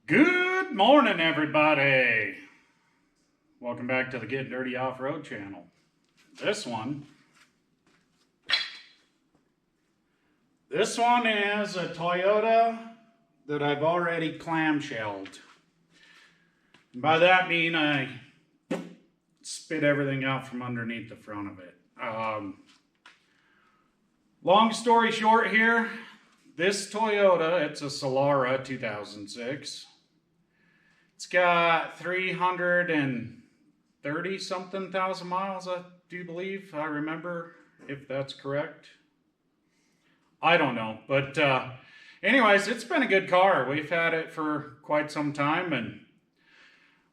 Good morning, everybody. Welcome back to the Get Dirty Off-Road channel. This one is a Toyota that I've already clamshelled. And by that I mean I spit everything out from underneath the front of it. Long story short here, this Toyota, it's a Solara 2006. It's got 330 something thousand miles, I do believe. I remember, if that's correct. I don't know, but anyways, it's been a good car. We've had it for quite some time, and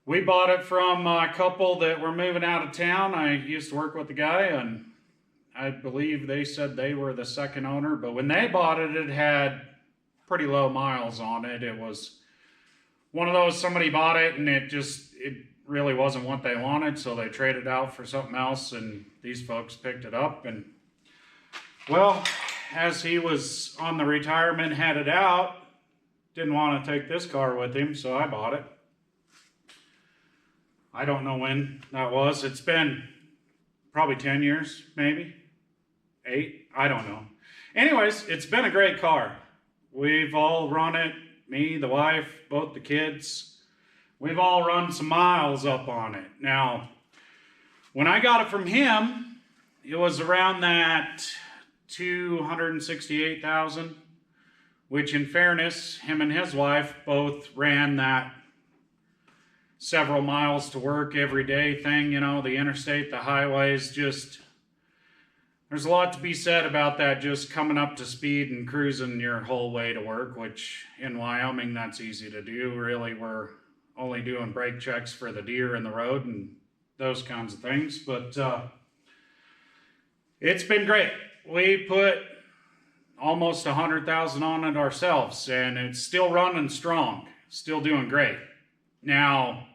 we bought it from a couple that were moving out of town. I used to work with the guy, and I believe they said they were the second owner, but when they bought it, it had pretty low miles on it. It was one of those, somebody bought it and it really wasn't what they wanted, so they traded out for something else, and these folks picked it up. And well, as he was on the retirement headed out, didn't want to take this car with him, so I bought it. I don't know when that was. It's been probably 10 years, maybe 8, I don't know. Anyways, it's been a great car. We've all run it, me, the wife, both the kids. We've all run some miles up on it. Now, when I got it from him, it was around that 268,000, which in fairness, him and his wife both ran that several miles to work every day thing, you know, the interstate, the highways, just, there's a lot to be said about that, just coming up to speed and cruising your whole way to work, which in Wyoming, that's easy to do. Really, we're only doing brake checks for the deer in the road and those kinds of things, but it's been great. We put almost 100,000 on it ourselves, and it's still running strong, still doing great. Now,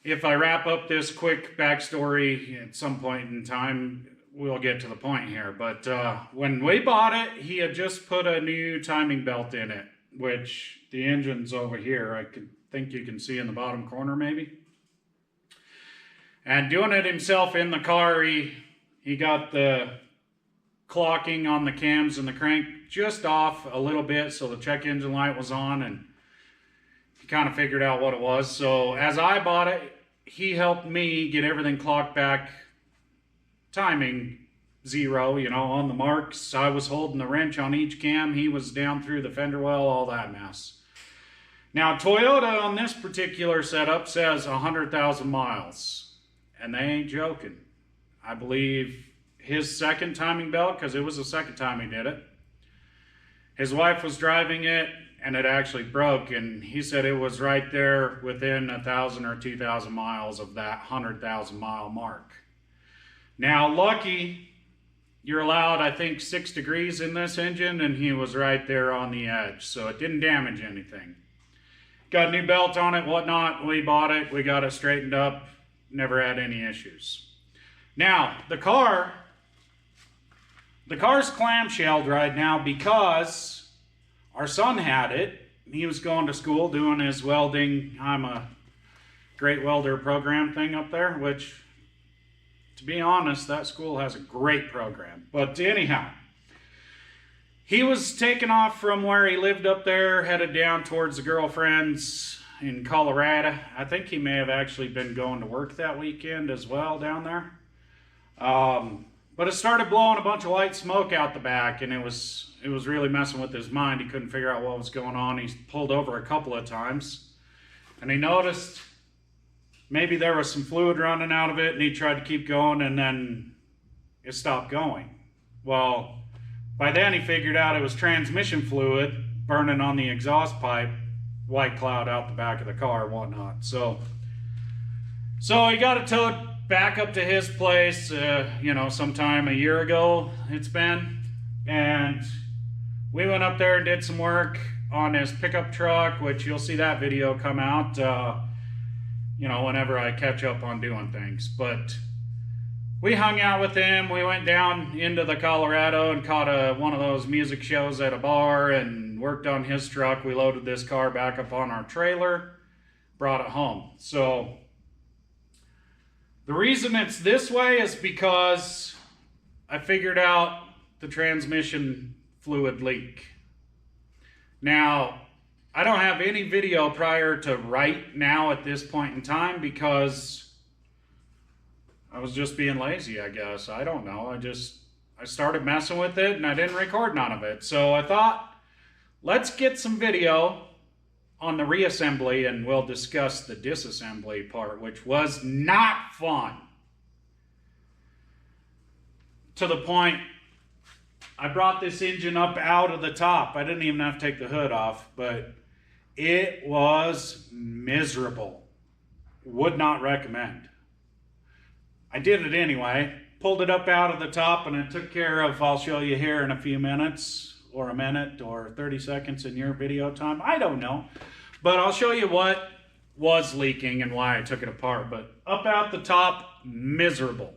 if I wrap up this quick backstory at some point in time, we'll get to the point here. But when we bought it, he had just put a new timing belt in it, which the engine's over here. I think you can see in the bottom corner maybe. And doing it himself in the car, he got the clocking on the cams and the crank just off a little bit, so the check engine light was on, and he kind of figured out what it was. So as I bought it, he helped me get everything clocked back, timing 0, you know, on the marks. I was holding the wrench on each cam. He was down through the fender well, all that mess. Now, Toyota on this particular setup says 100,000 miles, and they ain't joking. I believe his second timing belt, because it was the second time he did it, his wife was driving it, and it actually broke, and he said it was right there within 1,000 or 2,000 miles of that 100,000 mile mark. Now, lucky, you're allowed, I think, 6 degrees in this engine, and he was right there on the edge, so it didn't damage anything. Got a new belt on it, whatnot. We bought it, we got it straightened up, never had any issues. Now, the car's clamshelled right now because our son had it. He was going to school doing his welding, I'm a great welder program thing up there, which, to be honest, that school has a great program. But anyhow, he was taking off from where he lived up there, headed down towards the girlfriend's in Colorado. I think he may have actually been going to work that weekend as well down there. But it started blowing a bunch of white smoke out the back, and it was really messing with his mind. He couldn't figure out what was going on. He pulled over a couple of times, and he noticed maybe there was some fluid running out of it, and he tried to keep going, and then it stopped going. Well, by then he figured out it was transmission fluid burning on the exhaust pipe, white cloud out the back of the car and whatnot. So he got it towed back up to his place, you know, sometime a year ago it's been, and we went up there and did some work on his pickup truck, which you'll see that video come out, you know, whenever I catch up on doing things. But we hung out with him. We went down into the Colorado and caught one of those music shows at a bar, and worked on his truck. We loaded this car back up on our trailer, brought it home. So the reason it's this way is because I figured out the transmission fluid leak. Now, I don't have any video prior to right now at this point in time because I was just being lazy, I guess. I don't know. I started messing with it and I didn't record none of it. So I thought, let's get some video on the reassembly and we'll discuss the disassembly part, which was not fun. To the point, I brought this engine up out of the top. I didn't even have to take the hood off, but it was miserable. Would not recommend. I did it anyway. Pulled it up out of the top and it took care of, I'll show you here in a few minutes, or a minute, or 30 seconds in your video time. I don't know. But I'll show you what was leaking and why I took it apart. But up out the top, miserable.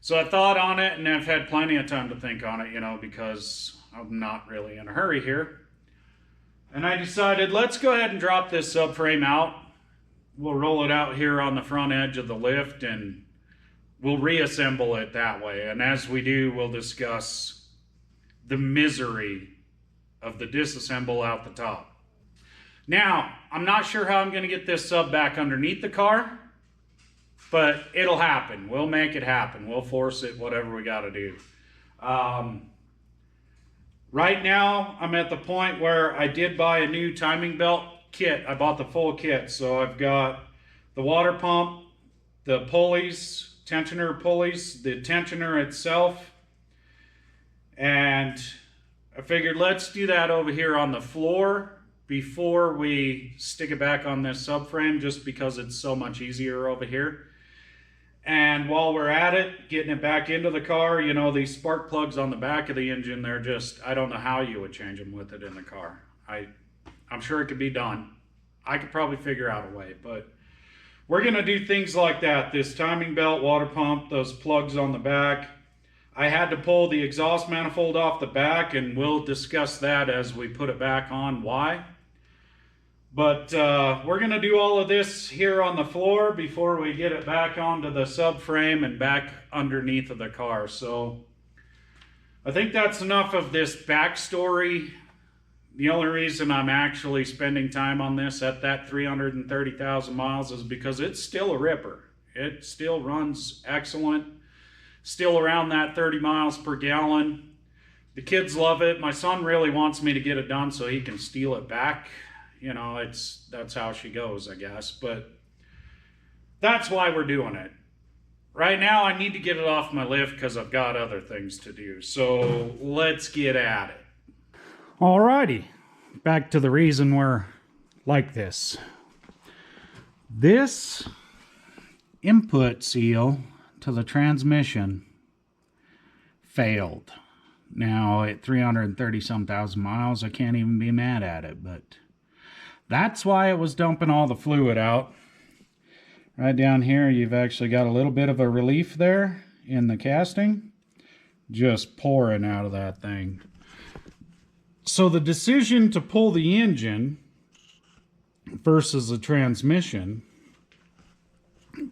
So I thought on it, and I've had plenty of time to think on it, you know, because I'm not really in a hurry here. And I decided, let's go ahead and drop this subframe out. We'll roll it out here on the front edge of the lift, and we'll reassemble it that way. And as we do, we'll discuss the misery of the disassemble out the top. Now, I'm not sure how I'm going to get this sub back underneath the car, but it'll happen. We'll make it happen. We'll force it, whatever we got to do. Right now, I'm at the point where I did buy a new timing belt kit. I bought the full kit. So I've got the water pump, the pulleys, tensioner pulleys, the tensioner itself. And I figured let's do that over here on the floor before we stick it back on this subframe, just because it's so much easier over here. And while we're at it, getting it back into the car, you know, these spark plugs on the back of the engine, they're just, I don't know how you would change them with it in the car. I'm sure it could be done. I could probably figure out a way, but we're gonna do things like that. This timing belt, water pump, those plugs on the back. I had to pull the exhaust manifold off the back, and we'll discuss that as we put it back on, why. But we're going to do all of this here on the floor before we get it back onto the subframe and back underneath of the car. So I think that's enough of this backstory. The only reason I'm actually spending time on this at that 330,000 miles is because it's still a ripper. It still runs excellent. Still around that 30 miles per gallon. The kids love it. My son really wants me to get it done so he can steal it back. You know, that's how she goes, I guess. But that's why we're doing it. Right now, I need to get it off my lift because I've got other things to do. So let's get at it. Alrighty, back to the reason we're like this. This input seal to the transmission failed. Now at 330-some thousand miles, I can't even be mad at it, but that's why it was dumping all the fluid out. Right down here, you've actually got a little bit of a relief there in the casting, just pouring out of that thing. So the decision to pull the engine versus the transmission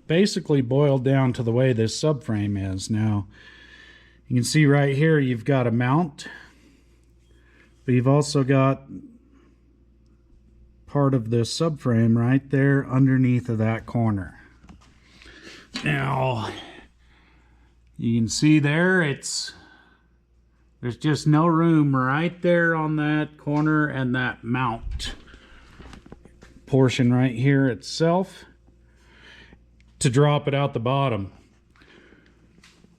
basically boiled down to the way this subframe is. Now, you can see right here you've got a mount, but you've also got part of the subframe right there underneath of that corner. Now, you can see there there's just no room right there on that corner and that mount portion right here itself to drop it out the bottom.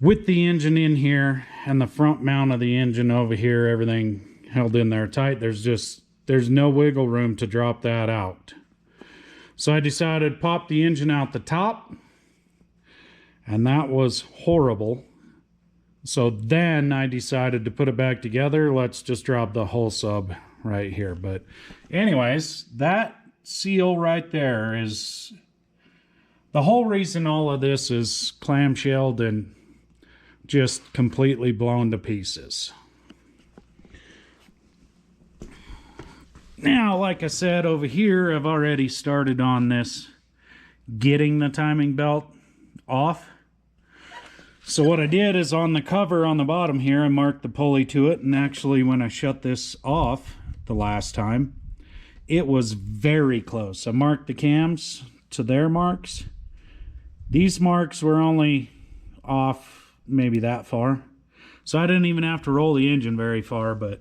With the engine in here and the front mount of the engine over here, everything held in there tight, there's no wiggle room to drop that out. So I decided to pop the engine out the top, and that was horrible. So then I decided to put it back together. Let's just drop the whole sub right here. But anyways, that seal right there is the whole reason all of this is clamshelled and just completely blown to pieces. Now, like I said, over here, I've already started on this getting the timing belt off. So what I did is on the cover on the bottom here, I marked the pulley to it, and actually when I shut this off the last time, it was very close. I marked the cams to their marks. These marks were only off maybe that far. So I didn't even have to roll the engine very far, but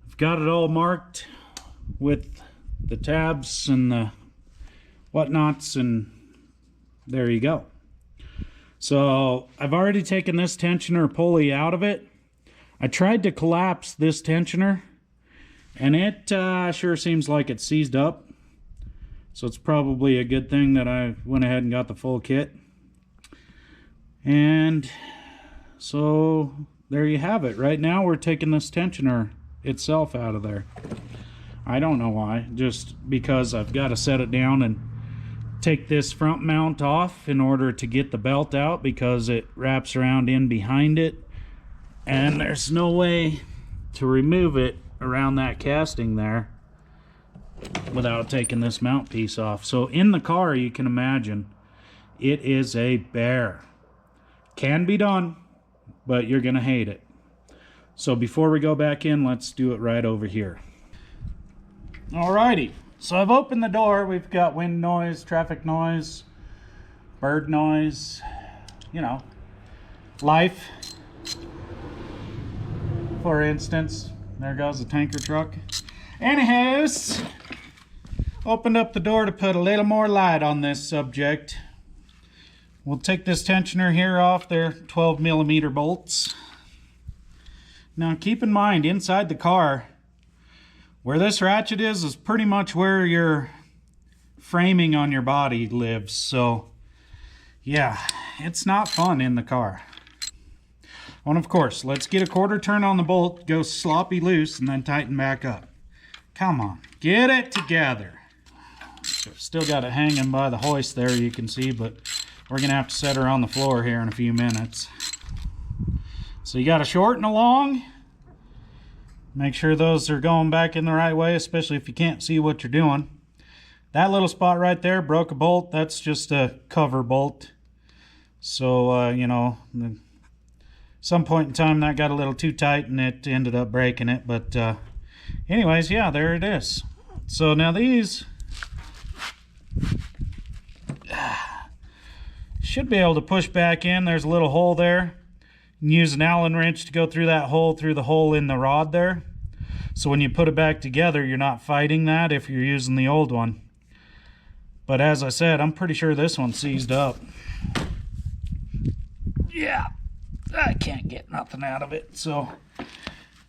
I've got it all marked with the tabs and the whatnots, and there you go. So I've already taken this tensioner pulley out of it. I tried to collapse this tensioner, and it sure seems like it's seized up. So it's probably a good thing that I went ahead and got the full kit. And so there you have it. Right now we're taking this tensioner itself out of there. I don't know why, just because I've got to set it down and take this front mount off in order to get the belt out, because it wraps around in behind it, and there's no way to remove it around that casting there without taking this mount piece off. So in the car, you can imagine, it is a bear. Can be done, but you're gonna hate it. So before we go back in, let's do it right over here. Alrighty, so I've opened the door. We've got wind noise, traffic noise, bird noise, you know, life. For instance, there goes the tanker truck. Anyways, opened up the door to put a little more light on this subject. We'll take this tensioner here off. They're 12mm bolts. Now keep in mind, inside the car, where this ratchet is pretty much where your framing on your body lives. So yeah, it's not fun in the car. And of course, let's get a quarter turn on the bolt, go sloppy loose, and then tighten back up. Come on, get it together. Still got it hanging by the hoist there, you can see, but we're gonna have to set her on the floor here in a few minutes. So you gotta shorten along. Make sure those are going back in the right way, especially if you can't see what you're doing. That little spot right there broke a bolt. That's just a cover bolt. So, you know, some point in time that got a little too tight and it ended up breaking it. But anyways, yeah, there it is. So now these should be able to push back in. There's a little hole there. You can use an Allen wrench to go through that hole, through the hole in the rod there. So when you put it back together, you're not fighting that if you're using the old one. But as I said, I'm pretty sure this one's seized up. Yeah, I can't get nothing out of it. So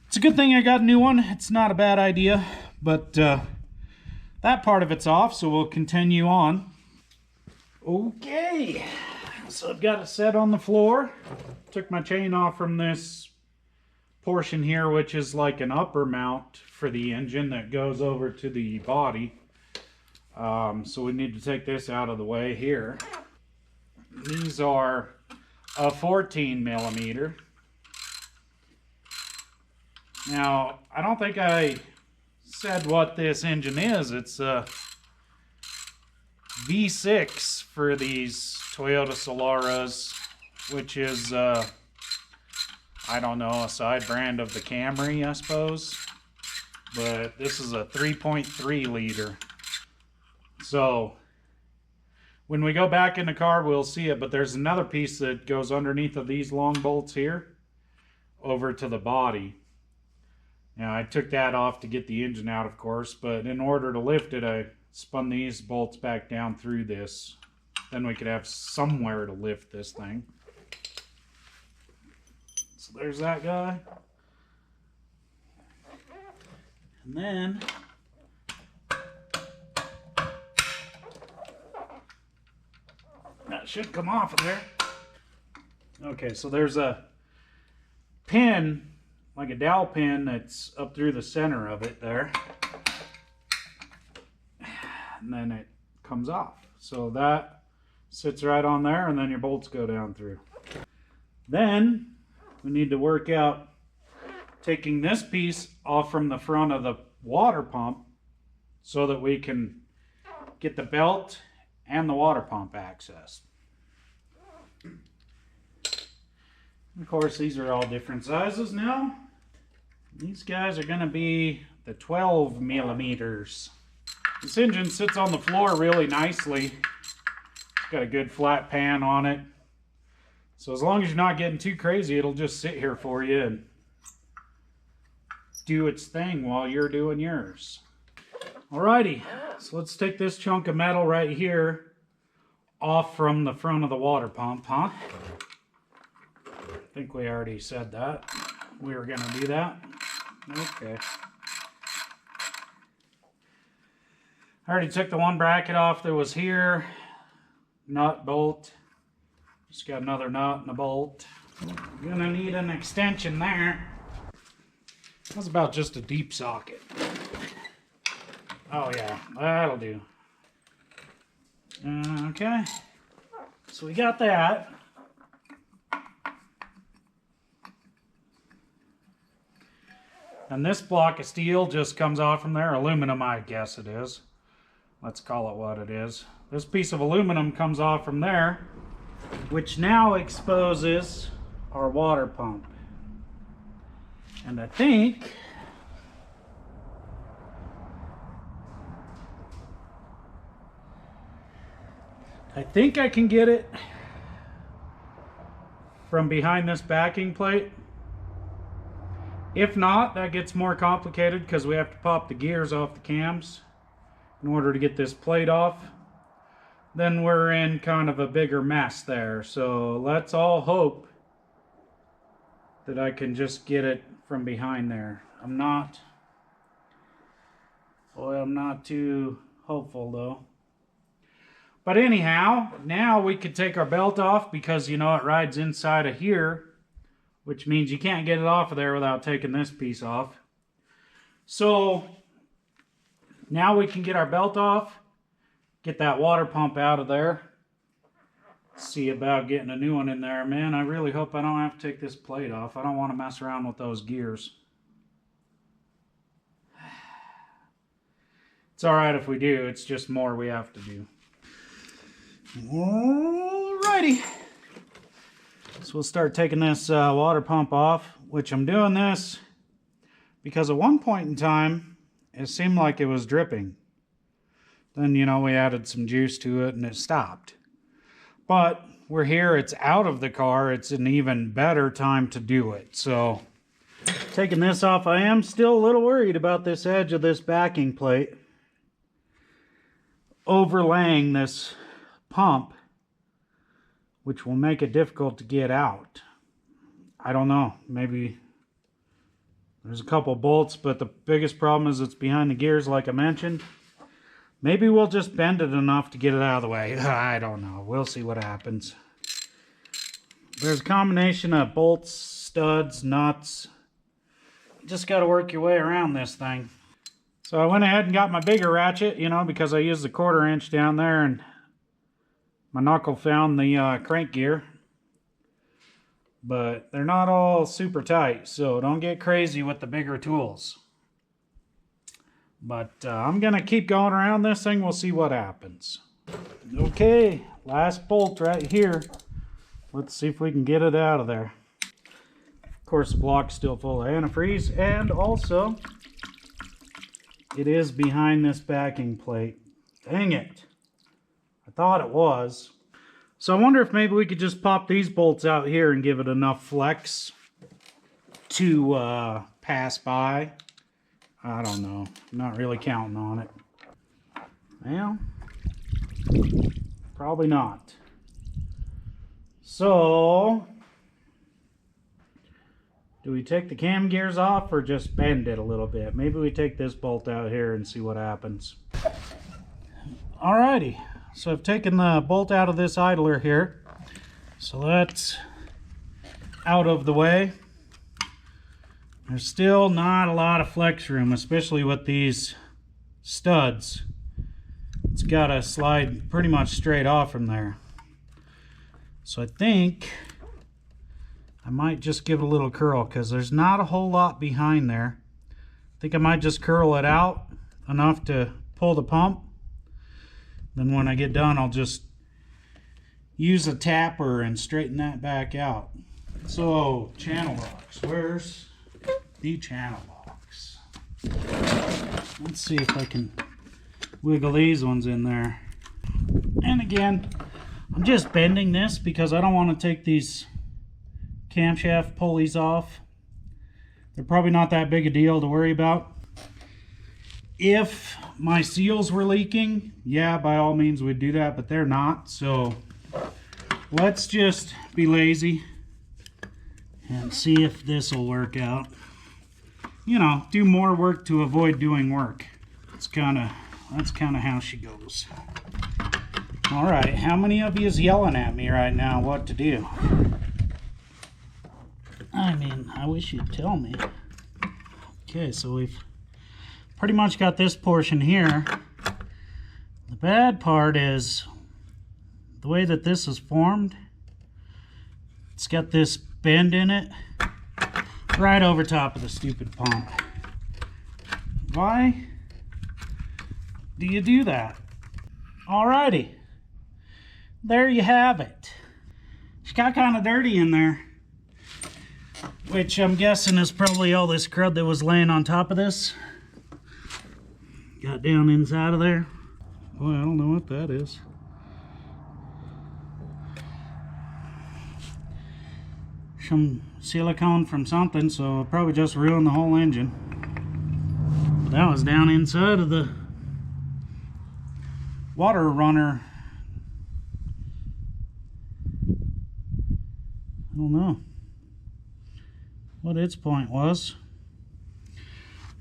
it's a good thing I got a new one. It's not a bad idea, but that part of it's off, so we'll continue on. Okay, so I've got it set on the floor. Took my chain off from this portion here, which is like an upper mount for the engine that goes over to the body. So we need to take this out of the way here. These are a 14mm. Now, I don't think I said what this engine is. It's a V6 for these Toyota Solaras, which is I don't know, a side brand of the Camry, I suppose. But this is a 3.3 liter. So when we go back in the car, we'll see it. But there's another piece that goes underneath of these long bolts here over to the body. Now I took that off to get the engine out, of course, but in order to lift it, I spun these bolts back down through this. Then we could have somewhere to lift this thing. So there's that guy. And then that should come off of there. Okay, so there's a pin, like a dowel pin, that's up through the center of it there. And then it comes off. So that sits right on there, and then your bolts go down through. Then we need to work out taking this piece off from the front of the water pump so that we can get the belt and the water pump access. Of course, these are all different sizes now. These guys are going to be the 12 millimeters. This engine sits on the floor really nicely. It's got a good flat pan on it. So as long as you're not getting too crazy, it'll just sit here for you and do its thing while you're doing yours. Alrighty, so let's take this chunk of metal right here off from the front of the water pump, huh? I think we already said that. We were gonna do that. Okay. I already took the one bracket off that was here. Nut, bolt. Just got another nut and a bolt. Gonna need an extension there. That's about just a deep socket. Oh yeah, that'll do. Okay. So we got that. And this block of steel just comes off from there. Aluminum, I guess it is. Let's call it what it is. This piece of aluminum comes off from there, which now exposes our water pump. And I think I can get it from behind this backing plate. If not, that gets more complicated because we have to pop the gears off the cams in order to get this plate off. Then we're in kind of a bigger mess there. So let's all hope that I can just get it from behind there. I'm not too hopeful though. But anyhow, now we could take our belt off because you know it rides inside of here, which means you can't get it off of there without taking this piece off. So now we can get our belt off, get that water pump out of there. See about getting a new one in there. Man, I really hope I don't have to take this plate off. I don't want to mess around with those gears. It's alright if we do, it's just more we have to do. Alrighty. So we'll start taking this water pump off, which I'm doing this because at one point in time, it seemed like it was dripping. Then, you know, we added some juice to it and it stopped. But we're here, it's out of the car, it's an even better time to do it. So, taking this off, I am still a little worried about this edge of this backing plate overlaying this pump, which will make it difficult to get out. I don't know, maybe there's a couple bolts, but the biggest problem is it's behind the gears like I mentioned. Maybe we'll just bend it enough to get it out of the way. I don't know. We'll see what happens. There's a combination of bolts, studs, nuts. You just got to work your way around this thing. So I went ahead and got my bigger ratchet, you know, because I used the 1/4 inch down there and my knuckle found the crank gear. But they're not all super tight, so don't get crazy with the bigger tools. But I'm going to keep going around this thing. We'll see what happens. Okay, last bolt right here. Let's see if we can get it out of there. Of course, the block's still full of antifreeze. And also, it is behind this backing plate. Dang it. I thought it was. So I wonder if maybe we could just pop these bolts out here and give it enough flex to pass by. I don't know. I'm not really counting on it. Well, probably not. So, do we take the cam gears off or just bend it a little bit? Maybe we take this bolt out here and see what happens. Alrighty. So I've taken the bolt out of this idler here. So that's out of the way. There's still not a lot of flex room, especially with these studs. It's got to slide pretty much straight off from there. So I think I might just give it a little curl because there's not a whole lot behind there. I think I might just curl it out enough to pull the pump. Then when I get done, I'll just use a tapper and straighten that back out. So, channel locks. Where's the channel locks? Let's see if I can wiggle these ones in there. And again, I'm just bending this because I don't want to take these camshaft pulleys off. They're probably not that big a deal to worry about. If my seals were leaking, yeah, by all means we'd do that, but they're not. So let's just be lazy and see if this will work out. You know, do more work to avoid doing work. That's kind of how she goes. All right, how many of you is yelling at me right now what to do? I mean, I wish you'd tell me. Okay, so we've pretty much got this portion here. The bad part is the way that this is formed. It's got this bend in it right over top of the stupid pump. Why do you do that? Alrighty, there you have it. She got kind of dirty in there, which I'm guessing is probably all this crud that was laying on top of this. Got down inside of there. Boy, I don't know what that is. Some silicone from something, so it probably just ruined the whole engine. But that was down inside of the water runner. I don't know what its point was.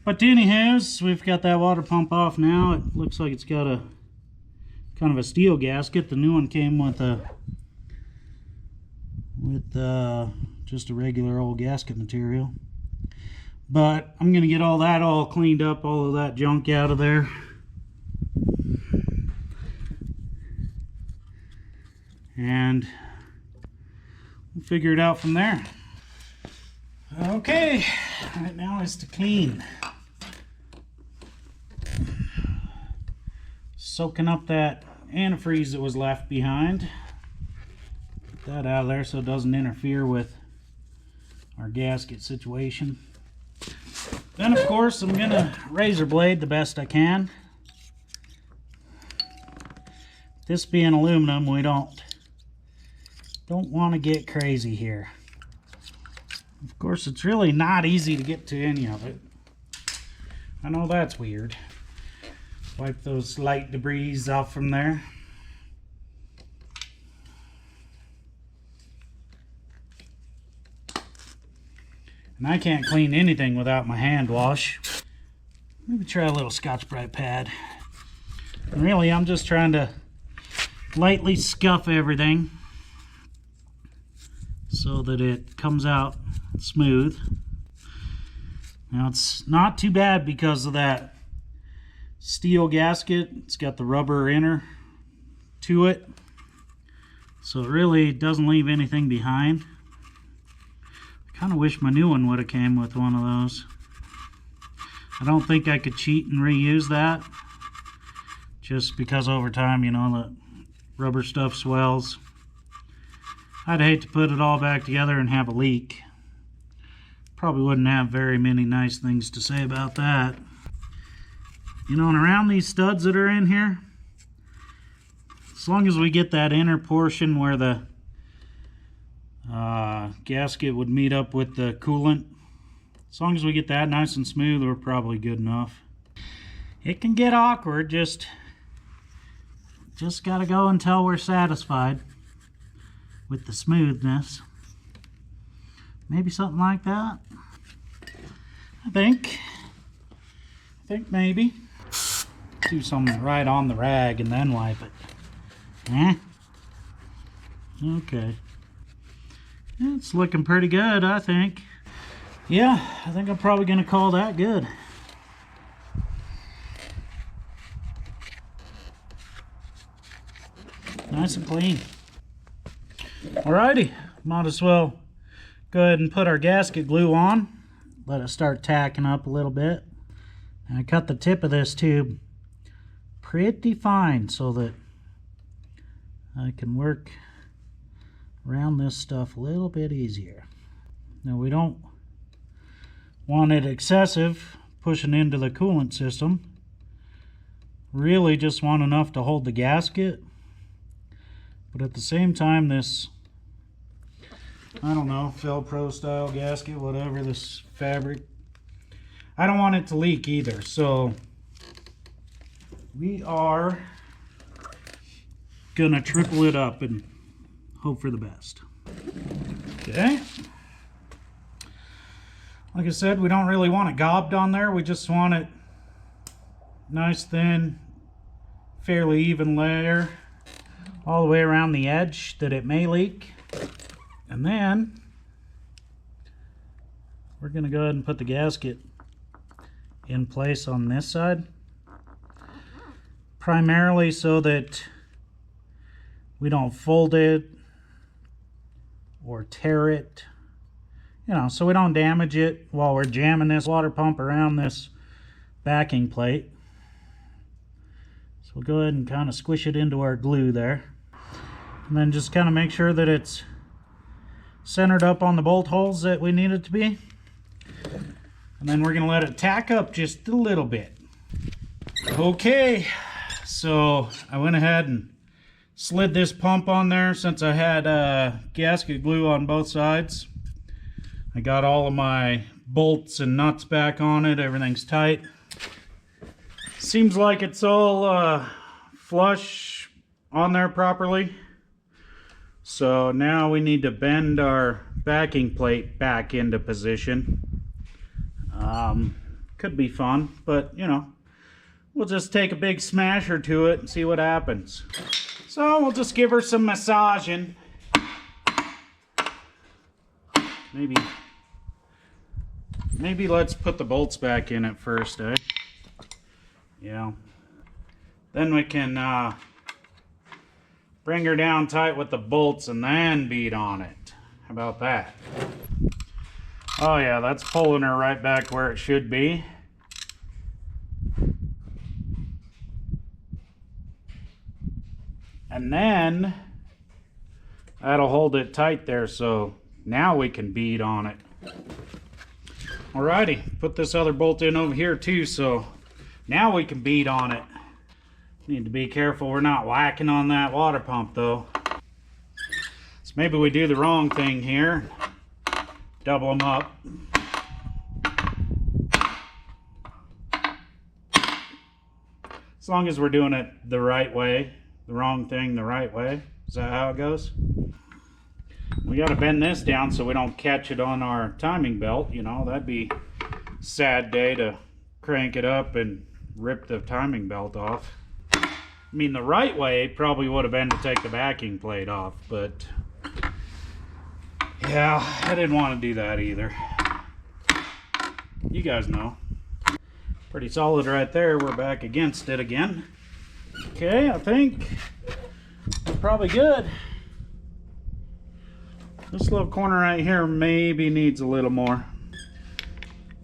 But anywho's, we've got that water pump off now. It looks like it's got a kind of a steel gasket. The new one came with just a regular old gasket material. But I'm gonna get all that all cleaned up, all of that junk out of there. And we'll figure it out from there. Okay, right now is to clean. Soaking up that antifreeze that was left behind. Get that out of there so it doesn't interfere with our gasket situation. Then of course I'm gonna razor blade the best I can. This being aluminum, we don't want to get crazy here. Of course, it's really not easy to get to any of it. I know that's weird. Wipe those light debris off from there. And I can't clean anything without my hand wash. Maybe try a little Scotch-Brite pad. And really, I'm just trying to lightly scuff everything so that it comes out smooth. Now it's not too bad because of that steel gasket. It's got the rubber inner to it, so it really doesn't leave anything behind. I kind of wish my new one would have came with one of those. I don't think I could cheat and reuse that, just because over time, you know, the rubber stuff swells. I'd hate to put it all back together and have a leak. Probably wouldn't have very many nice things to say about that. You know, and around these studs that are in here, as long as we get that inner portion where the gasket would meet up with the coolant, as long as we get that nice and smooth, we're probably good enough. It can get awkward, just gotta go until we're satisfied with the smoothness. Maybe something like that. I think maybe. Do something right on the rag and then wipe it. Okay. It's looking pretty good, I think. Yeah, I think I'm probably gonna call that good. Nice and clean. Alrighty, might as well go ahead and put our gasket glue on. Let it start tacking up a little bit. And I cut the tip of this tube pretty fine so that I can work around this stuff a little bit easier. Now we don't want it excessive pushing into the coolant system. Really just want enough to hold the gasket, but at the same time this, I don't know, Velcro style gasket, whatever, this fabric, I don't want it to leak either, so we are gonna triple it up and hope for the best. Okay. Like I said, we don't really want it gobbed on there. We just want it nice, thin, fairly even layer all the way around the edge that it may leak. And then we're going to go ahead and put the gasket in place on this side, primarily so that we don't fold it or tear it, you know, so we don't damage it while we're jamming this water pump around this backing plate. So we'll go ahead and kind of squish it into our glue there, and then just kind of make sure that it's centered up on the bolt holes that we need it to be. And then we're going to let it tack up just a little bit. Okay, so I went ahead and slid this pump on there since I had gasket glue on both sides. I got all of my bolts and nuts back on it. Everything's tight. Seems like it's all flush on there properly. So now we need to bend our backing plate back into position. Could be fun, but you know, we'll just take a big smasher to it and see what happens. So we'll just give her some massaging. Maybe let's put the bolts back in at first, eh? Yeah. Then we can bring her down tight with the bolts and then beat on it. How about that? Oh yeah, that's pulling her right back where it should be. And then that'll hold it tight there, so now we can beat on it. Alrighty, put this other bolt in over here too, so now we can beat on it. Need to be careful we're not whacking on that water pump though. So maybe we do the wrong thing here. Double them up. As long as we're doing it the right way. The wrong thing the right way. Is that how it goes? We got to bend this down so we don't catch it on our timing belt. You know, that'd be a sad day to crank it up and rip the timing belt off. I mean, the right way probably would have been to take the backing plate off, but yeah, I didn't want to do that either. You guys know. Pretty solid right there. We're back against it again. Okay, I think we're probably good. This little corner right here maybe needs a little more.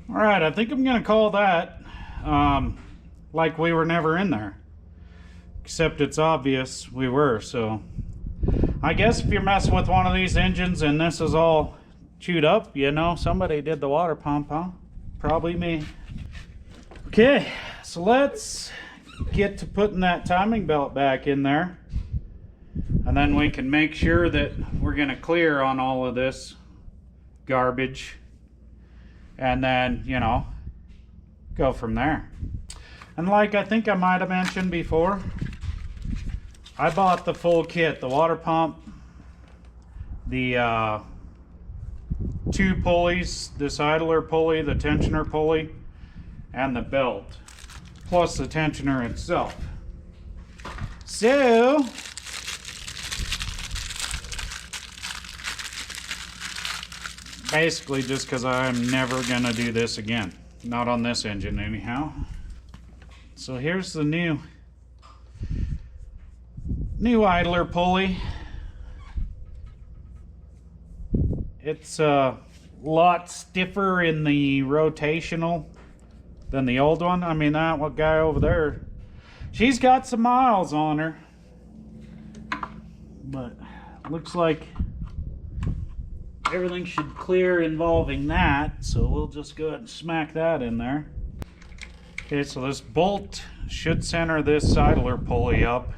Alright, I think I'm going to call that like we were never in there. Except it's obvious we were, so I guess if you're messing with one of these engines and this is all chewed up, you know, somebody did the water pump, huh? Probably me. Okay, so let's get to putting that timing belt back in there. And then we can make sure that we're going to clear on all of this garbage. And then, you know, go from there. And like I think I might have mentioned before, I bought the full kit. The water pump, the 2 pulleys, this idler pulley, the tensioner pulley, and the belt. Plus the tensioner itself. So basically just because I'm never gonna do this again. Not on this engine anyhow. So here's the new idler pulley. It's a lot stiffer in the rotational than the old one. I mean, that guy over there She's got some miles on her, but looks like everything should clear involving that, so we'll just go ahead and smack that in there. Okay, so this bolt should center this idler pulley up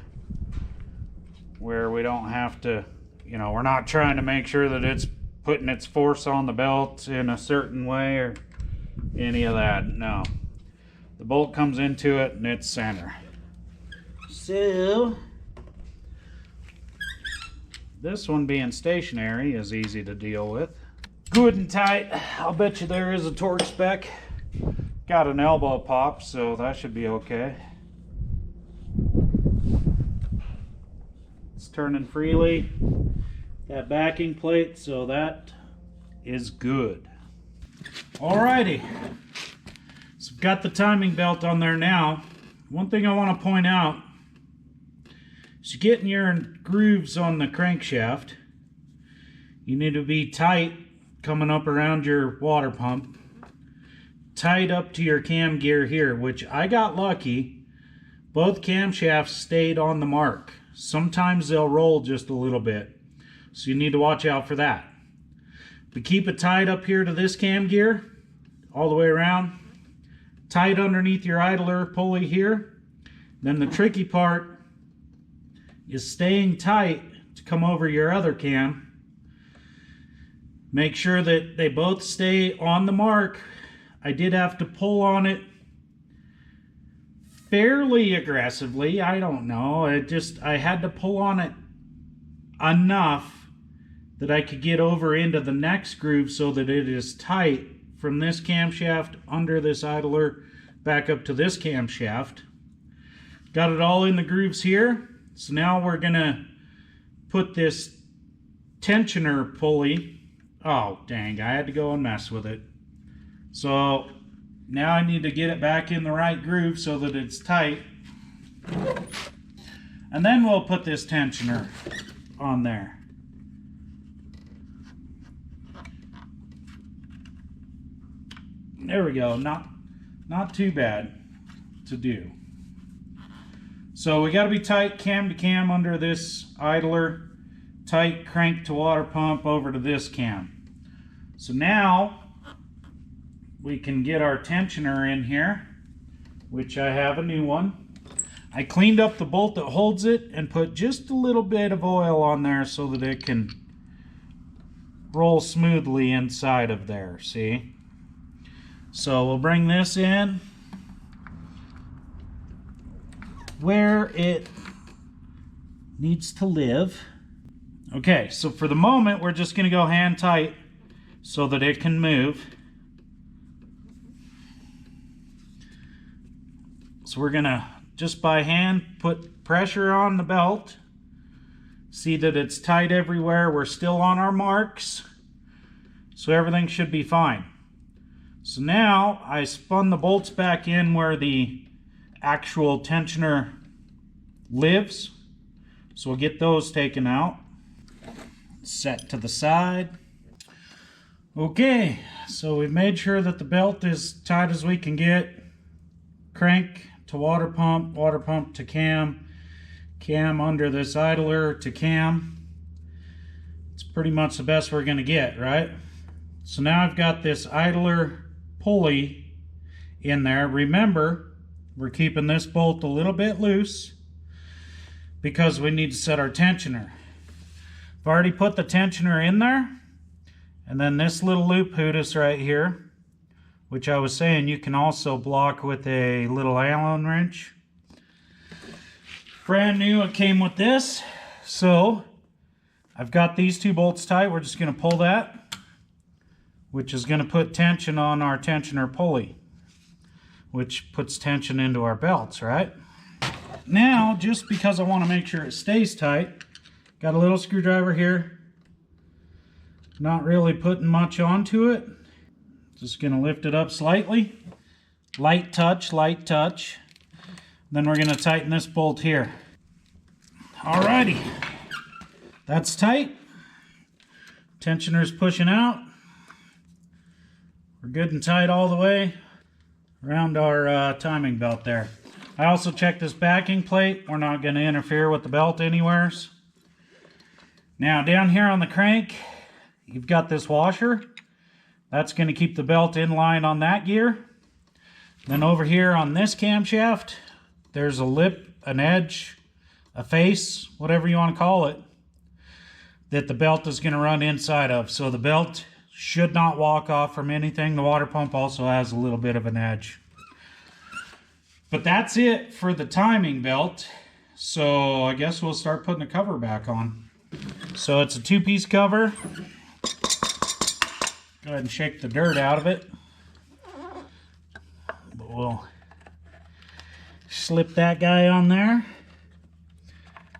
where we don't have to, you know, we're not trying to make sure that it's putting its force on the belt in a certain way or any of that. No, the bolt comes into it and it's center. So this one being stationary is easy to deal with. Good and tight. I'll bet you there is a torque spec. Got an elbow pop, so that should be okay. It's turning freely. That backing plate, so that is good. Alrighty. So I've got the timing belt on there now. One thing I want to point out is you get in your grooves on the crankshaft, you need to be tight coming up around your water pump, tight up to your cam gear here, which I got lucky. Both camshafts stayed on the mark. Sometimes they'll roll just a little bit, so you need to watch out for that. But keep it tight up here to this cam gear, all the way around, tight underneath your idler pulley here. Then the tricky part is staying tight to come over your other cam. Make sure that they both stay on the mark. I did have to pull on it fairly aggressively. I don't know. I had to pull on it enough that I could get over into the next groove so that it is tight from this camshaft under this idler back up to this camshaft. Got it all in the grooves here. So now we're gonna put this tensioner pulley. Oh dang, I had to go and mess with it. So now I need to get it back in the right groove so that it's tight. And then we'll put this tensioner on there. There we go, not too bad to do. So we got to be tight cam to cam under this idler, tight crank to water pump over to this cam. So now we can get our tensioner in here, which I have a new one. I cleaned up the bolt that holds it and put just a little bit of oil on there so that it can roll smoothly inside of there, see? So we'll bring this in where it needs to live. Okay, so for the moment we're just going to go hand tight so that it can move. So we're going to just by hand put pressure on the belt. See that it's tight everywhere. We're still on our marks, so everything should be fine. So now I spun the bolts back in where the actual tensioner lives. So we'll get those taken out. Set to the side. Okay, so we've made sure that the belt is tight as we can get. Crank to water pump to cam, cam under this idler to cam. It's pretty much the best we're going to get, right? So now I've got this idler pulley in there. Remember, we're keeping this bolt a little bit loose because we need to set our tensioner. I've already put the tensioner in there, and then this little loop hoodus right here, which I was saying you can also block with a little Allen wrench. Brand new, it came with this. So I've got these two bolts tight. We're just going to pull that, which is going to put tension on our tensioner pulley, which puts tension into our belts, right? Now, just because I want to make sure it stays tight, got a little screwdriver here. Not really putting much onto it. Just going to lift it up slightly. Light touch, light touch. Then we're going to tighten this bolt here. Alrighty. That's tight. Tensioner's pushing out. We're good and tight all the way around our timing belt there. I also checked this backing plate. We're not going to interfere with the belt anywheres. Now down here on the crank, you've got this washer. That's going to keep the belt in line on that gear. Then over here on this camshaft, there's a lip, an edge, a face, whatever you want to call it, that the belt is going to run inside of. So the belt should not walk off from anything. The water pump also has a little bit of an edge. But that's it for the timing belt. So I guess we'll start putting the cover back on. So it's a two-piece cover. Go ahead and shake the dirt out of it. But we'll slip that guy on there.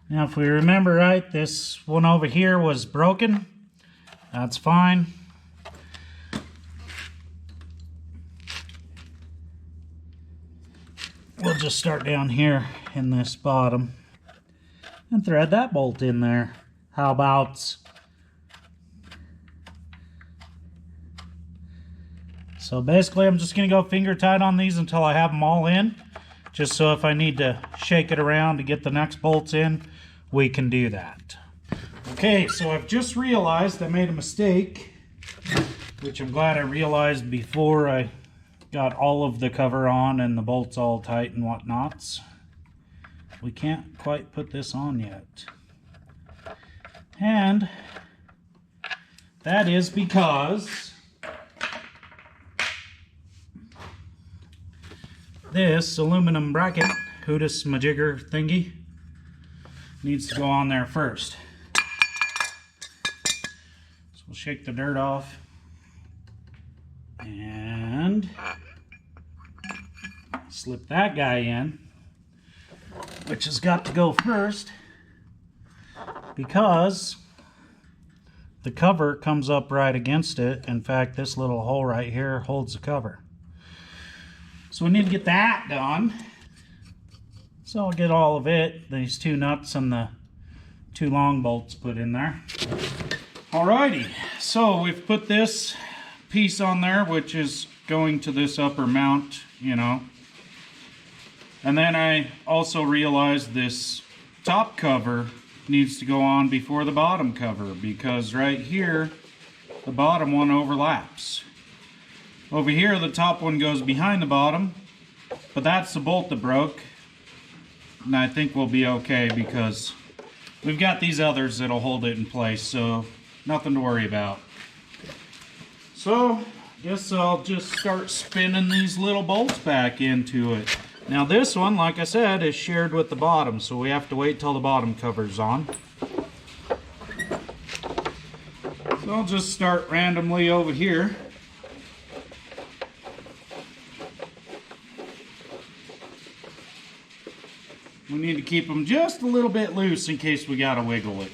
Now if we remember right, this one over here was broken. That's fine. We'll just start down here in this bottom and thread that bolt in there. How about... So basically I'm just going to go finger tight on these until I have them all in. Just so if I need to shake it around to get the next bolts in, we can do that. Okay, so I've just realized I made a mistake, which I'm glad I realized before I got all of the cover on and the bolts all tight and whatnots. We can't quite put this on yet. And that is because this aluminum bracket, Hootis majigger thingy, needs to go on there first. So we'll shake the dirt off and slip that guy in, which has got to go first because the cover comes up right against it. In fact, this little hole right here holds the cover. So we need to get that done. So I'll get all of it, these two nuts and the two long bolts put in there. Alrighty, so we've put this piece on there, which is going to this upper mount, you know. And then I also realized this top cover needs to go on before the bottom cover, because right here, the bottom one overlaps. Over here, the top one goes behind the bottom, but that's the bolt that broke. And I think we'll be okay because we've got these others that'll hold it in place, so nothing to worry about. So, I guess I'll just start spinning these little bolts back into it. Now this one, like I said, is shared with the bottom, so we have to wait till the bottom cover's on. So I'll just start randomly over here. We need to keep them just a little bit loose in case we gotta wiggle it.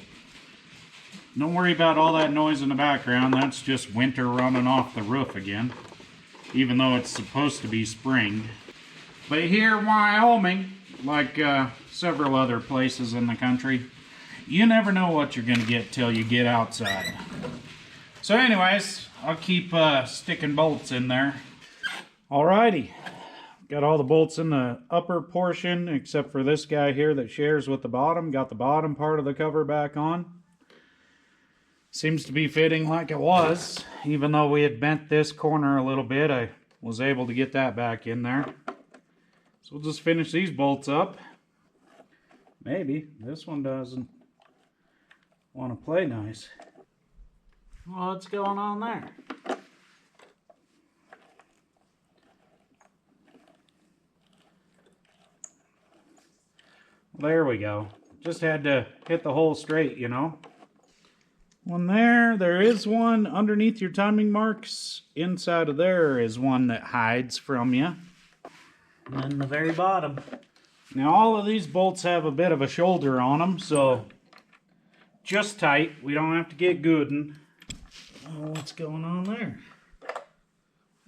Don't worry about all that noise in the background. That's just winter running off the roof again, even though it's supposed to be spring. But here in Wyoming, like several other places in the country, you never know what you're going to get till you get outside. So anyways, I'll keep sticking bolts in there. Alrighty, got all the bolts in the upper portion except for this guy here that shares with the bottom. Got the bottom part of the cover back on. Seems to be fitting like it was. Even though we had bent this corner a little bit, I was able to get that back in there. So we'll just finish these bolts up. Maybe this one doesn't want to play nice. What's going on there? There we go. Just had to hit the hole straight, you know. One there. There is one underneath your timing marks. Inside of there is one that hides from you. And then the very bottom. Now all of these bolts have a bit of a shoulder on them, so just tight. We don't have to get gooden. Oh, what's going on there?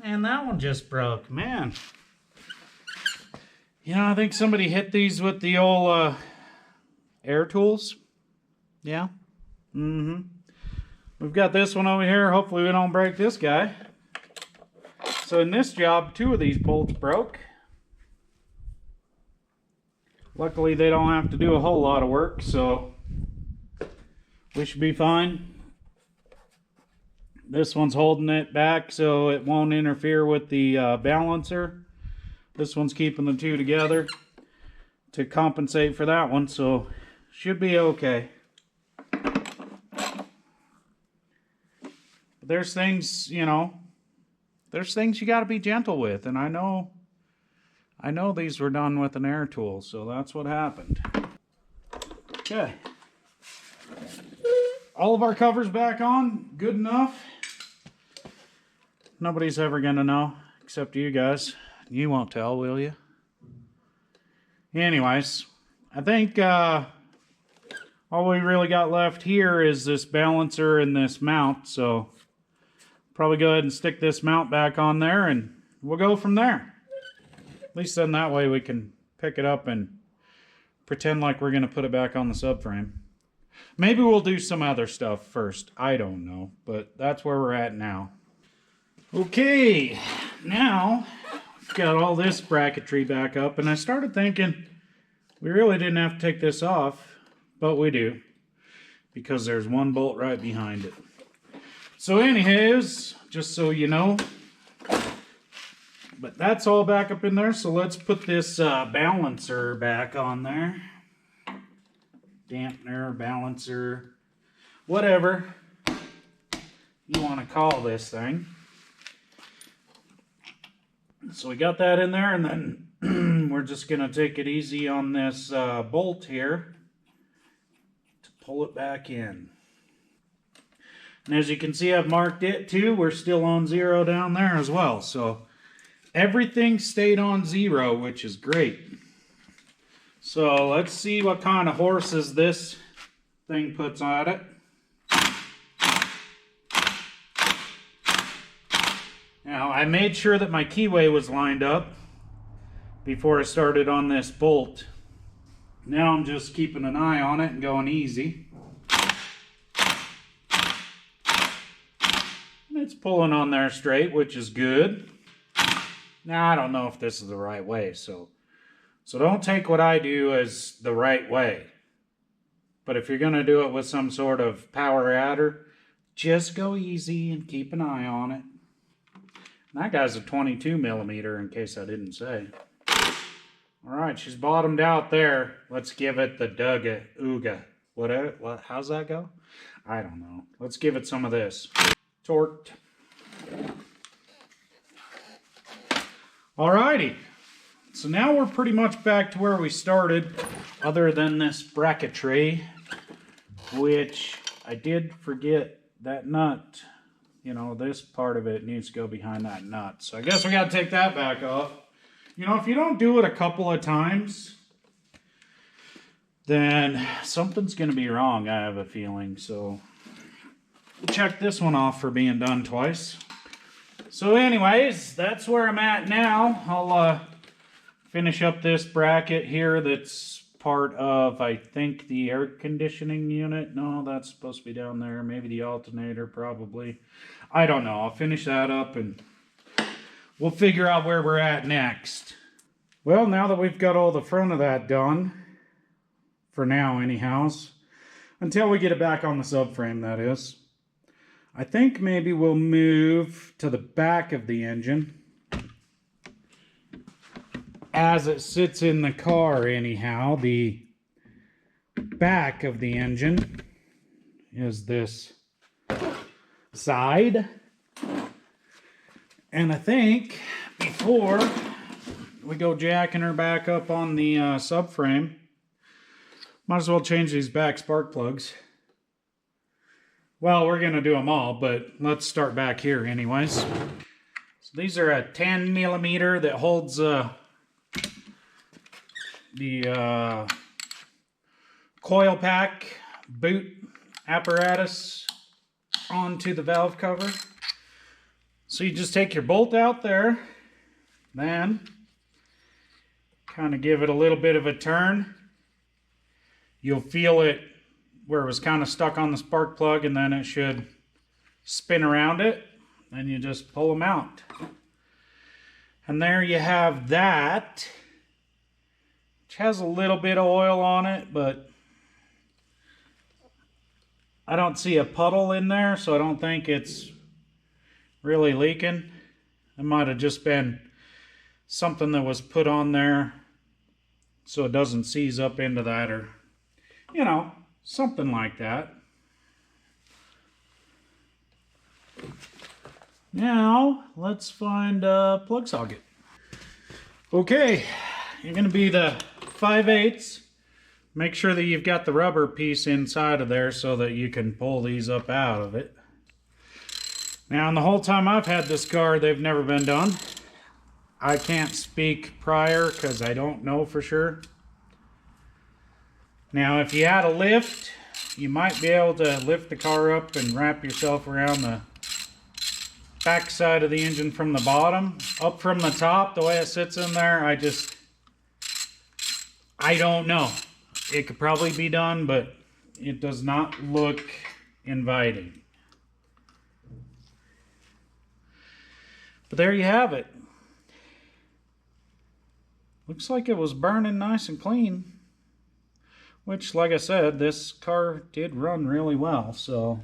Man, that one just broke. Man. You know, I think somebody hit these with the old air tools. Yeah. Mm-hmm. We've got this one over here. Hopefully we don't break this guy. So in this job, 2 of these bolts broke. Luckily they don't have to do a whole lot of work, so we should be fine. This one's holding it back so it won't interfere with the balancer. This one's keeping the two together to compensate for that one, so should be okay. But there's things, you know, there's things you got to be gentle with, and I know these were done with an air tool, so that's what happened. Okay. All of our covers back on, good enough. Nobody's ever gonna know, except you guys. You won't tell, will you? Anyways, I think all we really got left here is this balancer and this mount, so probably go ahead and stick this mount back on there and we'll go from there. At least then that way we can pick it up and pretend like we're gonna put it back on the subframe. Maybe we'll do some other stuff first. I don't know, but that's where we're at now. Okay, now we've got all this bracketry back up, and I started thinking we really didn't have to take this off, but we do, because there's one bolt right behind it. So anyways, just so you know, but that's all back up in there, so let's put this balancer back on there. Dampener, balancer, whatever you want to call this thing. So we got that in there, and then we're just going to take it easy on this bolt here to pull it back in. And as you can see, I've marked it too. We're still on 0 down there as well. So everything stayed on 0, which is great. So let's see what kind of horses this thing puts on it. Now, I made sure that my keyway was lined up before I started on this bolt. Now I'm just keeping an eye on it and going easy. And it's pulling on there straight, which is good. Now, I don't know if this is the right way, so don't take what I do as the right way. But if you're going to do it with some sort of power adder, just go easy and keep an eye on it. And that guy's a 22 millimeter, in case I didn't say. Alright, she's bottomed out there. Let's give it the Dugga Ooga. What? How's that go? I don't know. Let's give it some of this. Torqued. Alrighty. So now we're pretty much back to where we started, other than this bracketry, which I did forget that nut. You know, this part of it needs to go behind that nut. So I guess we got to take that back off. You know, if you don't do it a couple of times, then something's going to be wrong, I have a feeling. So check this one off for being done twice. So anyways, that's where I'm at now. I'll finish up this bracket here that's part of, I think, the air conditioning unit. No, that's supposed to be down there. Maybe the alternator, probably. I don't know. I'll finish that up and we'll figure out where we're at next. Well, now that we've got all the front of that done, for now anyhow, until we get it back on the subframe, that is, I think maybe we'll move to the back of the engine. As it sits in the car anyhow, the back of the engine is this side. And I think before we go jacking her back up on the subframe, might as well change these back spark plugs. Well, we're going to do them all, but let's start back here anyways. So these are a 10 millimeter that holds the coil pack boot apparatus onto the valve cover. So you just take your bolt out there, then kind of give it a little bit of a turn. You'll feel it where it was kind of stuck on the spark plug, and then it should spin around it. Then you just pull them out. And there you have that, which has a little bit of oil on it, but I don't see a puddle in there, so I don't think it's really leaking. It might have just been something that was put on there so it doesn't seize up into that, or, you know, something like that. Now, let's find a plug socket. Okay, you're going to be the 5/8. Make sure that you've got the rubber piece inside of there so that you can pull these up out of it. Now, in the whole time I've had this car, they've never been done. I can't speak prior because I don't know for sure. Now, if you had a lift, you might be able to lift the car up and wrap yourself around the back side of the engine from the bottom. Up from the top, the way it sits in there, I don't know. It could probably be done, but it does not look inviting. But there you have it. Looks like it was burning nice and clean. Which, like I said, this car did run really well. So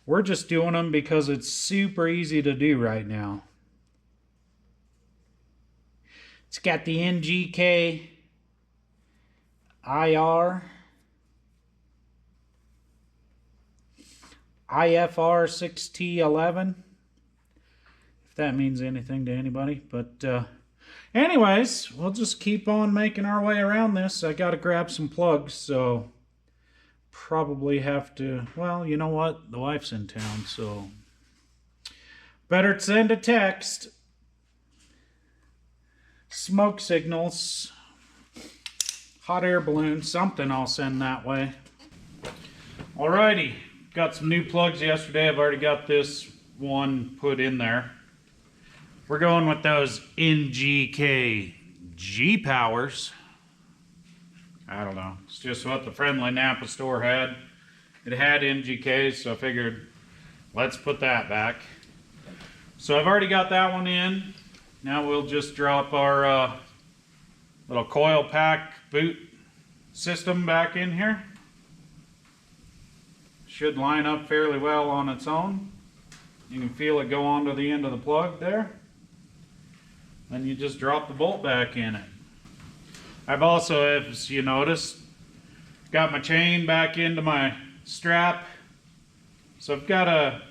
we're just doing them because it's super easy to do right now. It's got the NGK IR, IFR 6T11, if that means anything to anybody. But anyways, we'll just keep on making our way around this. I gotta grab some plugs, so probably have to, well, you know what, the wife's in town, so better send a text. Smoke signals, hot air balloon, something I'll send that way. Alrighty, got some new plugs yesterday. I've already got this one put in there. We're going with those NGK G-Powers. I don't know, it's just what the friendly Napa store had. It had NGKs, so I figured let's put that back. So I've already got that one in. Now we'll just drop our little coil pack boot system back in here. Should line up fairly well on its own. You can feel it go onto the end of the plug there. Then you just drop the bolt back in it. I've also, as you noticed, got my chain back into my strap. So I've got a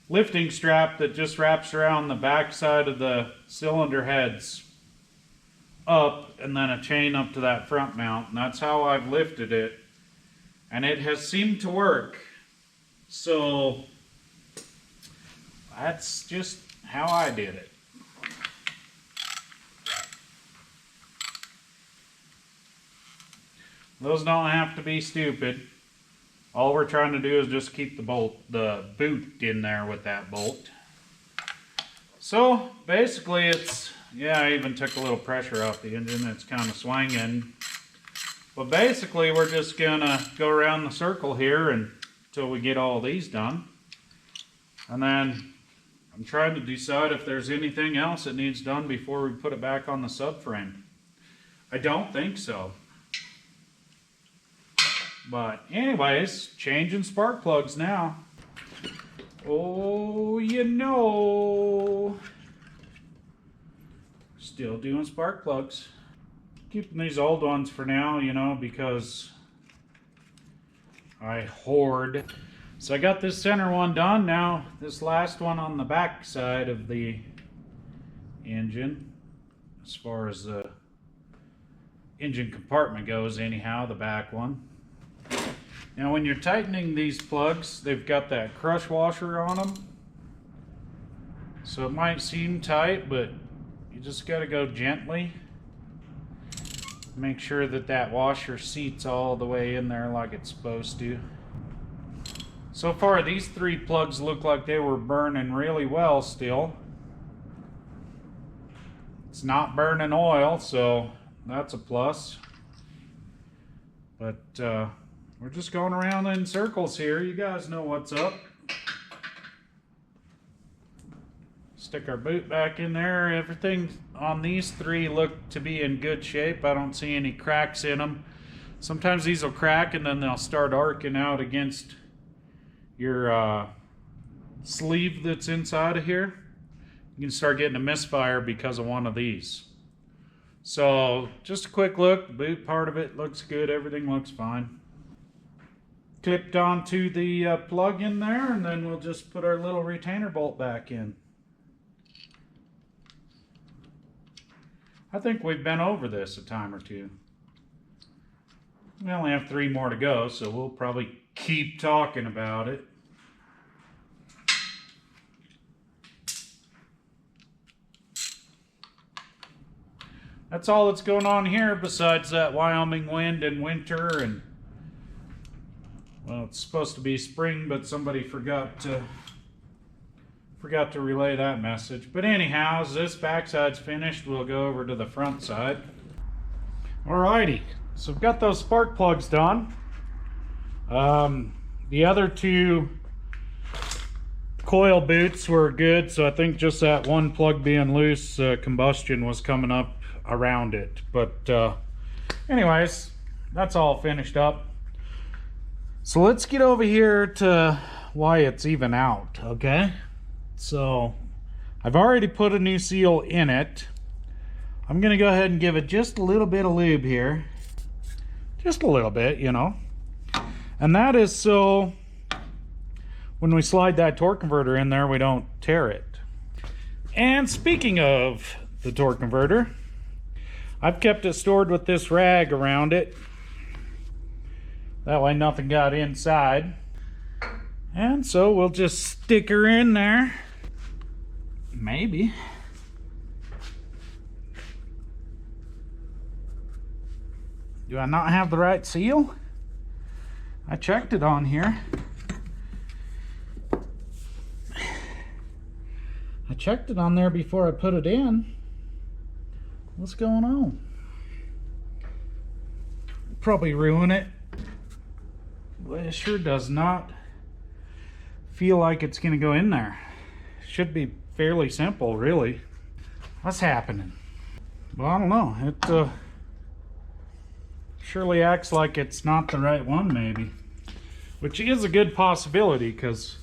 lifting strap that just wraps around the back side of the cylinder heads up, and then a chain up to that front mount, and that's how I've lifted it, and it has seemed to work. So that's just how I did it. Those don't have to be stupid. All we're trying to do is just keep the boot in there with that bolt. So basically it's, yeah, I even took a little pressure off the engine. It's kind of swinging. But basically we're just gonna go around the circle here until we get all these done. And then I'm trying to decide if there's anything else that needs done before we put it back on the subframe. I don't think so. But anyways, changing spark plugs now. Oh, you know. Still doing spark plugs. Keeping these old ones for now, you know, because I hoard. So I got this center one done. Now this last one on the back side of the engine, as far as the engine compartment goes anyhow, the back one. Now when you're tightening these plugs, they've got that crush washer on them. So it might seem tight, but you just got to go gently. Make sure that that washer seats all the way in there like it's supposed to. So far these three plugs look like they were burning really well still. It's not burning oil, so that's a plus. But we're just going around in circles here. You guys know what's up. Stick our boot back in there. Everything on these three look to be in good shape. I don't see any cracks in them. Sometimes these will crack and then they'll start arcing out against your sleeve that's inside of here. You can start getting a misfire because of one of these. So just a quick look. The boot part of it looks good. Everything looks fine. Clipped onto the plug in there, and then we'll just put our little retainer bolt back in. I think we've been over this a time or two. We only have 3 more to go, so we'll probably keep talking about it. That's all that's going on here besides that Wyoming wind and winter, and well, it's supposed to be spring, but somebody forgot to relay that message. But anyhow, as this backside's finished, we'll go over to the front side. Alrighty, so I've got those spark plugs done. The other 2 coil boots were good, so I think just that one plug being loose, combustion was coming up around it. But anyways, that's all finished up. So let's get over here to why it's even out, okay? So I've already put a new seal in it. I'm gonna go ahead and give it just a little bit of lube here. Just a little bit, you know. And that is so when we slide that torque converter in there, we don't tear it. And speaking of the torque converter, I've kept it stored with this rag around it. That way nothing got inside. And so we'll just stick her in there. Maybe. Do I not have the right seal? I checked it on here. I checked it on there before I put it in. What's going on? Probably ruin it. Well, it sure does not feel like it's gonna go in there. Should be fairly simple, really. What's happening? Well, I don't know. It surely acts like it's not the right one, maybe. Which is a good possibility, because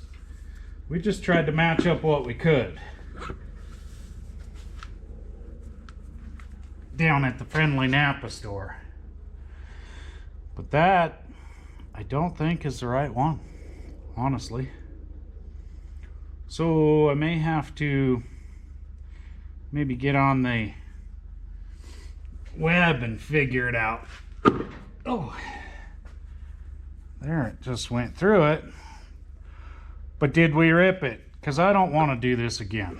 we just tried to match up what we could down at the friendly Napa store. But that, I don't think is the right one, honestly. So I may have to maybe get on the web and figure it out. Oh, there, it just went through it. But did we rip it? Because I don't want to do this again.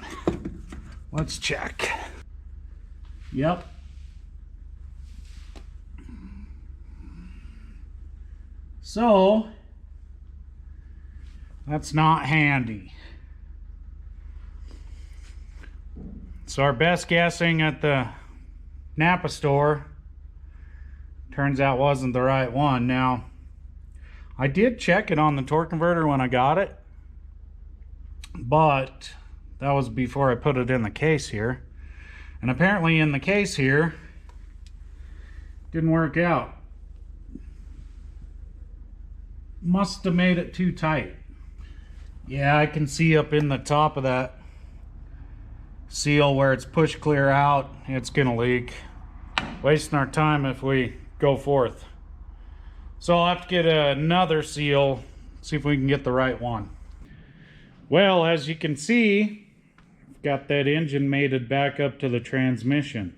Let's check. Yep. So that's not handy. So our best guessing at the Napa store turns out wasn't the right one. Now, I did check it on the torque converter when I got it, but that was before I put it in the case here. And apparently in the case here, didn't work out. Must have made it too tight. Yeah, I can see up in the top of that seal where it's pushed clear out, it's gonna leak. Wasting our time if we go forth. So I'll have to get another seal, see if we can get the right one. Well, as you can see, I've got that engine mated back up to the transmission.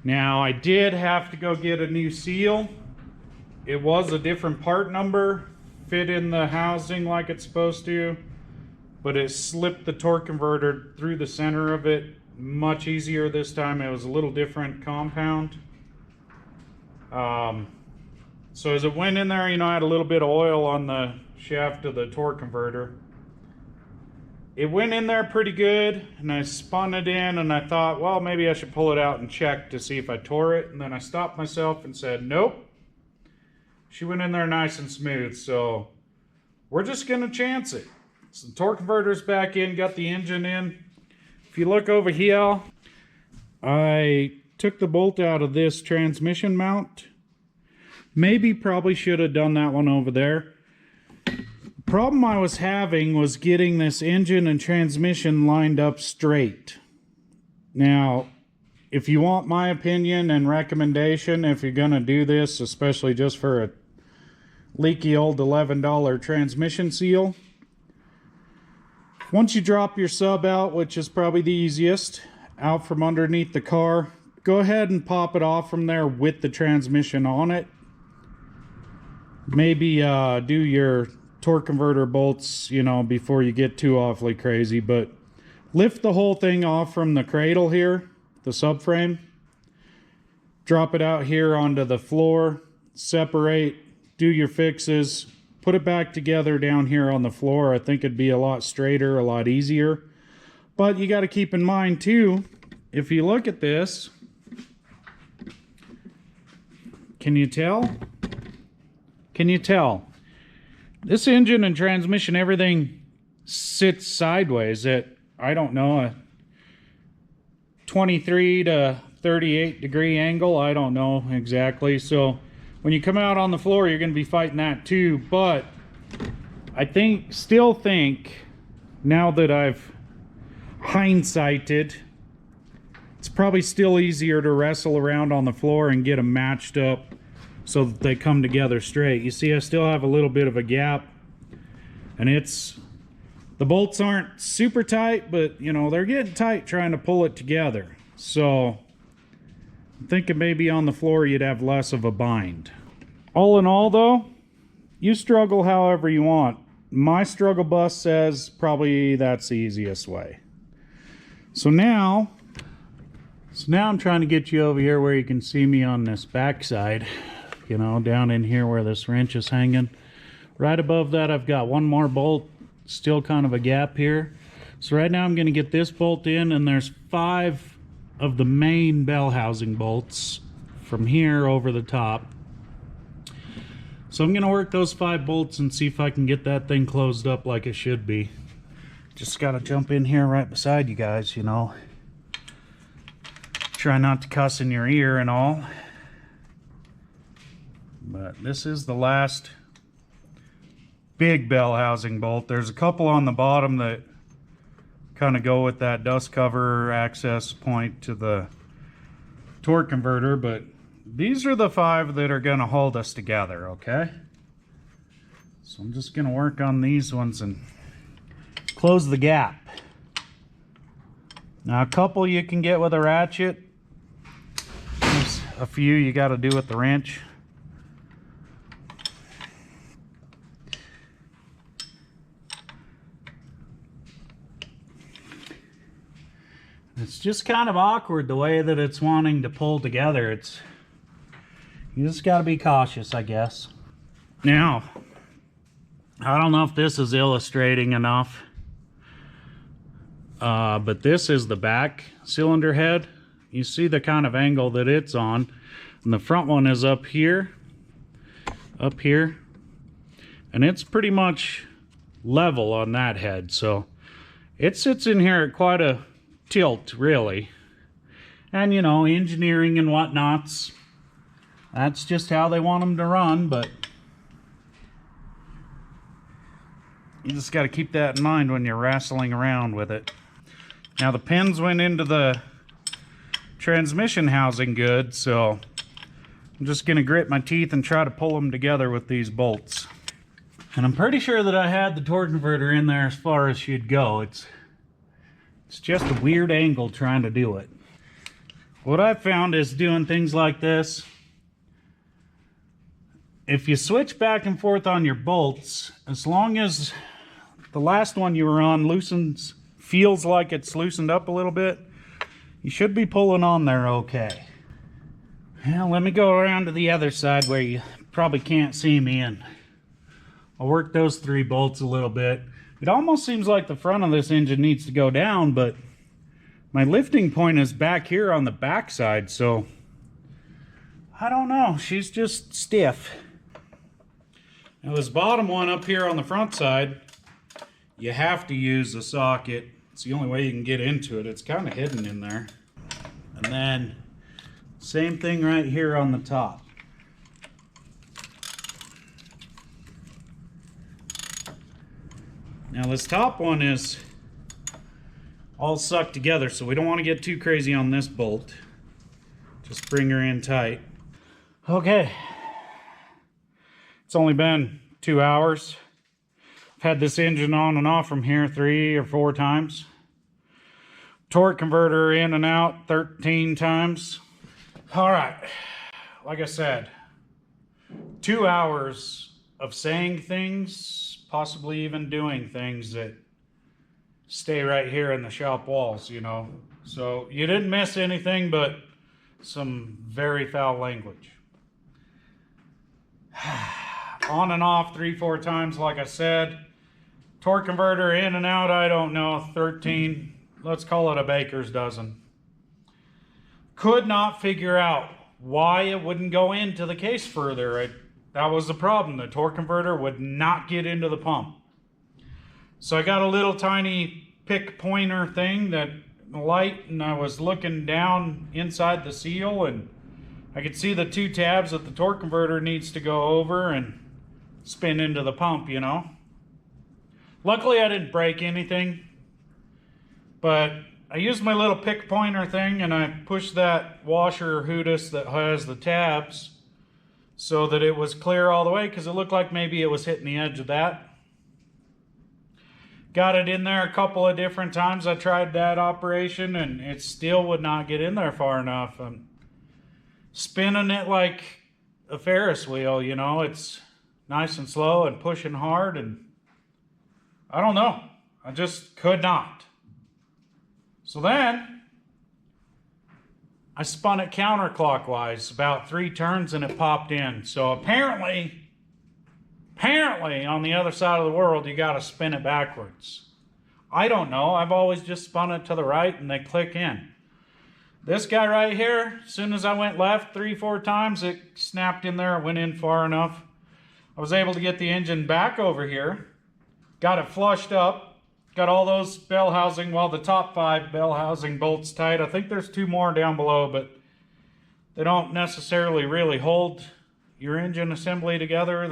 Now, I did have to go get a new seal. It was a different part number, fit in the housing like it's supposed to, but it slipped the torque converter through the center of it much easier this time. It was a little different compound. So as it went in there, you know, I had a little bit of oil on the shaft of the torque converter. It went in there pretty good, and I spun it in, and I thought, well, maybe I should pull it out and check to see if I tore it. And then I stopped myself and said, nope. She went in there nice and smooth, so we're just gonna chance it. So the torque converter's back in, got the engine in. if you look over here, I took the bolt out of this transmission mount. Probably should have done that one over there. The problem I was having was getting this engine and transmission lined up straight. Now, if you want my opinion and recommendation, if you're going to do this, especially just for a leaky old $11 transmission seal, once you drop your sub out, which is probably the easiest, out from underneath the car, go ahead and pop it off from there with the transmission on it. Maybe do your torque converter bolts, you know, before you get too awfully crazy, but lift the whole thing off from the cradle here, the subframe, drop it out here onto the floor, separate, do your fixes, put it back together down here on the floor. I think it'd be a lot straighter, a lot easier. But you got to keep in mind too, if you look at this, can you tell? Can you tell? This engine and transmission, everything sits sideways at, I don't know, a 23 to 38 degree angle. I don't know exactly. So when you come out on the floor, you're going to be fighting that too. But I still think, now that I've hindsighted, it's probably still easier to wrestle around on the floor and get them matched up so that they come together straight. You see, I still have a little bit of a gap, and the bolts aren't super tight, but you know, they're getting tight trying to pull it together. So I'm thinking maybe on the floor you'd have less of a bind. All in all though, you struggle however you want. My struggle bus says probably that's the easiest way. So now I'm trying to get you over here where you can see me on this backside, you know, down in here where this wrench is hanging. Right above that, I've got one more bolt, still kind of a gap here. So right now I'm going to get this bolt in, and there's 5 of the main bell housing bolts from here over the top. So I'm going to work those 5 bolts and see if I can get that thing closed up like it should be. Just got to jump in here right beside you guys, you know. Try not to cuss in your ear and all. But this is the last big bell housing bolt. There's a couple on the bottom that kind of go with that dust cover access point to the torque converter, but these are the 5 that are going to hold us together, okay? So I'm just going to work on these ones and close the gap. Now, a couple you can get with a ratchet. There's a few you got to do with the wrench. It's just kind of awkward the way that it's wanting to pull together. You just got to be cautious, I guess. Now, I don't know if this is illustrating enough, but this is the back cylinder head. You see the kind of angle that it's on, and the front one is up here, and it's pretty much level on that head. So it sits in here at quite a tilt, really. And you know, engineering and whatnots, that's just how they want them to run, but you just got to keep that in mind when you're wrestling around with it. Now the pins went into the transmission housing good, so I'm just going to grit my teeth and try to pull them together with these bolts. And I'm pretty sure that I had the torque converter in there as far as she'd go. It's just a weird angle trying to do it. What I've found is doing things like this, if you switch back and forth on your bolts, as long as the last one you were on feels like it's loosened up a little bit, you should be pulling on there okay. Now let me go around to the other side where you probably can't see me, and I'll work those 3 bolts a little bit. It almost seems like the front of this engine needs to go down, but my lifting point is back here on the back side, so I don't know. She's just stiff. Now this bottom one up here on the front side, you have to use a socket It's the only way you can get into it. It's kind of hidden in there. And then same thing right here on the top. Now this top one is all sucked together, so we don't want to get too crazy on this bolt. Just bring her in tight. Okay. It's only been 2 hours. I've had this engine on and off from here 3 or 4 times. Torque converter in and out 13 times. All right, like I said, 2 hours of saying things, possibly even doing things that stay right here in the shop walls, you know. So you didn't miss anything but some very foul language. On and off 3-4 times, like I said. Torque converter in and out, I don't know, 13. Let's call it a baker's dozen. Could not figure out why it wouldn't go into the case further. That was the problem. The torque converter would not get into the pump. So I got a little tiny pick pointer thing that light, and I was looking down inside the seal, and I could see the 2 tabs that the torque converter needs to go over and spin into the pump, you know. Luckily I didn't break anything, but I used my little pick pointer thing and I pushed that washer Hootis that has the tabs so that it was clear all the way, because it looked like maybe it was hitting the edge of that. Got it in there a couple of different times. I tried that operation and it still would not get in there far enough. I'm spinning it like a Ferris wheel, you know. It's nice and slow and pushing hard, and I don't know. I just could not. So then I spun it counterclockwise about 3 turns and it popped in. So apparently on the other side of the world, you got to spin it backwards. I don't know. I've always just spun it to the right and they click in. This guy right here, as soon as I went left 3-4 times, it snapped in there. It went in far enough. I was able to get the engine back over here. Got it flushed up. Got all those bell housing, well, the top 5 bell housing bolts tight. I think there's 2 more down below, but they don't necessarily really hold your engine assembly together.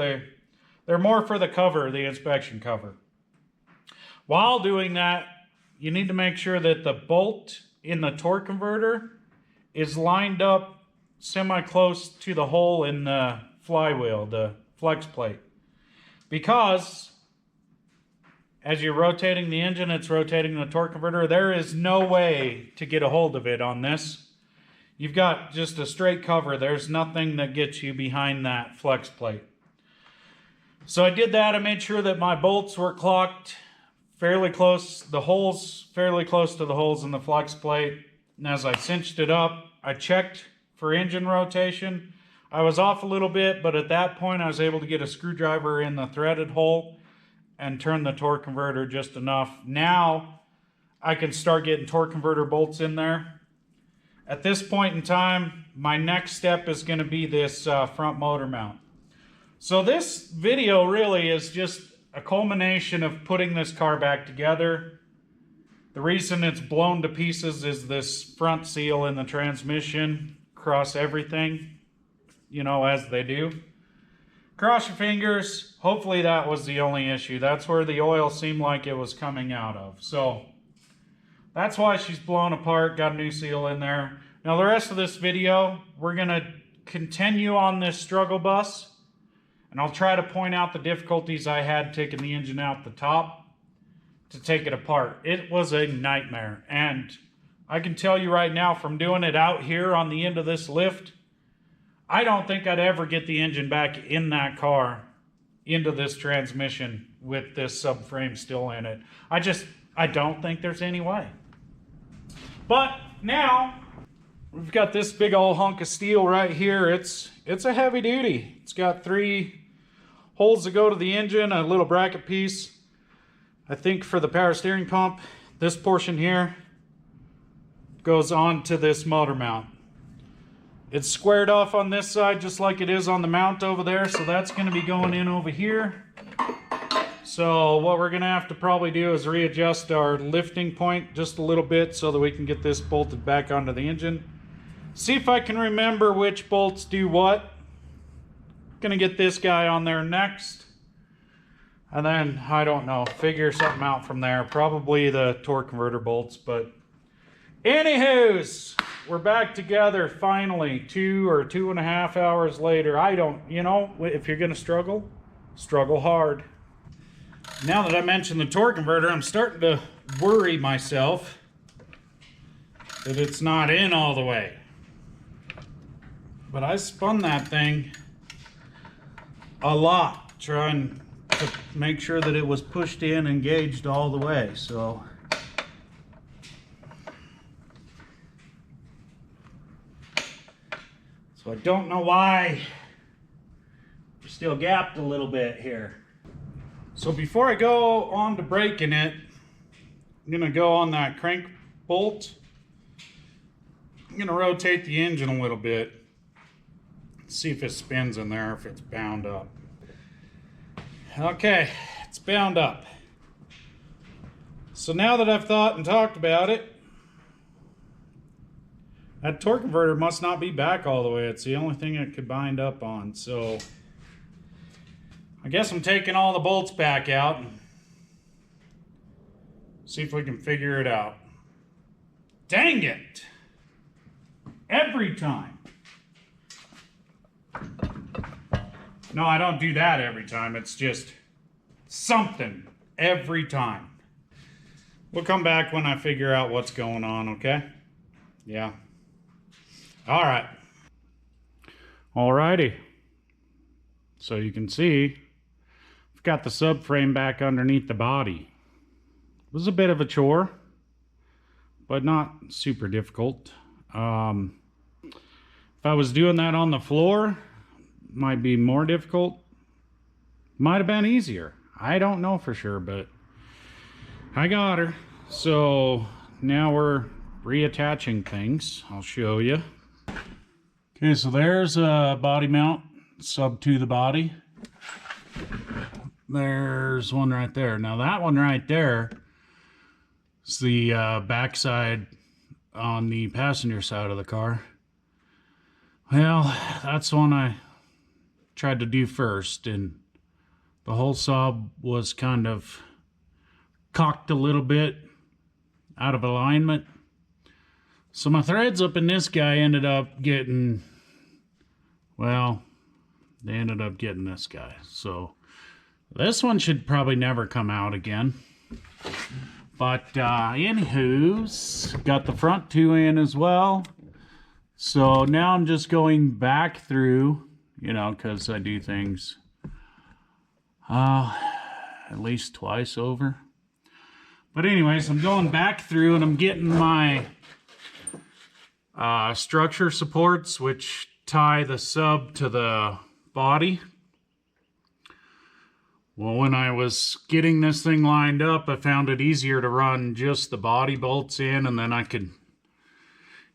They're more for the cover, the inspection cover. While doing that, you need to make sure that the bolt in the torque converter is lined up semi-close to the hole in the flywheel, the flex plate. Because as you're rotating the engine, it's rotating the torque converter. There is no way to get a hold of it on this. You've got just a straight cover. There's nothing that gets you behind that flex plate. So I did that. I made sure that my bolts were clocked fairly close, the holes fairly close to the holes in the flex plate. And as I cinched it up, I checked for engine rotation. I was off a little bit, but at that point I was able to get a screwdriver in the threaded hole and turn the torque converter just enough. Now I can start getting torque converter bolts in there. At this point in time, my next step is going to be this front motor mount. So this video really is just a culmination of putting this car back together. The reason it's blown to pieces is this front seal in the transmission across everything, you know, as they do. Cross your fingers. Hopefully that was the only issue. That's where the oil seemed like it was coming out of. So that's why she's blown apart. Got a new seal in there. Now the rest of this video, we're going to continue on this struggle bus. And I'll try to point out the difficulties I had taking the engine out the top to take it apart. It was a nightmare. And I can tell you right now, from doing it out here on the end of this lift, I don't think I'd ever get the engine back in that car into this transmission with this subframe still in it. I don't think there's any way. But now we've got this big old hunk of steel right here. It's a heavy duty. It's got 3 holes that go to the engine, a little bracket piece, I think, for the power steering pump. This portion here goes on to this motor mount. It's squared off on this side just like it is on the mount over there, so that's going to be going in over here. So what we're gonna have to probably do is readjust our lifting point just a little bit so that we can get this bolted back onto the engine. See if I can remember which bolts do what. Gonna get this guy on there next. And then, I don't know, figure something out from there. Probably the torque converter bolts, but anywho's, we're back together finally, 2 or 2.5 hours later. You know, if you're gonna struggle, struggle hard. Now that I mentioned the torque converter, I'm starting to worry myself that it's not in all the way. But I spun that thing a lot, trying to make sure that it was pushed in and gauged all the way. So I don't know why we're still gapped a little bit here. So before I go on to breaking it, I'm gonna go on that crank bolt. I'm gonna rotate the engine a little bit, see if it spins in there, if it's bound up. Okay, it's bound up. So now that I've thought and talked about it, that torque converter must not be back all the way. It's the only thing it could bind up on. So I guess I'm taking all the bolts back out and see if we can figure it out. Dang it! Every time. No, I don't do that every time. It's just something every time. We'll come back when I figure out what's going on, okay? Yeah. All right. Alrighty. So you can see, I've got the subframe back underneath the body. It was a bit of a chore, but not super difficult. If I was doing that on the floor, might be more difficult. Might have been easier. I don't know for sure, but I got her. So now we're reattaching things. I'll show you. Okay, so there's a body mount sub to the body. There's one right there. Now that one right there is the backside on the passenger side of the car. Well, that's the one I tried to do first, and the whole sub was kind of cocked a little bit out of alignment. So my threads up in this guy ended up getting, well, they ended up getting this guy. So this one should probably never come out again. But anywho's, got the front two in as well. So now I'm just going back through, you know, because I do things at least twice over. But anyways, I'm going back through and I'm getting my structure supports, which tie the sub to the body. Well, when I was getting this thing lined up, I found it easier to run just the body bolts in, and then I could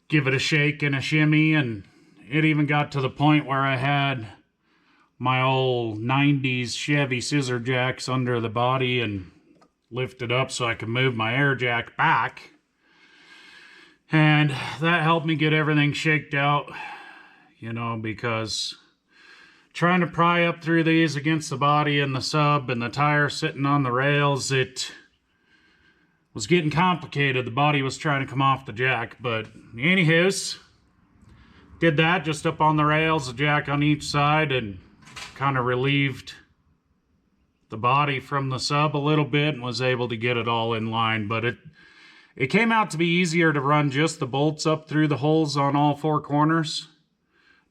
give it a shake and a shimmy, and it even got to the point where I had my old 90s Chevy scissor jacks under the body and lifted up so I could move my air jack back. And that helped me get everything shaked out, you know, because trying to pry up through these against the body and the sub and the tire sitting on the rails, it was getting complicated. The body was trying to come off the jack, but anywho's, did that just up on the rails, a jack on each side, and kind of relieved the body from the sub a little bit and was able to get it all in line. But it came out to be easier to run just the bolts up through the holes on all four corners.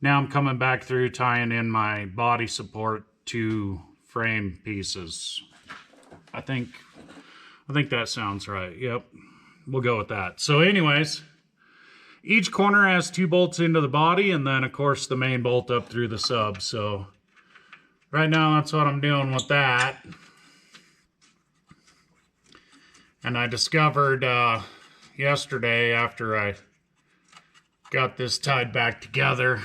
Now I'm coming back through tying in my body support to frame pieces. I think that sounds right. Yep, we'll go with that. So anyways, each corner has 2 bolts into the body, and then of course the main bolt up through the sub. So right now that's what I'm doing with that. And I discovered yesterday, after I got this tied back together,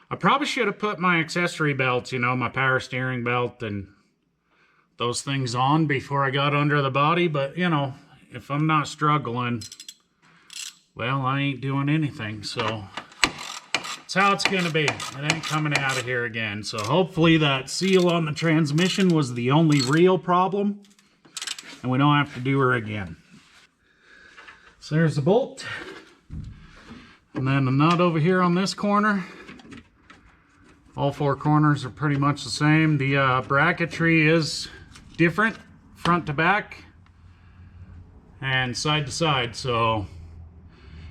I probably should have put my accessory belts, you know, my power steering belt and those things on before I got under the body, but you know, if I'm not struggling, well, I ain't doing anything, so that's how it's gonna be. It ain't coming out of here again. So hopefully that seal on the transmission was the only real problem, and we don't have to do her again. So there's the bolt. And then the nut over here on this corner. All four corners are pretty much the same. The bracketry is different, front to back and side to side. So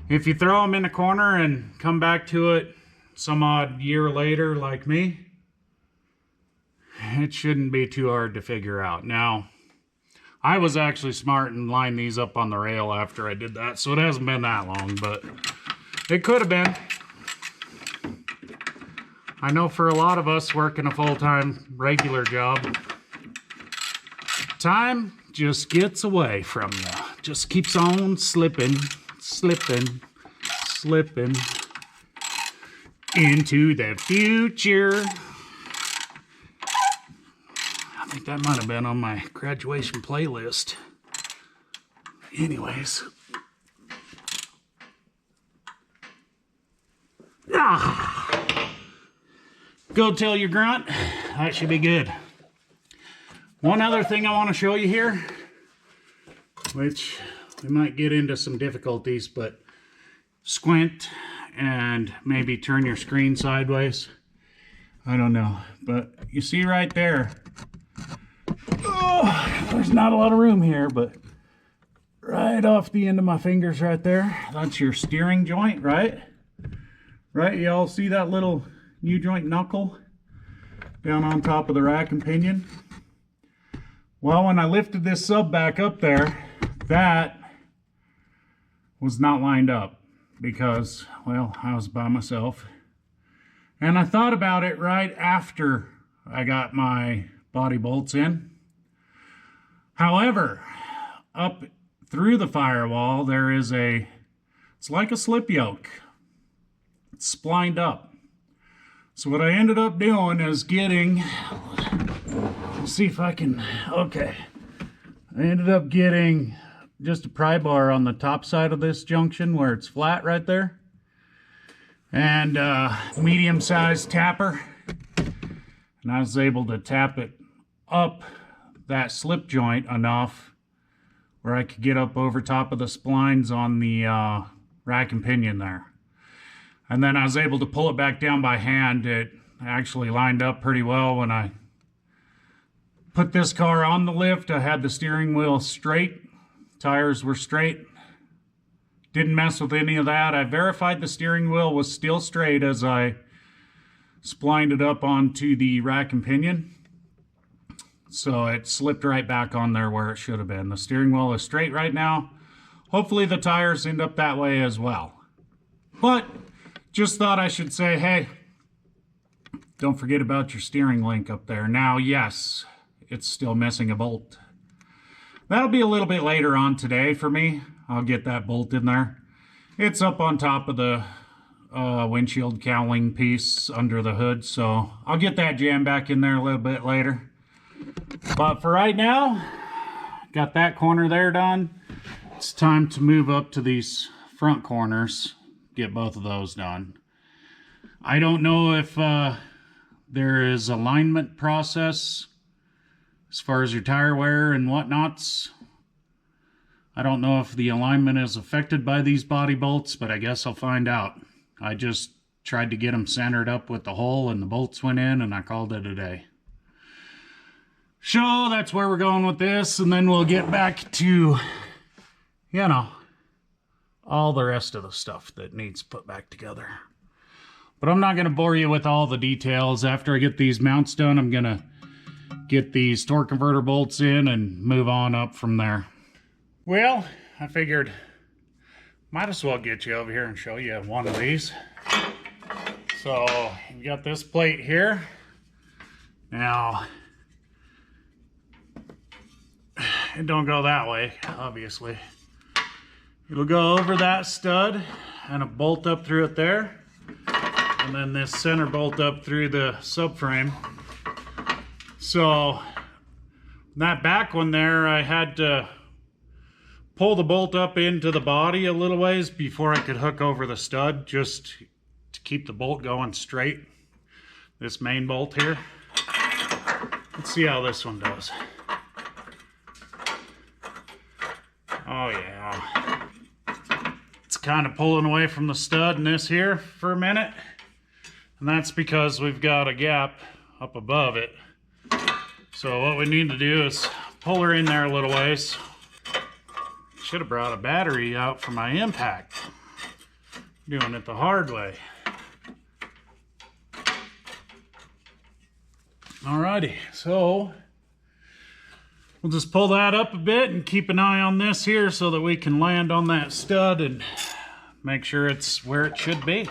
if you throw them in a corner and come back to it some odd year later like me, it shouldn't be too hard to figure out. Now, I was actually smart and lined these up on the rail after I did that, so it hasn't been that long, but it could have been. I know for a lot of us working a full-time regular job, time just gets away from you. Just keeps on slipping, slipping, slipping into the future. I think that might have been on my graduation playlist. Anyways. Go tell your grunt. That should be good. One other thing I want to show you here, which we might get into some difficulties, but squint and maybe turn your screen sideways. I don't know, but you see right there, oh, there's not a lot of room here, but right off the end of my fingers right there, that's your steering joint, right? Right, y'all see that little U-joint knuckle down on top of the rack and pinion? Well, when I lifted this sub back up there, that was not lined up because, well, I was by myself. And I thought about it right after I got my body bolts in. However, up through the firewall, there is it's like a slip yoke. It's splined up. So what I ended up doing is getting, let's see if I can, okay. I ended up getting just a pry bar on the top side of this junction where it's flat right there. And medium-sized tapper. And I was able to tap it up that slip joint enough where I could get up over top of the splines on the rack and pinion there. And then I was able to pull it back down by hand. It actually lined up pretty well when I put this car on the lift. I had the steering wheel straight, tires were straight. Didn't mess with any of that. I verified the steering wheel was still straight as I splined it up onto the rack and pinion. So it slipped right back on there where it should have been. The steering wheel is straight right now. Hopefully the tires end up that way as well. But just thought I should say, hey, don't forget about your steering link up there. Now, yes, it's still missing a bolt. That'll be a little bit later on today for me. I'll get that bolt in there. It's up on top of the windshield cowling piece under the hood, so I'll get that jammed back in there a little bit later. But for right now, got that corner there done. It's time to move up to these front corners, get both of those done. I don't know if there is alignment process as far as your tire wear and whatnots. I don't know if the alignment is affected by these body bolts, but I guess I'll find out. I just tried to get them centered up with the hole and the bolts went in and I called it a day. So that's where we're going with this, and then we'll get back to, you know, all the rest of the stuff that needs put back together. But I'm not going to bore you with all the details. After I get these mounts done, I'm going to get these torque converter bolts in and move on up from there. Well, I figured might as well get you over here and show you one of these. So you got this plate here. Now, it don't go that way, obviously. It'll go over that stud and a bolt up through it there. And then this center bolt up through the subframe. So That back one there, I had to pull the bolt up into the body a little ways before I could hook over the stud, just to keep the bolt going straight. This main bolt here. Let's see how this one does. Oh yeah. It's kind of pulling away from the stud in this here for a minute. And that's because we've got a gap up above it. So what we need to do is pull her in there a little ways. Should have brought a battery out for my impact. Doing it the hard way. Alrighty, so we'll just pull that up a bit and keep an eye on this here so that we can land on that stud and make sure it's where it should be.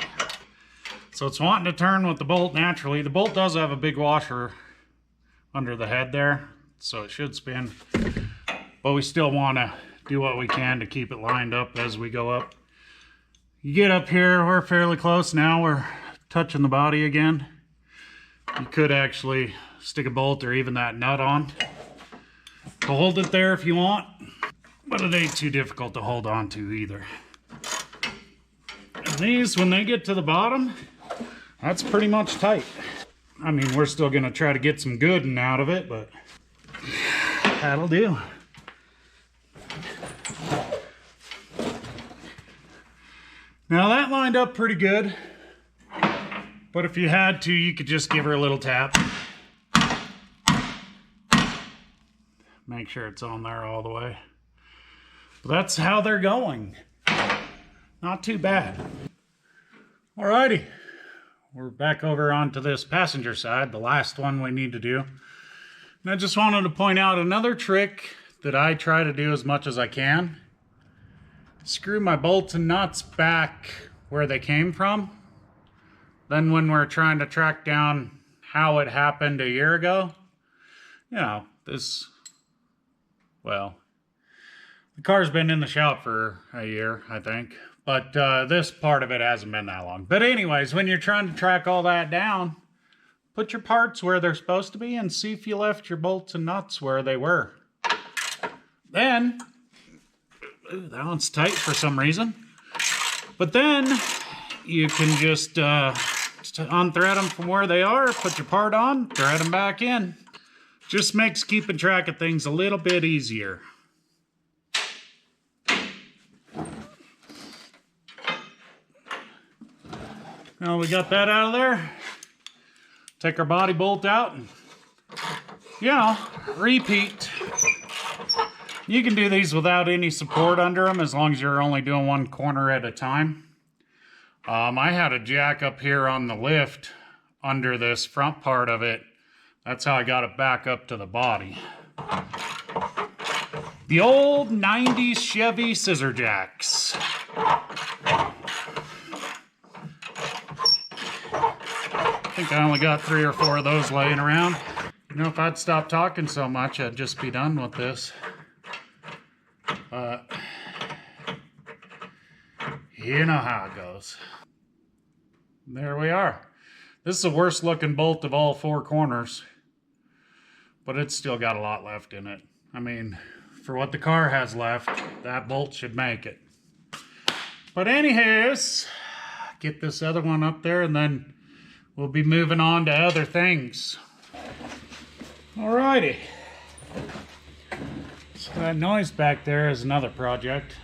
So it's wanting to turn with the bolt naturally. The bolt does have a big washer under the head there, so it should spin. But we still want to do what we can to keep it lined up as we go up. You get up here, we're fairly close now. We're touching the body again. You could actually stick a bolt or even that nut on to hold it there if you want, but it ain't too difficult to hold on to either. And these, when they get to the bottom, that's pretty much tight. I mean, we're still gonna try to get some gooden out of it, but that'll do. Now that lined up pretty good, but if you had to, you could just give her a little tap. Make sure it's on there all the way. But that's how they're going. Not too bad. Alrighty, we're back over onto this passenger side, the last one we need to do. And I just wanted to point out another trick that I try to do as much as I can. Screw my bolts and nuts back where they came from. Then when we're trying to track down how it happened a year ago, you know, well, the car's been in the shop for a year, I think. But this part of it hasn't been that long. But anyways, when you're trying to track all that down, put your parts where they're supposed to be and see if you left your bolts and nuts where they were. Then, ooh, that one's tight for some reason. But then you can just unthread them from where they are, put your part on, thread them back in. Just makes keeping track of things a little bit easier. Now we got that out of there. Take our body bolt out and, you know, repeat. You can do these without any support under them as long as you're only doing one corner at a time. I had a jack up here on the lift under this front part of it. That's how I got it back up to the body. The old 90s Chevy scissor jacks. I think I only got 3 or 4 of those laying around. You know, if I'd stop talking so much, I'd just be done with this. You know how it goes. There we are. This is the worst looking bolt of all 4 corners, but it's still got a lot left in it. I mean, for what the car has left, that bolt should make it. But anyways, get this other one up there and then we'll be moving on to other things. Alrighty. So that noise back there is another project.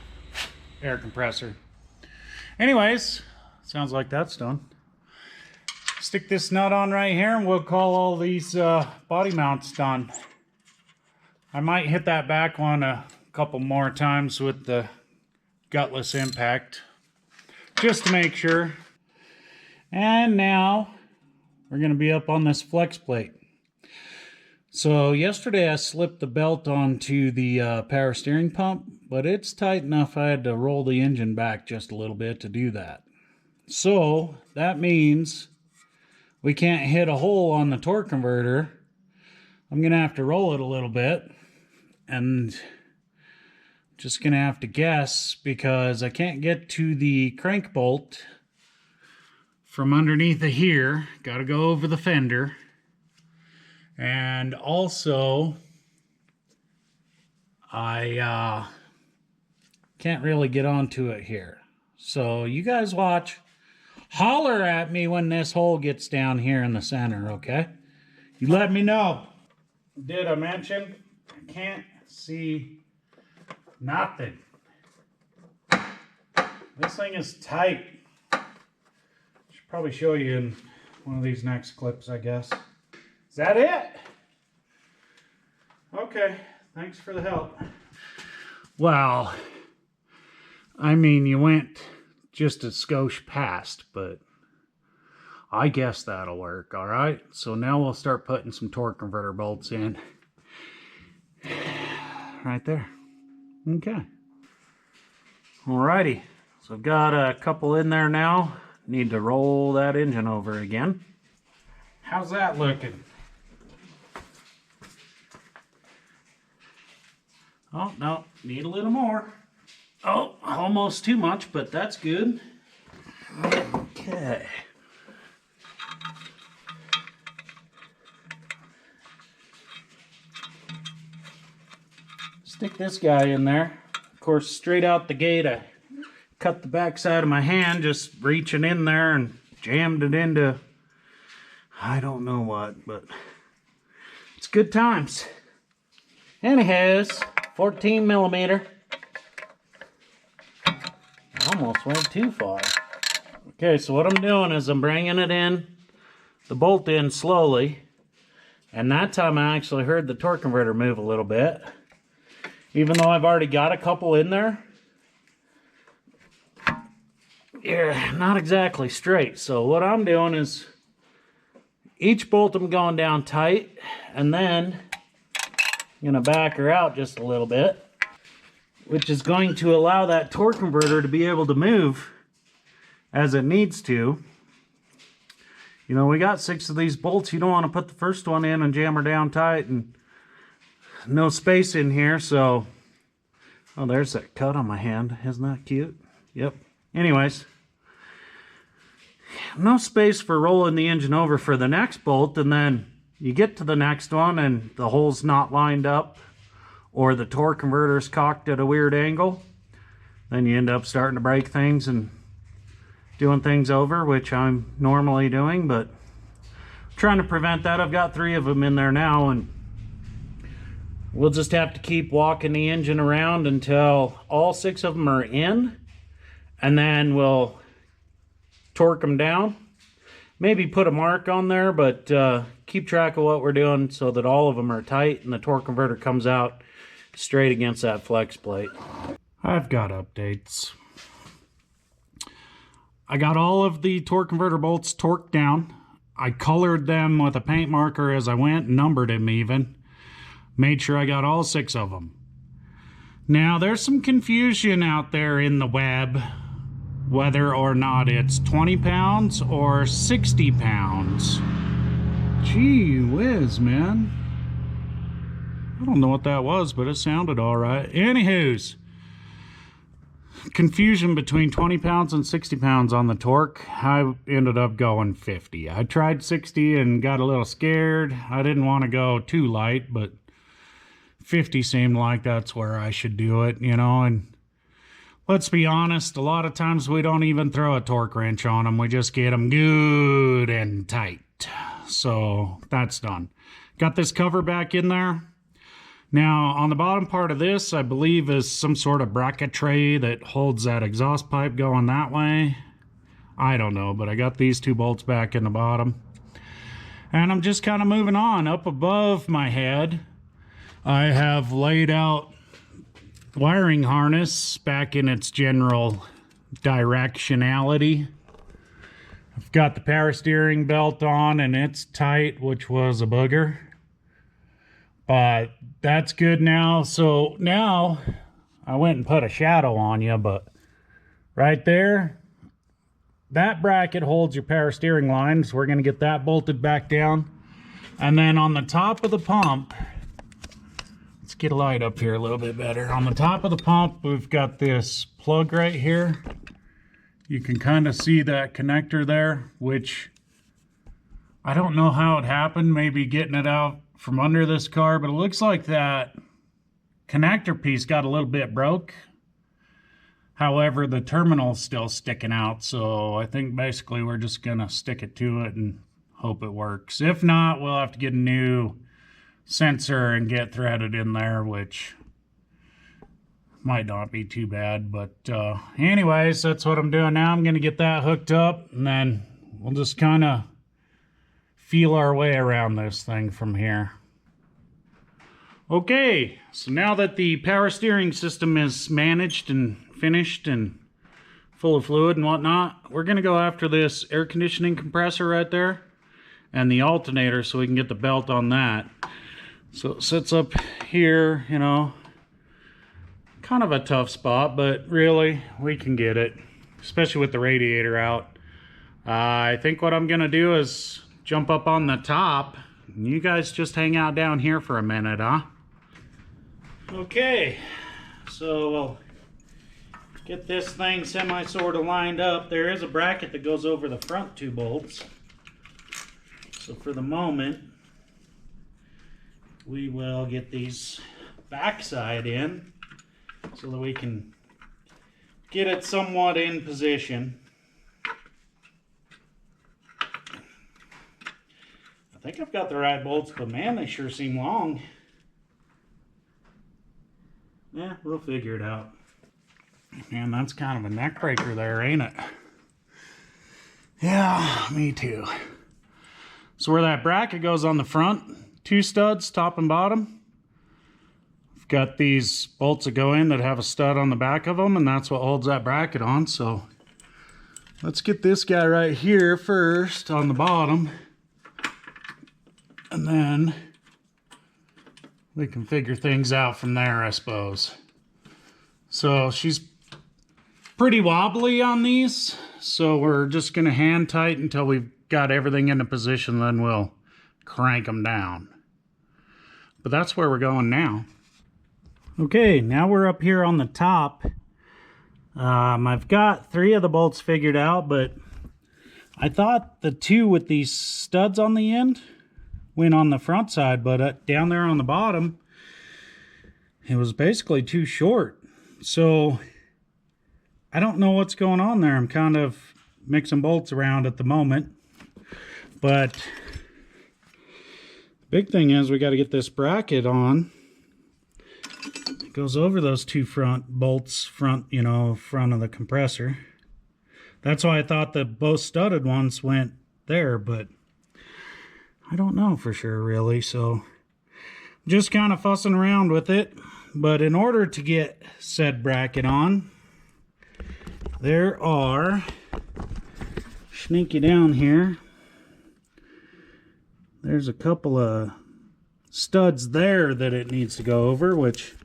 Air compressor. Anyways, sounds like that's done. Stick this nut on right here and we'll call all these body mounts done. I might hit that back one a couple more times with the gutless impact, just to make sure. And now we're going to be up on this flex plate. So yesterday I slipped the belt onto the power steering pump, but it's tight enough I had to roll the engine back just a little bit to do that. So that means we can't hit a hole on the torque converter. I'm going to have to roll it a little bit and just going to have to guess because I can't get to the crank bolt from underneath of here. Got to go over the fender. And also, I can't really get onto it here. So you guys watch. Holler at me when this hole gets down here in the center, okay? You let me know. Did I mention? I can't see nothing. This thing is tight. Should probably show you in one of these next clips, I guess. Is that it? Okay, thanks for the help. Well, I mean, you went just a skosh past, but I guess that'll work, all right? So now we'll start putting some torque converter bolts in. Right there. Okay. Alrighty. So I've got a couple in there now. Need to roll that engine over again. How's that looking? Oh, no, need a little more. Oh, almost too much, but that's good. Okay. Stick this guy in there. Of course, straight out the gate, I cut the back side of my hand just reaching in there and jammed it into I don't know what, but it's good times. Anyways, 14 millimeter. Almost went too far. Okay, so what I'm doing is I'm bringing it in, the bolt in slowly, and that time I actually heard the torque converter move a little bit. Even though I've already got a couple in there, yeah, not exactly straight. So what I'm doing is each bolt I'm going down tight, and then I'm going to back her out just a little bit, which is going to allow that torque converter to be able to move as it needs to. You know, we got 6 of these bolts. You don't want to put the first one in and jam her down tight and no space in here, so... Oh, there's that cut on my hand. Isn't that cute? Yep. Anyways, no space for rolling the engine over for the next bolt, and then you get to the next one and the hole's not lined up, or the torque converter's cocked at a weird angle. Then you end up starting to break things and doing things over, which I'm normally doing, but I'm trying to prevent that. I've got 3 of them in there now, and we'll just have to keep walking the engine around until all 6 of them are in, and then we'll torque them down. Maybe put a mark on there, but keep track of what we're doing so that all of them are tight and the torque converter comes out straight against that flex plate. I've got updates. I got all of the torque converter bolts torqued down. I colored them with a paint marker as I went, numbered them even. Made sure I got all 6 of them. Now, there's some confusion out there in the web whether or not it's 20 pounds or 60 pounds. Gee whiz, man. I don't know what that was, but it sounded all right. Anywho's, confusion between 20 pounds and 60 pounds on the torque. I ended up going 50. I tried 60 and got a little scared. I didn't want to go too light, but 50 seemed like that's where I should do it, you know. And let's be honest, a lot of times we don't even throw a torque wrench on them. We just get them good and tight. So that's done. Got this cover back in there. Now, on the bottom part of this, I believe is some sort of bracket tray that holds that exhaust pipe going that way. I don't know, but I got these 2 bolts back in the bottom. And I'm just kind of moving on. Up above my head, I have laid out wiring harness back in its general directionality. I've got the power steering belt on and it's tight, which was a booger. But that's good now. So now I went and put a shadow on you, but right there, that bracket holds your power steering line. So we're going to get that bolted back down. And then on the top of the pump, let's get a light up here a little bit better. On the top of the pump, we've got this plug right here. You can kind of see that connector there, which I don't know how it happened. Maybe getting it out from under this car, but it looks like that connector piece got a little bit broke. However, the terminal's still sticking out, so I think basically we're just gonna stick it to it and hope it works. If not, we'll have to get a new sensor and get threaded in there, which might not be too bad. But anyways, that's what I'm doing now. I'm gonna get that hooked up, and then we'll just kind of feel our way around this thing from here. Okay, so now that the power steering system is managed and finished and full of fluid and whatnot, we're gonna go after this air conditioning compressor right there and the alternator so we can get the belt on that. So it sits up here, you know, kind of a tough spot, but really we can get it, especially with the radiator out. I think what I'm gonna do is jump up on the top and you guys just hang out down here for a minute, huh? Okay, so we'll get this thing sort of lined up. There is a bracket that goes over the front two bolts. So for the moment, we will get these backside in so that we can get it somewhat in position. I think I've got the right bolts, but man, they sure seem long. Yeah, we'll figure it out. Man, that's kind of a neck breaker there, ain't it? Yeah, me too. So where that bracket goes on the front, two studs, top and bottom. I've got these bolts that go in that have a stud on the back of them, and that's what holds that bracket on. So let's get this guy right here first on the bottom, and then we can figure things out from there, I suppose. So she's pretty wobbly on these, so we're just gonna hand tight until we've got everything into position, then we'll crank them down. But that's where we're going now. Okay, now we're up here on the top. I've got 3 of the bolts figured out, but I thought the 2 with these studs on the end went on the front side, but down there on the bottom, it was basically too short. So I don't know what's going on there. I'm kind of mixing bolts around at the moment. But the big thing is we got to get this bracket on. It goes over those 2 front bolts, front of the compressor. That's why I thought the both studded ones went there, but I don't know for sure really. So just kind of fussing around with it. But in order to get said bracket on, there are, sneak you down here, there's a couple of studs there that it needs to go over, which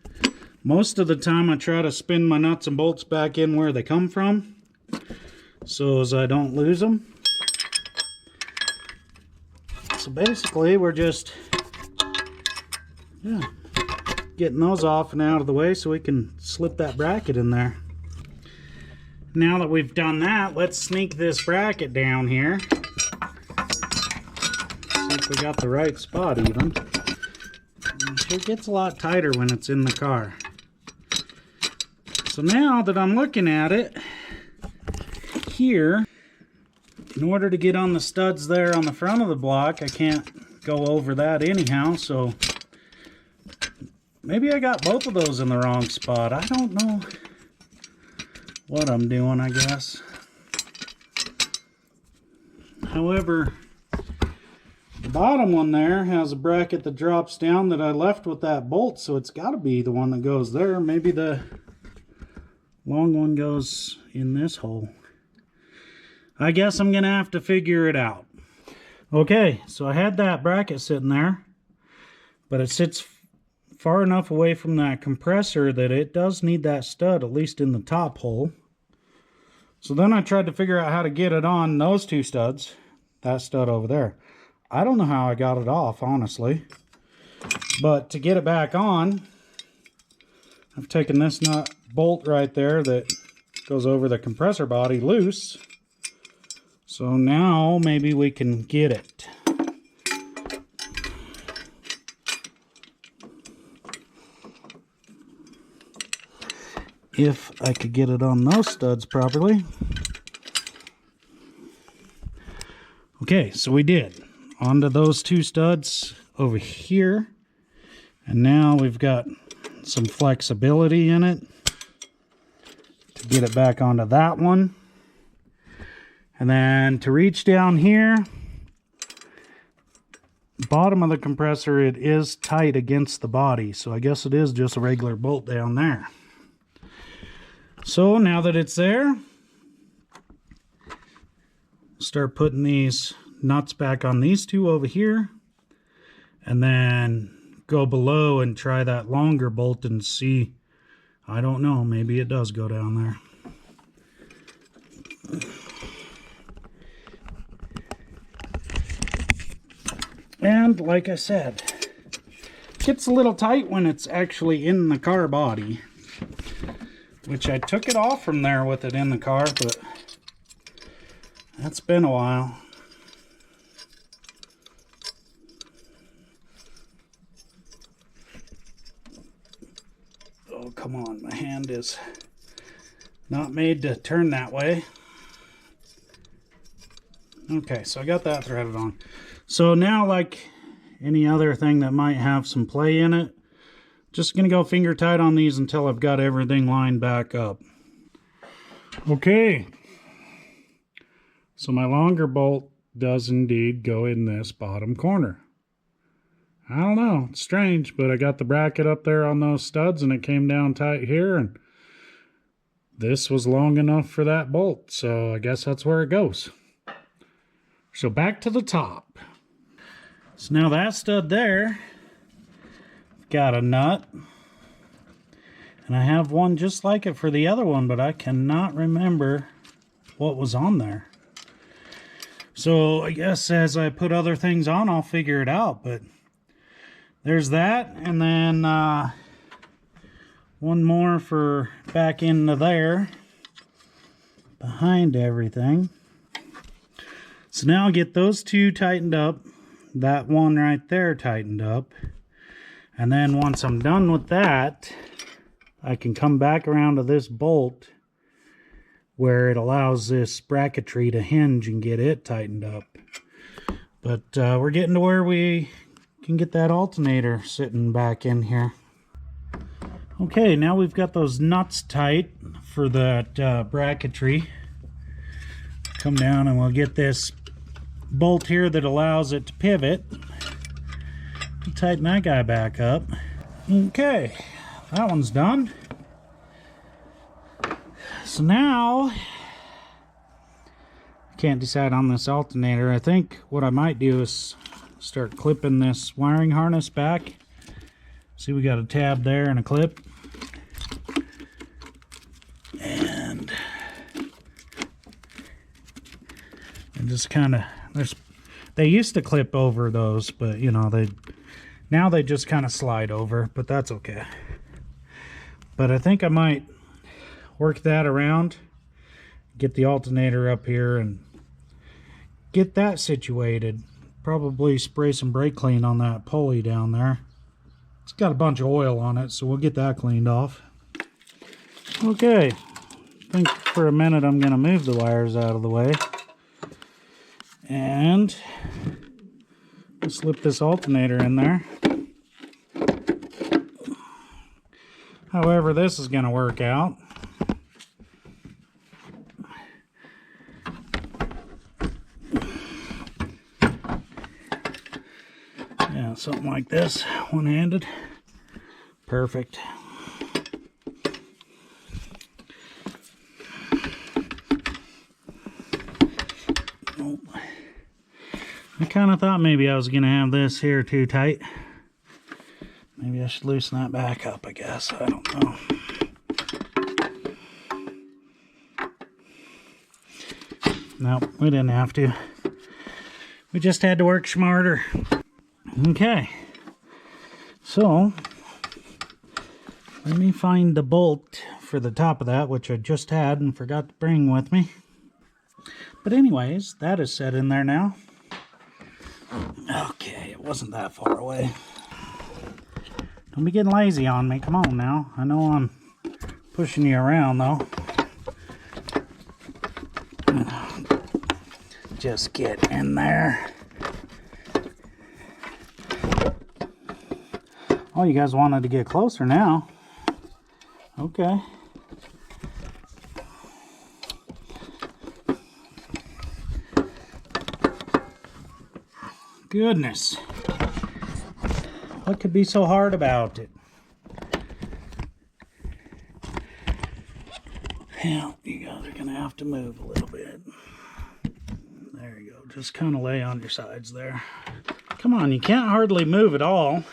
most of the time I try to spin my nuts and bolts back in where they come from so as I don't lose them. So basically we're just getting those off and out of the way so we can slip that bracket in there. Now that we've done that, let's sneak this bracket down here. See if we got the right spot even. It gets a lot tighter when it's in the car. So now that I'm looking at it, here, in order to get on the studs there on the front of the block, I can't go over that anyhow, so maybe I got both of those in the wrong spot. I don't know what I'm doing, I guess. However, the bottom one there has a bracket that drops down that I left with that bolt, so it's got to be the one that goes there. Maybe the long one goes in this hole. I guess I'm gonna have to figure it out. Okay, so I had that bracket sitting there, but it sits far enough away from that compressor that it does need that stud, at least in the top hole. So then I tried to figure out how to get it on those 2 studs, that stud over there. I don't know how I got it off, honestly. But to get it back on, I've taken this nut bolt right there that goes over the compressor body loose. So now maybe we can get it. if I could get it on those studs properly. Okay, so we did. Onto those two studs over here. And now we've got some flexibility in it to get it back onto that one. And then to reach down here, bottom of the compressor, it is tight against the body. So I guess it is just a regular bolt down there. So now that it's there, start putting these nuts back on these two over here, and then go below and try that longer bolt and see. I don't know, maybe it does go down there. And like I said, it gets a little tight when it's actually in the car body, which I took it off from there with it in the car, but that's been a while. Oh, come on, my hand is not made to turn that way. Okay, so I got that threaded on. So now, like any other thing that might have some play in it, just gonna go finger tight on these until I've got everything lined back up. Okay, so my longer bolt does indeed go in this bottom corner. I don't know, it's strange, but I got the bracket up there on those studs and it came down tight here, and this was long enough for that bolt, so I guess that's where it goes. So back to the top. So now that stud there, got a nut, and I have one just like it for the other one, but I cannot remember what was on there. So I guess as I put other things on, I'll figure it out, but there's that, and then one more for back into there, behind everything. So now I'll get those two tightened up, that one right there tightened up, and then once I'm done with that, I can come back around to this bolt where it allows this bracketry to hinge and get it tightened up. But we're getting to where we can get that alternator sitting back in here. Okay, now we've got those nuts tight for that bracketry. Come down and we'll get this bolt here that allows it to pivot. Tighten that guy back up. Okay, that one's done. So now, I can't decide on this alternator. I think what I might do is start clipping this wiring harness back. See, we got a tab there and a clip. And just kind of, they used to clip over those, but you know, now they just kind of slide over, but that's okay. But I think I might work that around, get the alternator up here and get that situated. Probably spray some brake clean on that pulley down there. It's got a bunch of oil on it, so we'll get that cleaned off. Okay, I think for a minute I'm going to move the wires out of the way. And slip this alternator in there. However this is going to work out. Yeah, something like this, one-handed. Perfect. Oh. I kind of thought maybe I was going to have this here too tight. Maybe I should loosen that back up, I guess. I don't know. Nope, we didn't have to. We just had to work smarter. Okay. So, let me find the bolt for the top of that, which I just had and forgot to bring with me. But anyways, that is set in there now. Okay, it wasn't that far away. Don't be getting lazy on me. Come on now. I know I'm pushing you around though. Just get in there. Oh, you guys wanted to get closer now. Okay. Goodness. What could be so hard about it? Yeah, you guys are going to have to move a little bit. There you go. Just kind of lay on your sides there. Come on, you can't hardly move at all.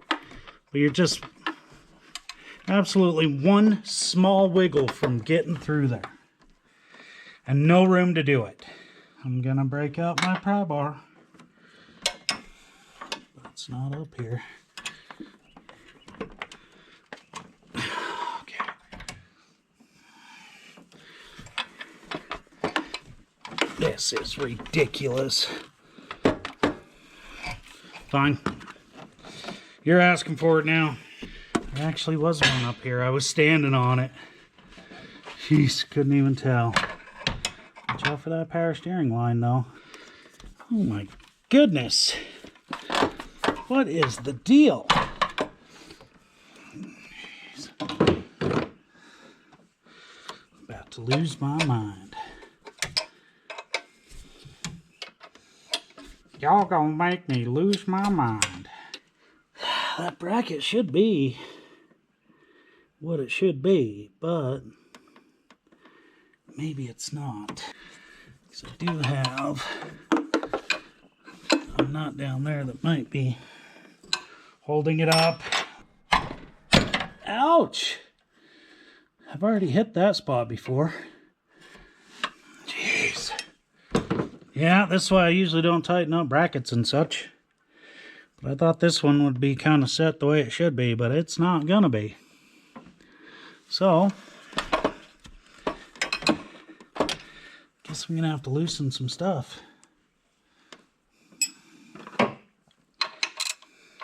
But you're just absolutely one small wiggle from getting through there. And no room to do it. I'm going to break out my pry bar. But it's not up here. Okay. This is ridiculous. Fine. You're asking for it now. There actually was one up here. I was standing on it. Jeez, couldn't even tell. Watch out for that power steering line, though. Oh my goodness. What is the deal? Jeez. About to lose my mind. Y'all gonna make me lose my mind. That bracket should be what it should be, but maybe it's not. Because I do have a nut down there that might be holding it up. Ouch! I've already hit that spot before. Jeez. Yeah, that's why I usually don't tighten up brackets and such. But I thought this one would be kind of set the way it should be, but it's not gonna be. So, guess I'm gonna have to loosen some stuff.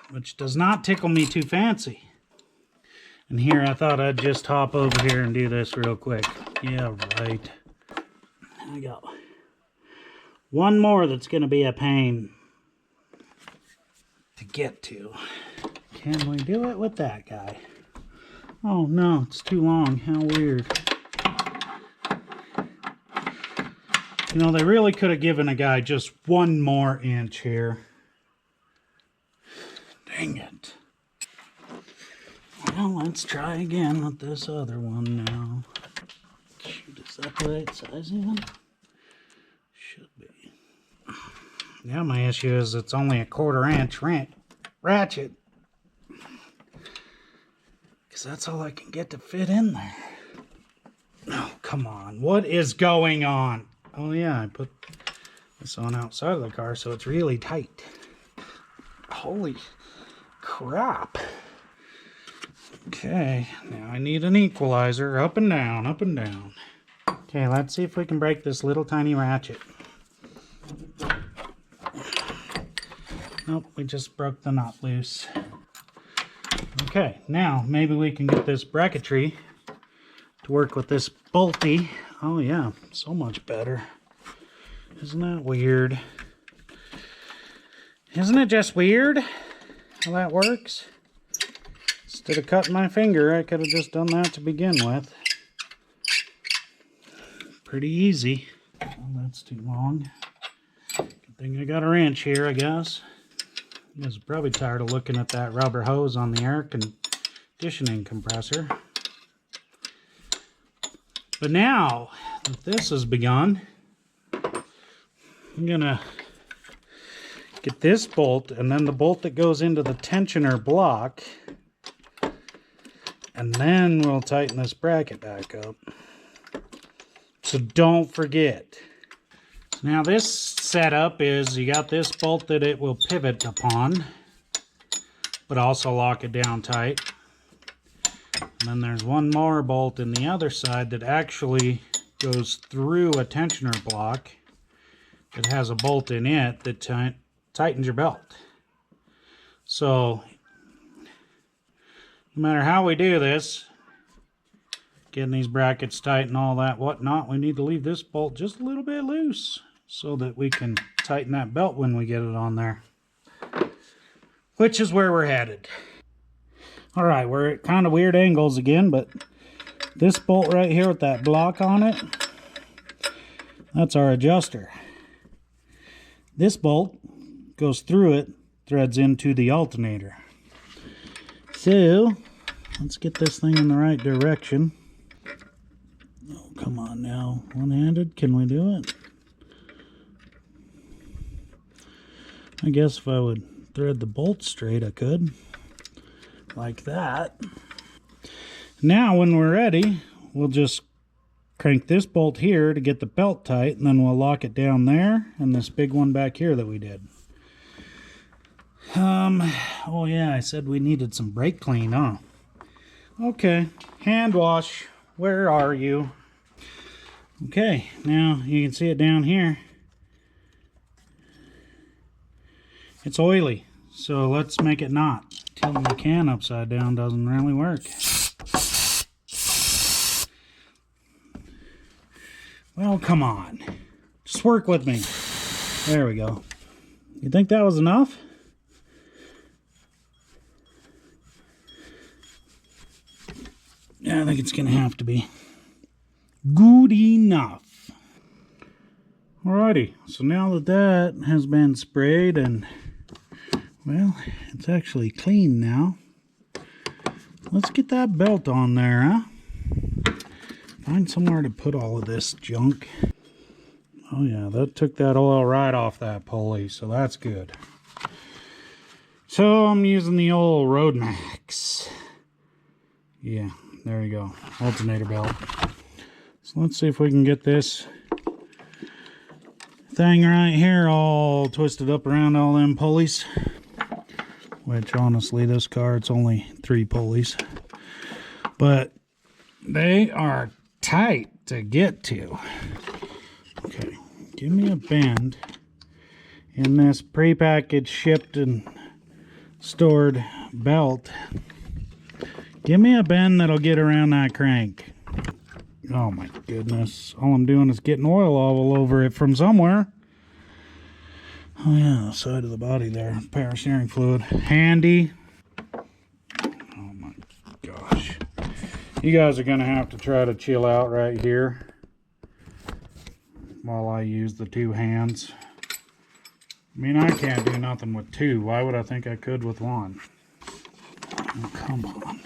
Which does not tickle me too fancy. And here I thought I'd just hop over here and do this real quick. Yeah, right. I got one more that's gonna be a pain to get to. Can we do it with that guy? Oh no, it's too long. How weird. You know, they really could have given a guy just one more inch here. Dang it. Well, let's try again with this other one now. Shoot, is that the right size even? Should be. Yeah, my issue is it's only a 1/4 inch ratchet. Because that's all I can get to fit in there. Oh, come on. What is going on? Oh, yeah, I put this on outside of the car, so it's really tight. Holy crap. Okay, now I need an equalizer. Up and down, up and down. Okay, let's see if we can break this little tiny ratchet. Nope, we just broke the knot loose. Okay, now maybe we can get this bracketry to work with this bolty. Oh yeah, so much better. Isn't that weird? Isn't it just weird how that works? Instead of cutting my finger, I could have just done that to begin with. Pretty easy. Well, that's too long. Good thing I got a wrench here, I guess. You guys are probably tired of looking at that rubber hose on the air conditioning compressor. But now that this has begun, I'm gonna get this bolt and then the bolt that goes into the tensioner block, and then we'll tighten this bracket back up. So don't forget. Now this setup is you got this bolt that it will pivot upon, but also lock it down tight. And then there's one more bolt in the other side that actually goes through a tensioner block. It has a bolt in it that tightens your belt. So no matter how we do this, getting these brackets tight and all that whatnot, we need to leave this bolt just a little bit loose so that we can tighten that belt when we get it on there, which is where we're headed. All right, we're at kind of weird angles again, but this bolt right here with that block on it, that's our adjuster. This bolt goes through it, threads into the alternator. So let's get this thing in the right direction. Oh, come on now. One-handed, can we do it? I guess if I would thread the bolt straight, I could. Like that. Now when we're ready, we'll just crank this bolt here to get the belt tight, and then we'll lock it down there and this big one back here that we did. Oh yeah, I said we needed some brake clean, huh? Okay, hand wash, where are you? Okay, now you can see it down here. It's oily, so let's make it not. Tilting the can upside down doesn't really work. Well, come on. Just work with me. There we go. You think that was enough? Yeah, I think it's going to have to be. Good enough. Alrighty, so now that that has been sprayed and, well, it's actually clean now. Let's get that belt on there, huh? Find somewhere to put all of this junk. Oh yeah, that took that oil right off that pulley, so that's good. So I'm using the old Road Max. Yeah, there you go, alternator belt. So let's see if we can get this thing right here all twisted up around all them pulleys. Which honestly, this car, it's only 3 pulleys. But they are tight to get to. Okay, give me a bend in this prepackaged, shipped, and stored belt. Give me a bend that'll get around that crank. Oh my goodness. All I'm doing is getting oil all over it from somewhere. Oh yeah, the side of the body there. Power steering fluid. Handy. Oh my gosh. You guys are going to have to try to chill out right here while I use the 2 hands. I mean, I can't do nothing with 2. Why would I think I could with 1? Oh, come on.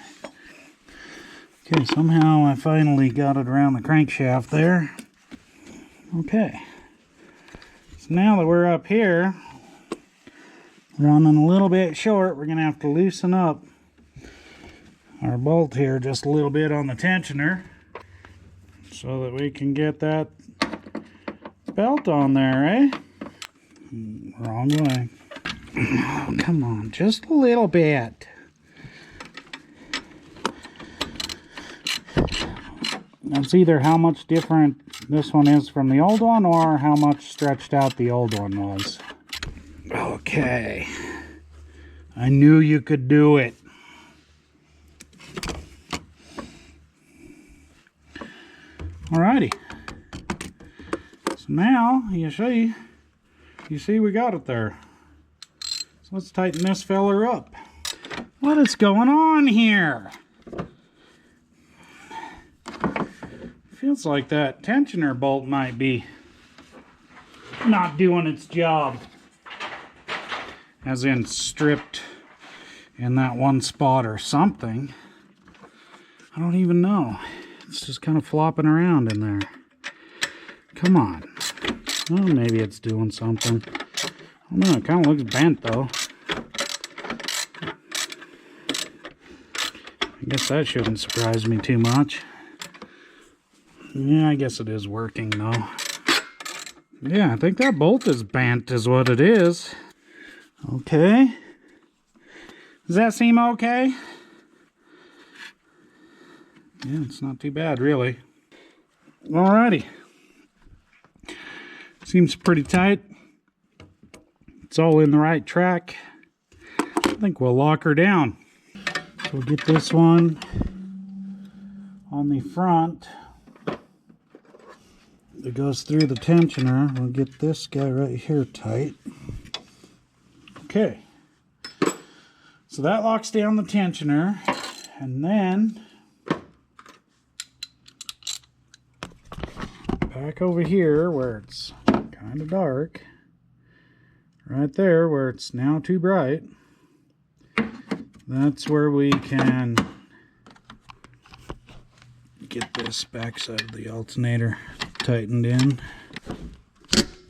Okay, somehow I finally got it around the crankshaft there. Okay. So now that we're up here, running a little bit short, we're going to have to loosen up our bolt here just a little bit on the tensioner so that we can get that belt on there, eh? Wrong way. Oh, come on, just a little bit. That's either how much different this one is from the old one or how much stretched out the old one was. Okay. I knew you could do it. Alrighty. So now you see we got it there. So let's tighten this feller up. What is going on here? Feels like that tensioner bolt might be not doing its job. As in stripped in that one spot or something. I don't even know. It's just kind of flopping around in there. Come on. Well, maybe it's doing something. I don't know, it kind of looks bent though. I guess that shouldn't surprise me too much. Yeah, I guess it is working though. Yeah, I think that bolt is bent is what it is. Okay. Does that seem okay? Yeah, it's not too bad really. Alrighty. Seems pretty tight. It's all in the right track. I think we'll lock her down. So we'll get this one on the front that goes through the tensioner. We'll get this guy right here tight. Okay. So that locks down the tensioner, and then back over here where it's kind of dark, right there where it's now too bright, that's where we can get this backside of the alternator tightened in.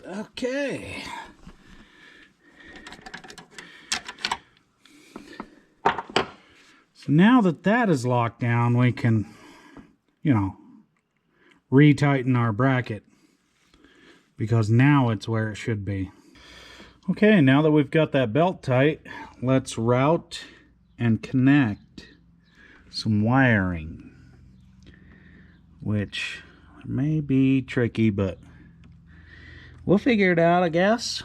Okay. So now that that is locked down, we can, you know, retighten our bracket, because now it's where it should be. Okay, now that we've got that belt tight, let's route and connect some wiring, which may be tricky, but we'll figure it out, I guess.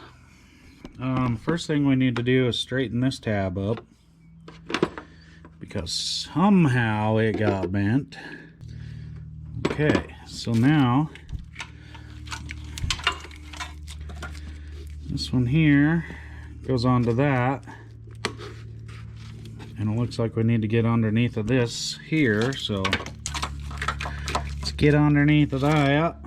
First thing we need to do is straighten this tab up, because somehow it got bent. Okay, so now this one here goes onto that, and it looks like we need to get underneath of this here, so let's get underneath of that.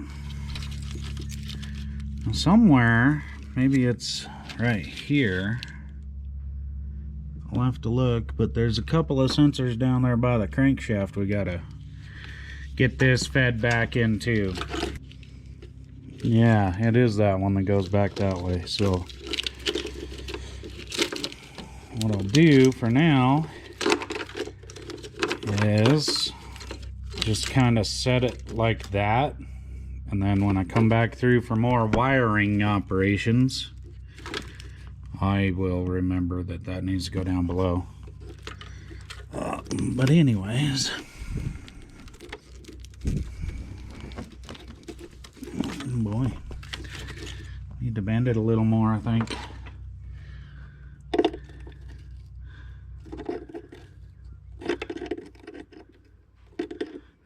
Now somewhere, maybe it's right here, I'll have to look, but there's a couple of sensors down there by the crankshaft we gotta get this fed back into. Yeah, it is that one that goes back that way. So what I'll do for now is just kind of set it like that, and then when I come back through for more wiring operations, I will remember that that needs to go down below. But anyways, boy, need to bend it a little more, I think.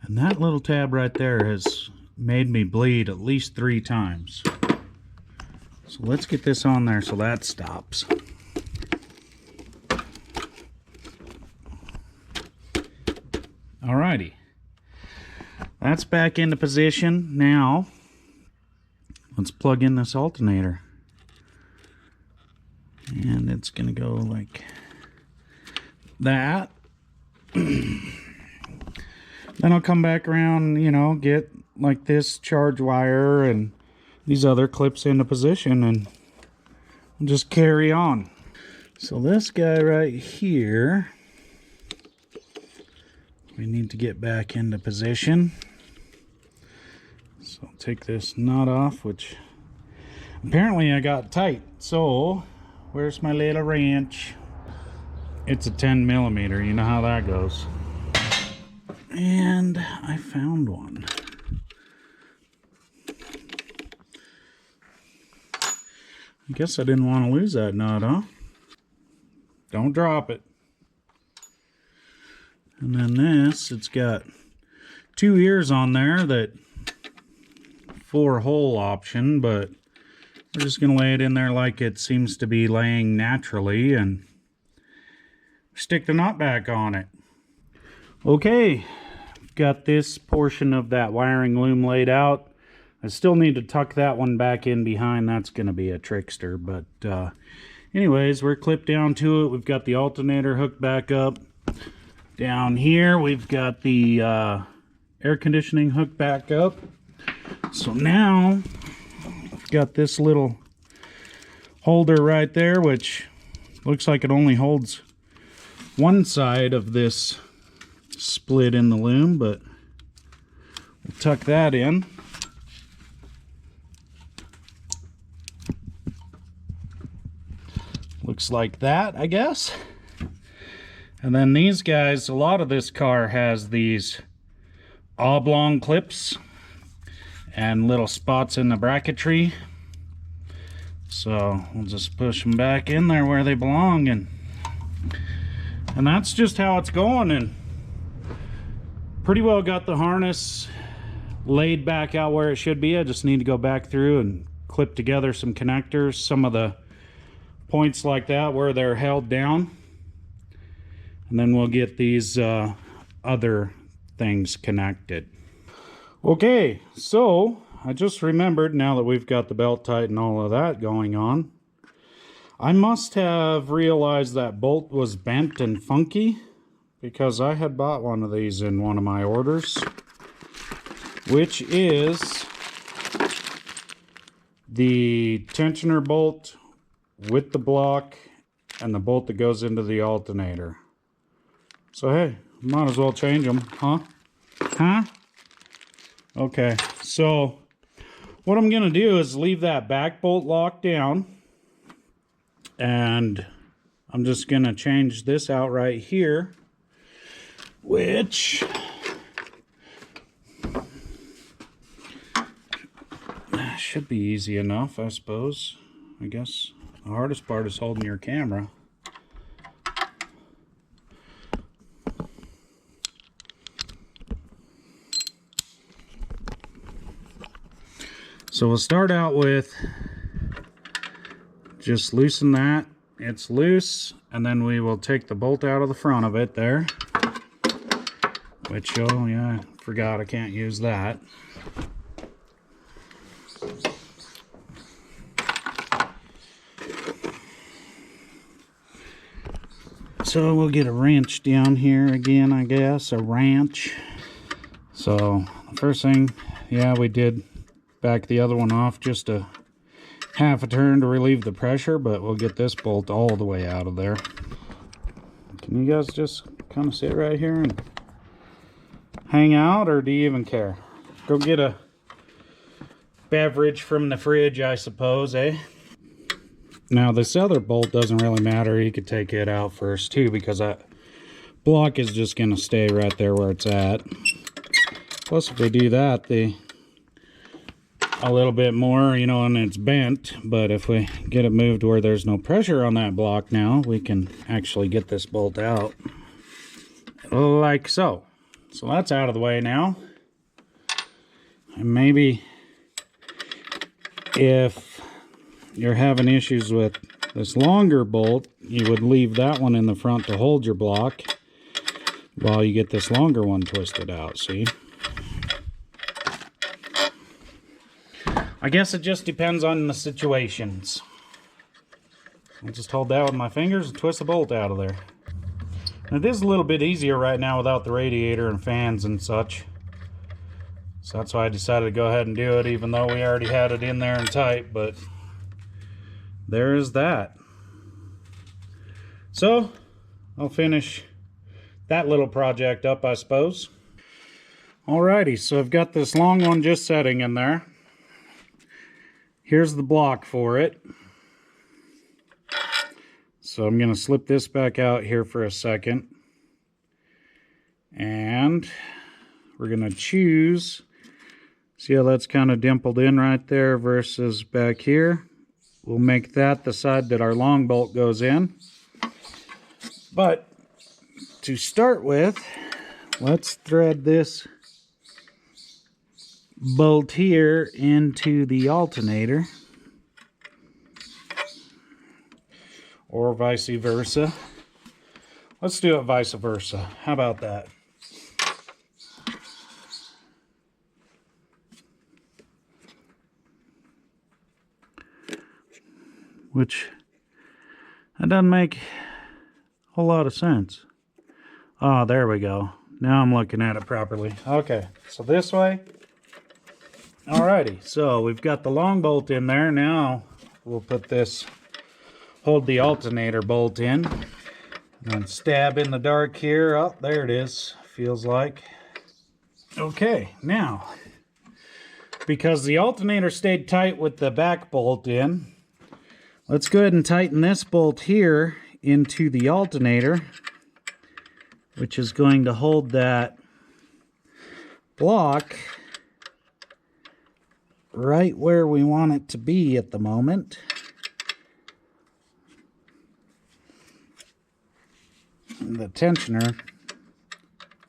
And that little tab right there has made me bleed at least 3 times. So let's get this on there so that stops. Alrighty. That's back into position. Now, let's plug in this alternator. And it's going to go like that. Then I'll come back around, you know, get like this charge wire and these other clips into position, and just carry on. So this guy right here, we need to get back into position. So I'll take this nut off, which apparently I got tight. So where's my little wrench? It's a 10mm, you know how that goes. And I found one. I guess I didn't want to lose that nut, huh? Don't drop it. And then this, it's got 2 ears on there, that 4-hole option, but we're just going to lay it in there like it seems to be laying naturally and stick the nut back on it. Okay, got this portion of that wiring loom laid out. I still need to tuck that one back in behind. That's going to be a trickster, but anyways, we're clipped down to it. We've got the alternator hooked back up. Down here we've got the air conditioning hooked back up. So now I've got this little holder right there, which looks like it only holds one side of this split in the loom, but we'll tuck that in. Looks like that, I guess. And then these guys, a lot of this car has these oblong clips and little spots in the bracketry. So we'll just push them back in there where they belong, and that's just how it's going. And pretty well got the harness laid back out where it should be. I just need to go back through and clip together some connectors, some of the points like that where they're held down, and then we'll get these other things connected. Okay, so I just remembered, now that we've got the belt tight and all of that going on, I must have realized that bolt was bent and funky, because I had bought one of these in one of my orders, which is the tensioner bolt with the block and the bolt that goes into the alternator. So hey, might as well change them, huh? Okay, so what I'm gonna do is leave that back bolt locked down, and I'm just gonna change this out right here, which should be easy enough, I suppose. I guess the hardest part is holding your camera. So we'll start out with just loosen that. It's loose, and then we will take the bolt out of the front of it there. Which, oh yeah, I forgot I can't use that. So we'll get a wrench down here again, I guess, a wrench. So the first thing, yeah, we did back the other one off just a half a turn to relieve the pressure, but we'll get this bolt all the way out of there. Can you guys just kind of sit right here and hang out, or do you even care? Go get a beverage from the fridge, I suppose, eh? Now this other bolt doesn't really matter. You could take it out first too, because that block is just going to stay right there where it's at. Plus if we do that, a little bit more, you know, and it's bent, but if we get it moved where there's no pressure on that block now, we can actually get this bolt out like so. So that's out of the way now. And maybe if you're having issues with this longer bolt, you would leave that one in the front to hold your block while you get this longer one twisted out, see? I guess it just depends on the situations. I'll just hold that with my fingers and twist the bolt out of there. It is a little bit easier right now without the radiator and fans and such. So that's why I decided to go ahead and do it, even though we already had it in there and tight, but there is that. So I'll finish that little project up, I suppose. Alrighty, so I've got this long one just setting in there. Here's the block for it. So I'm going to slip this back out here for a second. And we're going to choose, see how that's kind of dimpled in right there versus back here. We'll make that the side that our long bolt goes in. But to start with, let's thread this bolt here into the alternator, or vice versa. Let's do it vice versa. How about that? Which, that doesn't make a whole lot of sense. Oh, there we go. Now I'm looking at it properly. Okay, so this way. Alrighty, so we've got the long bolt in there. Now we'll put this, hold the alternator bolt in, and stab in the dark here. Oh, there it is, feels like. Okay, now, because the alternator stayed tight with the back bolt in, let's go ahead and tighten this bolt here into the alternator, which is going to hold that block right where we want it to be at the moment. And the tensioner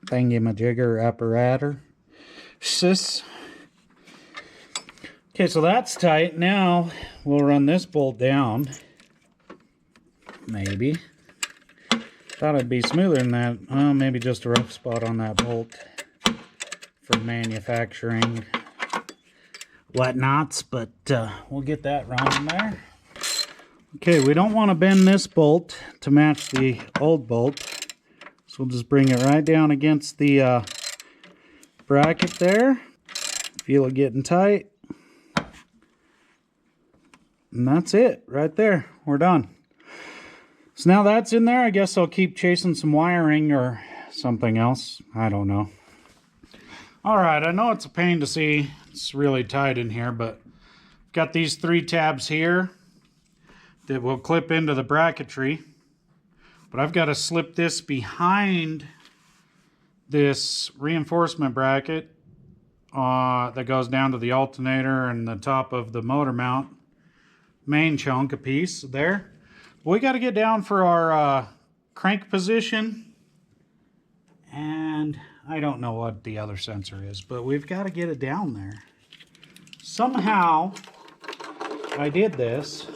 thingy-majigger apparatus. Okay, so that's tight. Now we'll run this bolt down. Maybe. Thought it'd be smoother than that. Oh, maybe just a rough spot on that bolt for manufacturing whatnots, but we'll get that running there. Okay, we don't want to bend this bolt to match the old bolt, so we'll just bring it right down against the bracket there. Feel it getting tight. And that's it right there. We're done. So now that's in there, I guess I'll keep chasing some wiring or something else. I don't know. Alright, I know it's a pain to see. It's really tight in here, but I've got these 3 tabs here that will clip into the bracketry. But I've got to slip this behind this reinforcement bracket that goes down to the alternator and the top of the motor mount main chunk a piece there. We got to get down for our crank position, and I don't know what the other sensor is, but we've got to get it down there. Somehow I did this,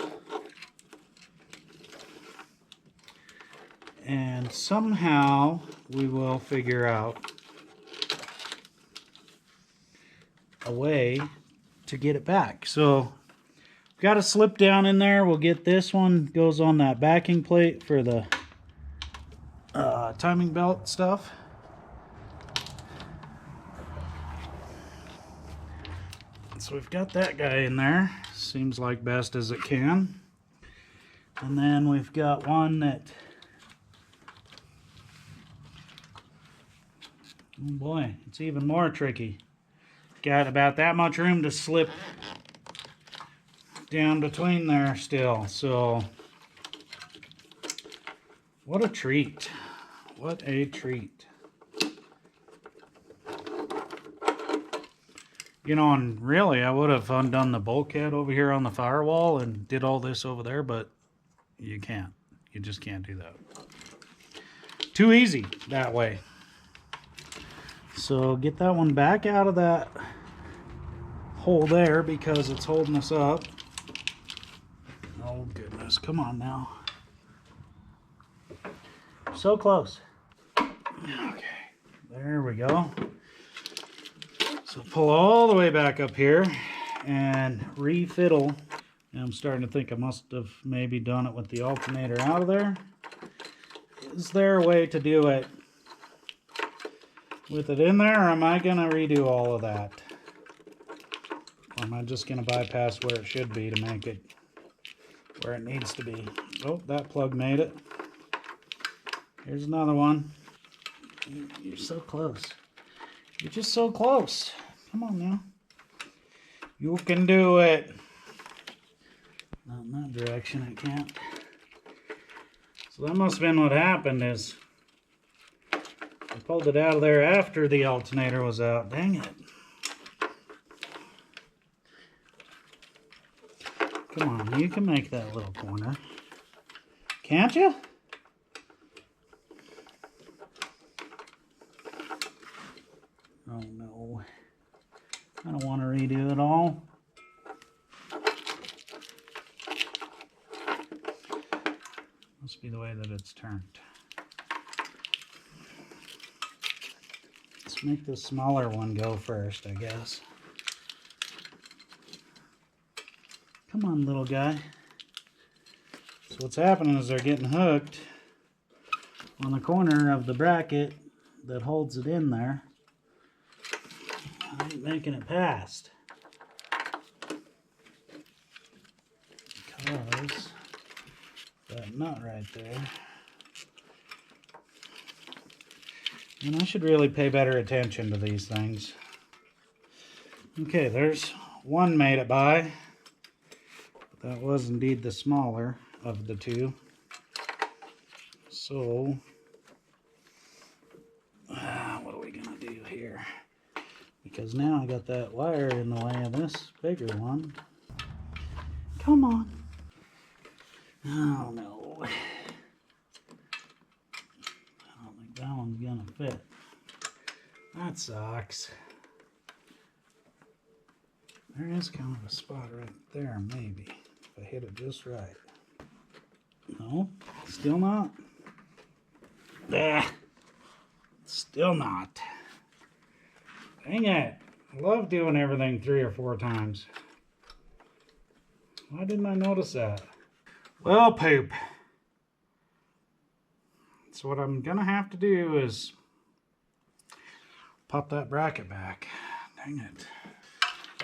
and somehow we will figure out a way to get it back. So got to slip down in there. We'll get this one, goes on that backing plate for the timing belt stuff. So we've got that guy in there. Seems like best as it can. And then we've got one that, oh boy, it's even more tricky. Got about that much room to slip down between there still. So what a treat. What a treat. You know, and really I would have undone the bulkhead over here on the firewall and did all this over there, but you can't. You just can't do that. Too easy that way. So get that one back out of that hole there because it's holding us up. Oh goodness, come on now. So close. Okay, there we go. So pull all the way back up here and refiddle. And I'm starting to think I must have maybe done it with the alternator out of there. Is there a way to do it with it in there, or am I going to redo all of that? Or am I just going to bypass where it should be to make it where it needs to be? Oh, that plug made it. Here's another one. You're so close. You're just so close. Come on now. You can do it. Not in that direction, I can't. So that must have been what happened is I pulled it out of there after the alternator was out. Dang it. Come on, you can make that little corner. Can't you? Oh no. I don't want to redo it all. Must be the way that it's turned. Let's make the smaller one go first, I guess. Come on, little guy. So what's happening is they're getting hooked on the corner of the bracket that holds it in there. I ain't making it past. Because that nut right there. And I should really pay better attention to these things. Okay, there's one made it by. That was indeed the smaller of the two. So, what are we gonna do here? Because now I got that wire in the way of this bigger one. Come on. Oh no. I don't think that one's gonna fit. That sucks. There is kind of a spot right there, maybe, if I hit it just right. No, still not. Still not. Dang it. I love doing everything 3 or 4 times. Why didn't I notice that? Well, poop. So what I'm gonna have to do is pop that bracket back. Dang it.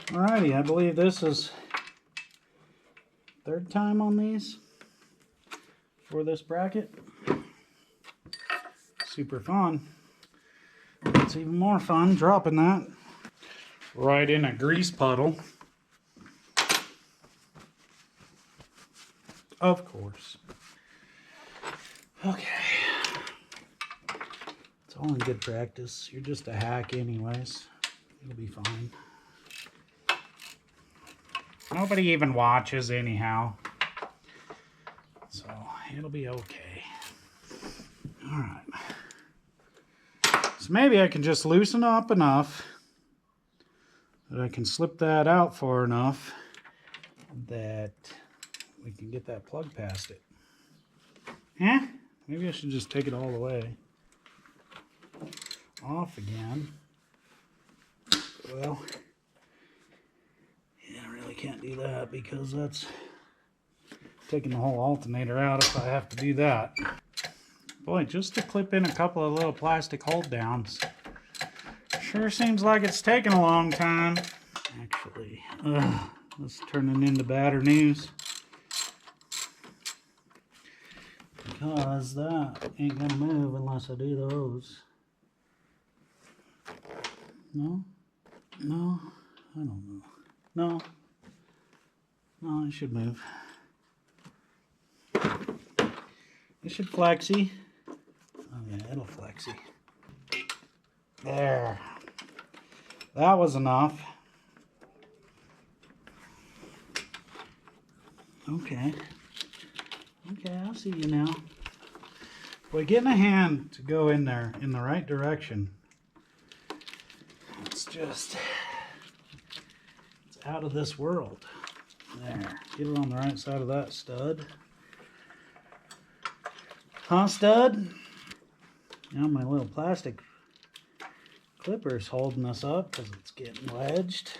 Alrighty, I believe this is 3rd time on these for this bracket. Super fun. It's even more fun dropping that right in a grease puddle. Of course. Okay. It's all in good practice. You're just a hack anyways. It'll be fine. Nobody even watches anyhow. So it'll be okay. Alright. So maybe I can just loosen up enough that I can slip that out far enough that we can get that plug past it. Huh? Maybe I should just take it all the way off again. Well, yeah, I really can't do that because that's taking the whole alternator out if I have to do that. Boy, just to clip in a couple of little plastic hold downs sure seems like it's taking a long time. Actually, this is turning into badder news. Because that ain't gonna move unless I do those. No? No? I don't know. No? No, it should move. It should flexy. Oh yeah, it'll flexy. There. That was enough. Okay. Okay, I'll see you now. Boy, getting a hand to go in there in the right direction, it's out of this world. There, get it on the right side of that stud. Huh, stud? Now my little plastic clipper's holding us up because it's getting wedged.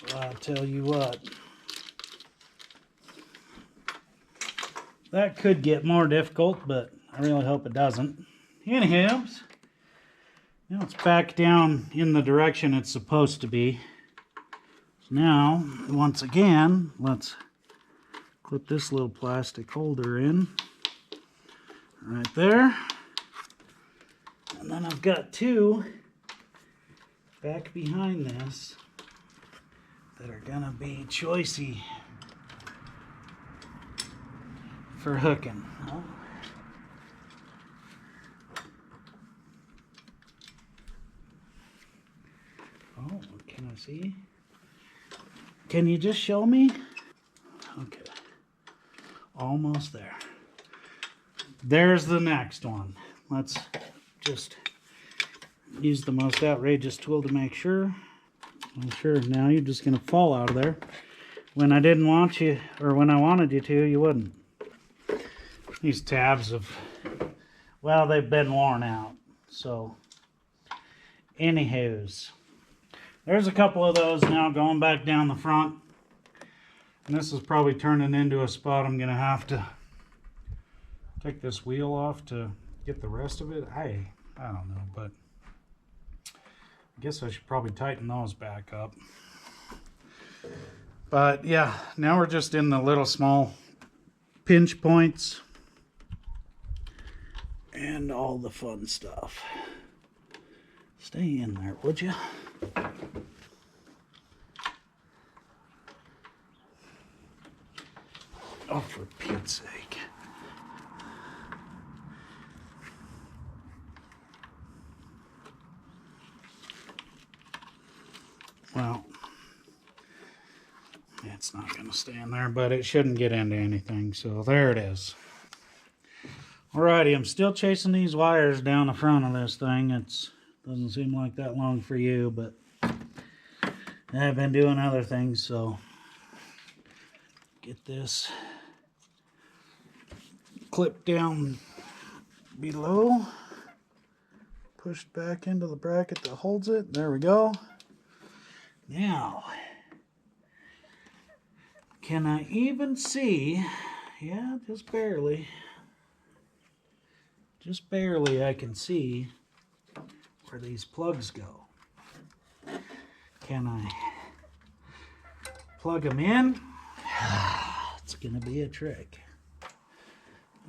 Well, I'll tell you what. That could get more difficult, but I really hope it doesn't. Anyhow, now it's back down in the direction it's supposed to be. So now, once again, let's clip this little plastic holder in. Right there. And then I've got 2 back behind this that are gonna be choicey for hooking. Oh, can I see? Can you just show me? Okay. Almost there. There's the next one. Let's just use the most outrageous tool to make sure. I'm sure now you're just going to fall out of there. When I didn't want you, or when I wanted you to, you wouldn't. These tabs have, well, they've been worn out. So, anywho's, there's a couple of those now going back down the front. And this is probably turning into a spot I'm going to have to take this wheel off to get the rest of it. I don't know, but I guess I should probably tighten those back up. But yeah, now we're just in the little small pinch points and all the fun stuff. Stay in there, would you? Oh, for Pete's sake. Well, it's not going to stay in there, but it shouldn't get into anything, so there it is. Alrighty, I'm still chasing these wires down the front of this thing. It's Doesn't seem like that long for you, but I've been doing other things, so get this clip down below, pushed back into the bracket that holds it. There we go. Now, can I even see? Yeah, just barely. Just barely I can see where these plugs go. Can I plug them in? It's gonna be a trick.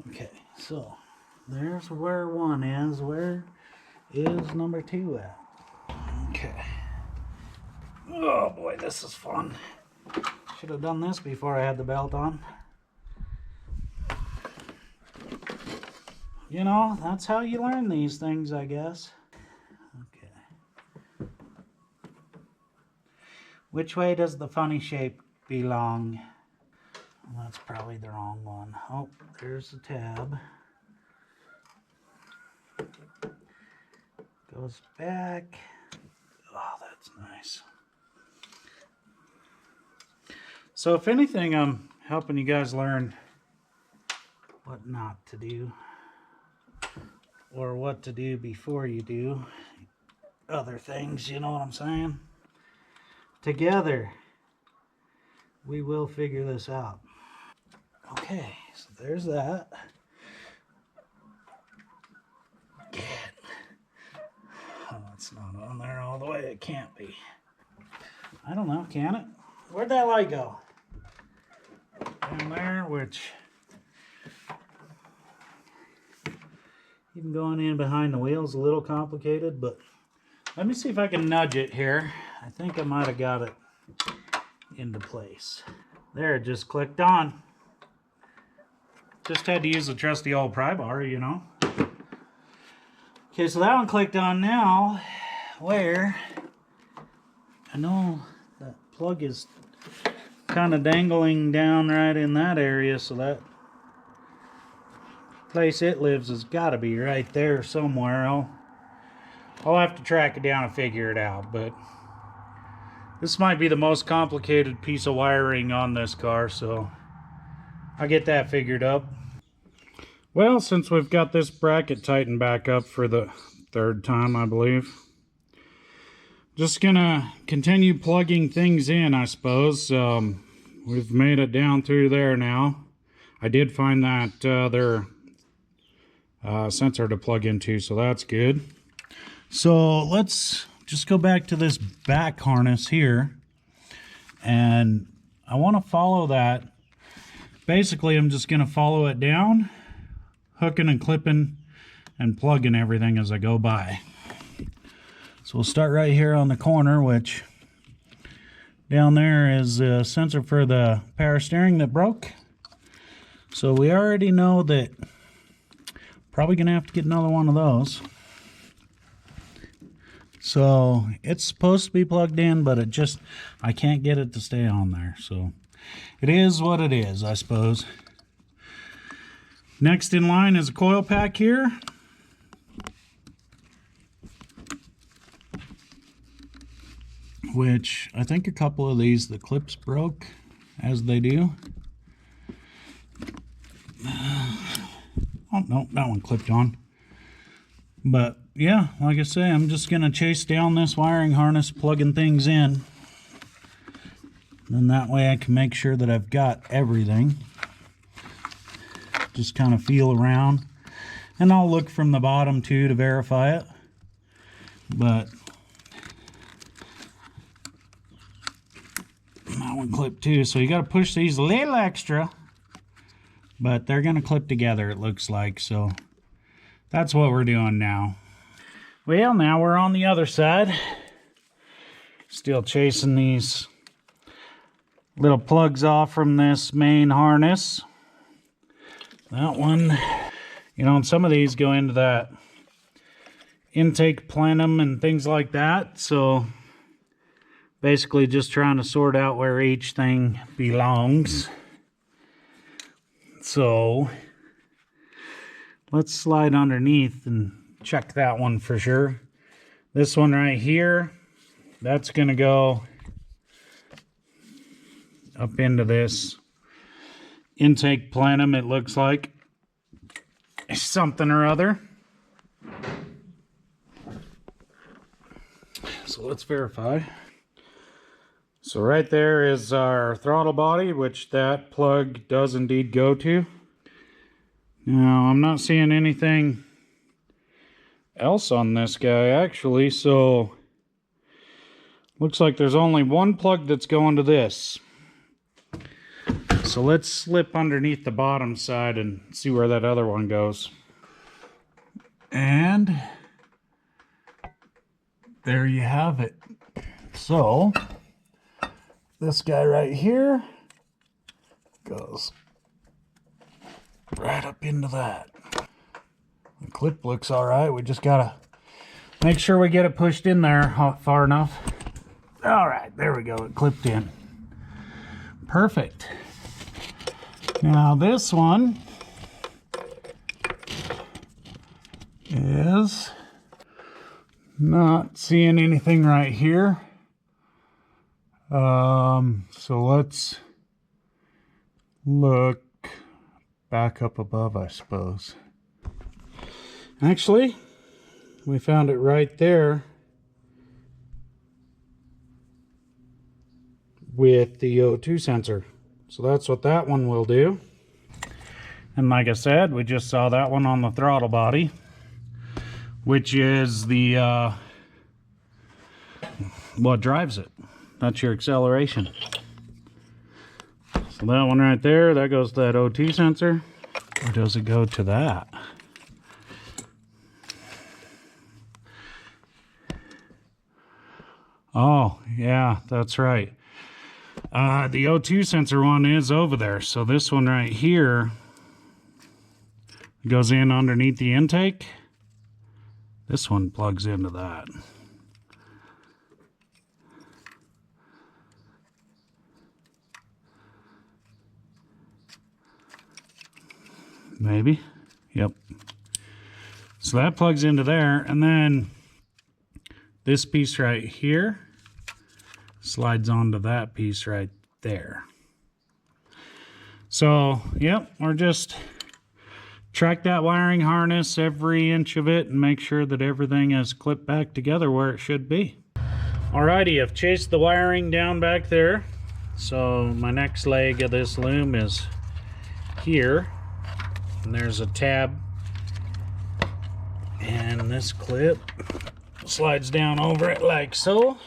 Okay, so there's where one is. Where is number 2 at? Okay. Oh boy, this is fun. Should have done this before I had the belt on. You know, that's how you learn these things, I guess. Okay. Which way does the funny shape belong? Well, that's probably the wrong one. Oh, there's the tab. Goes back. Oh, that's nice. So if anything, I'm helping you guys learn what not to do, or what to do before you do other things, you know what I'm saying? Together, we will figure this out. Okay, so there's that. Oh, it's not on there all the way. It can't be. I don't know, can it? Where'd that light go? Down there, which even going in behind the wheel is a little complicated, but let me see if I can nudge it here. I think I might have got it into place. There, it just clicked on. Just had to use the trusty old pry bar, you know. Okay, so that one clicked on now. Where I know that plug is kind of dangling down right in that area, so that place it lives has got to be right there somewhere. I'll have to track it down and figure it out, but this might be the most complicated piece of wiring on this car, so I'll get that figured up. Well, since we've got this bracket tightened back up for the 3rd time, I believe, just gonna continue plugging things in, I suppose. We've made it down through there now. I did find that their sensor to plug into, so that's good. So let's just go back to this back harness here, and I want to follow that. Basically, I'm just going to follow it down, hooking and clipping and plugging everything as I go by. So we'll start right here on the corner, which down there is a sensor for the power steering that broke. So we already know that probably going to have to get another one of those. So it's supposed to be plugged in, but I can't get it to stay on there. So it is what it is, I suppose. Next in line is a coil pack here. Which I think a couple of these, the clips broke, as they do. Oh, no, that one clipped on. But yeah, like I say, I'm just going to chase down this wiring harness, plugging things in. And that way I can make sure that I've got everything. Just kind of feel around. And I'll look from the bottom too to verify it. But that one clipped too. So you got to push these a little extra. But they're going to clip together, it looks like. So that's what we're doing now. Well, now we're on the other side. Still chasing these little plugs off from this main harness. That one, you know, and some of these go into that intake plenum and things like that. So basically just trying to sort out where each thing belongs. So let's slide underneath and check that one for sure. This one right here, that's going to go up into this intake plenum, it looks like. Something or other. So let's verify. So right there is our throttle body, which that plug does indeed go to. Now, I'm not seeing anything else on this guy actually, so looks like there's only one plug that's going to this. So let's slip underneath the bottom side and see where that other one goes. And there you have it. So this guy right here goes right up into that. The clip looks all right. We just gotta make sure we get it pushed in there far enough. All right, there we go. It clipped in. Perfect. Now this one is not seeing anything right here. So let's look back up above, I suppose. Actually, we found it right there with the O2 sensor. So that's what that one will do. And like I said, we just saw that one on the throttle body, which is the what drives it. That's your acceleration. So that one right there, that goes to that O2 sensor. Or does it go to that? Oh, yeah, that's right. The O2 sensor one is over there. So this one right here goes in underneath the intake. This one plugs into that. Maybe. Yep. So that plugs into there, and then this piece right here slides onto that piece right there. So, yep, we're just track that wiring harness, every inch of it, and make sure that everything is clipped back together where it should be. Alrighty, I've chased the wiring down back there. So my next leg of this loom is here. And there's a tab. And this clip slides down over it like so.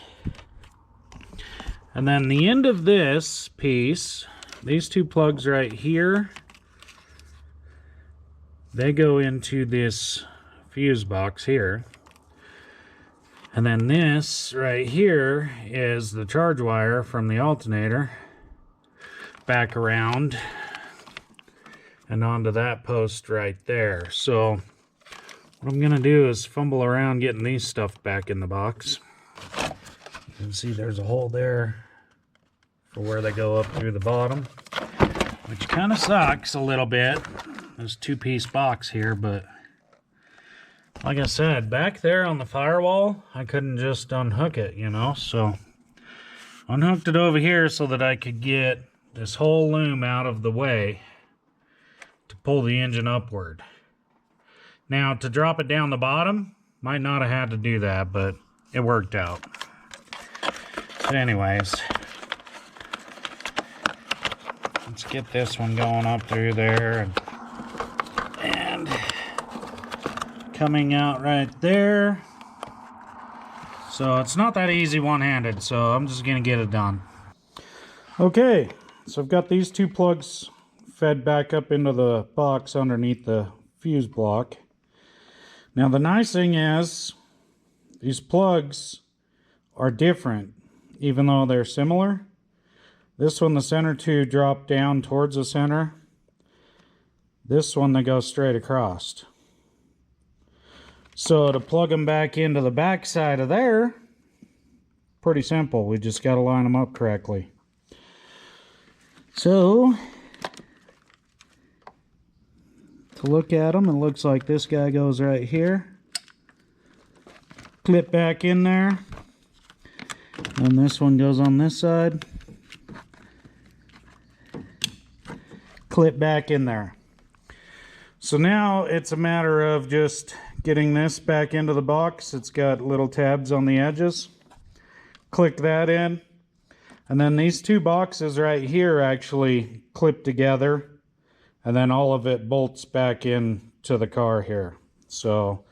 And then the end of this piece, these two plugs right here, they go into this fuse box here. And then this right here is the charge wire from the alternator back around and onto that post right there. So what I'm gonna do is fumble around getting these stuff back in the box. You can see there's a hole there for where they go up through the bottom, which kind of sucks a little bit. This two-piece box here, but like I said, back there on the firewall, I couldn't just unhook it, you know, so unhooked it over here so that I could get this whole loom out of the way to pull the engine upward. Now, to drop it down the bottom, might not have had to do that, but it worked out. But anyways, let's get this one going up through there and coming out right there. So it's not that easy one-handed, so I'm just gonna get it done. Okay, so I've got these two plugs fed back up into the box underneath the fuse block. Now the nice thing is these plugs are different, even though they're similar. This one, the center two drop down towards the center. This one, they go straight across. So to plug them back into the back side of there, pretty simple. We just got to line them up correctly. So to look at them, it looks like this guy goes right here. clip back in there. And this one goes on this side. Clip back in there. So now it's a matter of just getting this back into the box. It's got little tabs on the edges. Click that in. And then these two boxes right here actually clip together. And then all of it bolts back in to the car here. So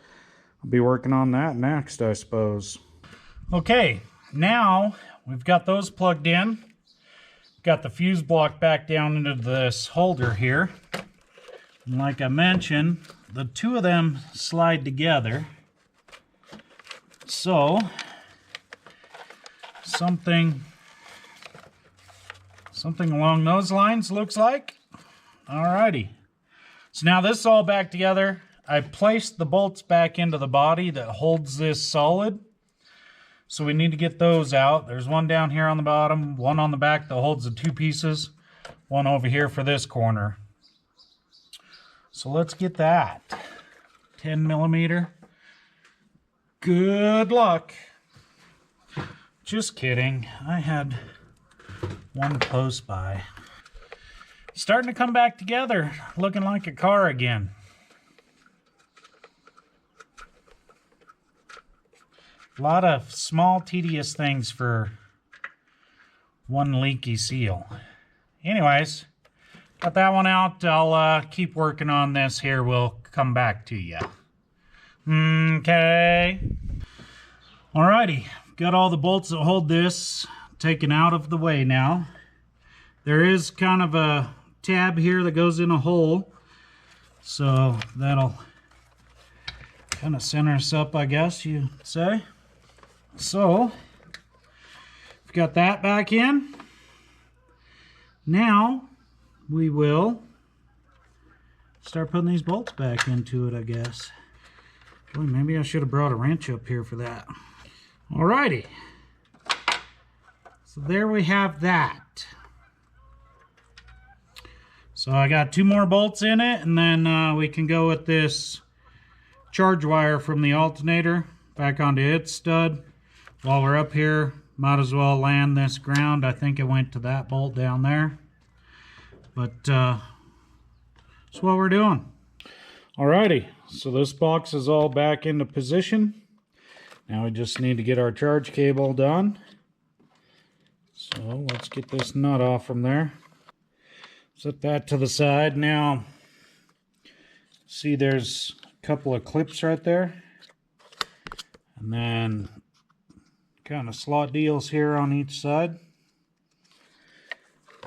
I'll be working on that next, I suppose. Okay, now we've got those plugged in. Got the fuse block back down into this holder here. And like I mentioned, the two of them slide together. So something along those lines looks like. Alrighty. So now this is all back together. I placed the bolts back into the body that holds this solid. So we need to get those out. There's one down here on the bottom, one on the back that holds the two pieces, one over here for this corner. So let's get that. 10 millimeter. Good luck. Just kidding. I had one close by. Starting to come back together, looking like a car again. A lot of small, tedious things for one leaky seal. Anyways, got that one out. I'll keep working on this here. We'll come back to you. Okay. Alrighty. Got all the bolts that hold this taken out of the way now. There is kind of a tab here that goes in a hole. So that'll kind of center us up, I guess you'd say. So, we've got that back in. Now, we will start putting these bolts back into it, I guess. Boy, maybe I should have brought a wrench up here for that. Alrighty. So there we have that. So I got two more bolts in it, and then we can go with this charge wire from the alternator back onto its stud. While we're up here, might as well land this ground. I think it went to that bolt down there. But that's what we're doing. Alrighty, so this box is all back into position. Now we just need to get our charge cable done. So let's get this nut off from there. Set that to the side. Now, see there's a couple of clips right there. And then kind of slot deals here on each side.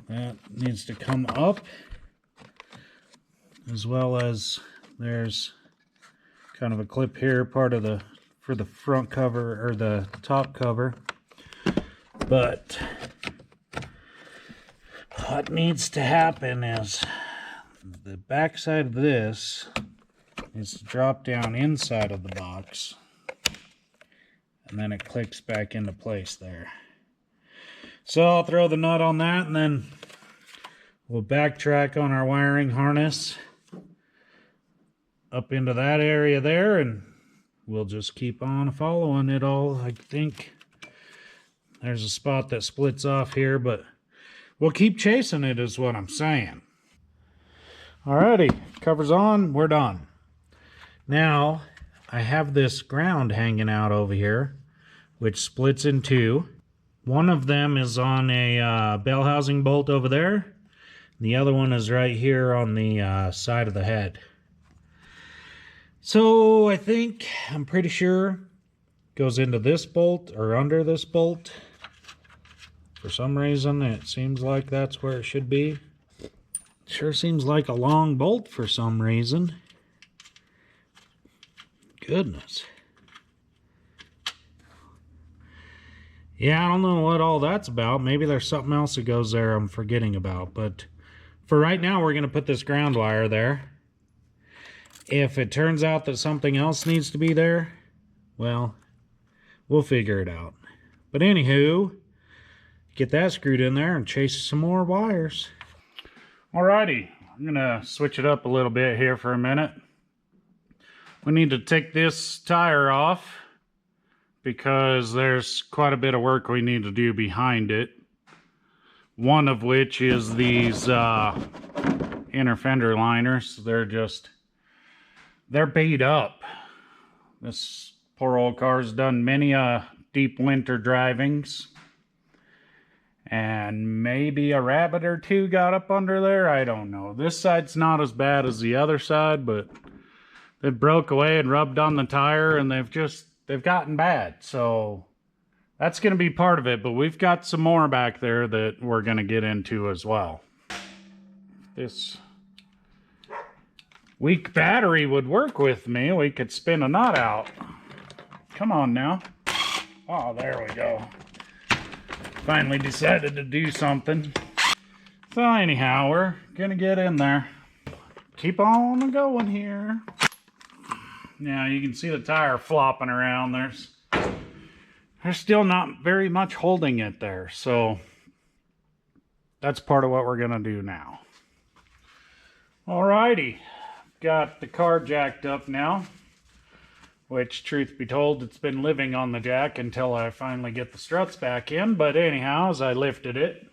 That needs to come up, as well as there's kind of a clip here, part of the for the front cover or the top cover. But what needs to happen is the back side of this needs to drop down inside of the box. And then it clicks back into place there. So I'll throw the nut on that, and then we'll backtrack on our wiring harness up into that area there, and we'll just keep on following it all. I think there's a spot that splits off here, but we'll keep chasing it is what I'm saying. Alrighty, cover's on, we're done. Now, I have this ground hanging out over here, which splits in two. One of them is on a bell housing bolt over there. The other one is right here on the side of the head. So I think, I'm pretty sure, goes into this bolt or under this bolt. For some reason, it seems like that's where it should be. Sure seems like a long bolt for some reason. Goodness. Yeah, I don't know what all that's about. Maybe there's something else that goes there I'm forgetting about. But for right now, we're going to put this ground wire there. If it turns out that something else needs to be there, well, we'll figure it out. But anywho, get that screwed in there and chase some more wires. Alrighty, I'm going to switch it up a little bit here for a minute. We need to take this tire off because there's quite a bit of work we need to do behind it. One of which is these inner fender liners. They're beat up. This poor old car's done many deep winter drivings. And maybe a rabbit or two got up under there. I don't know. This side's not as bad as the other side, but they broke away and rubbed on the tire, and they've gotten bad. So that's going to be part of it, but we've got some more back there that we're going to get into as well. This weak battery would work with me. We could spin a nut out. Come on now. Oh, there we go. Finally decided to do something. So anyhow, we're going to get in there. Keep on going here. Now you can see the tire flopping around. There's still not very much holding it there, so that's part of what we're gonna do now. Alrighty, got the car jacked up now, which truth be told, it's been living on the jack until I finally get the struts back in, but anyhow, as I lifted it.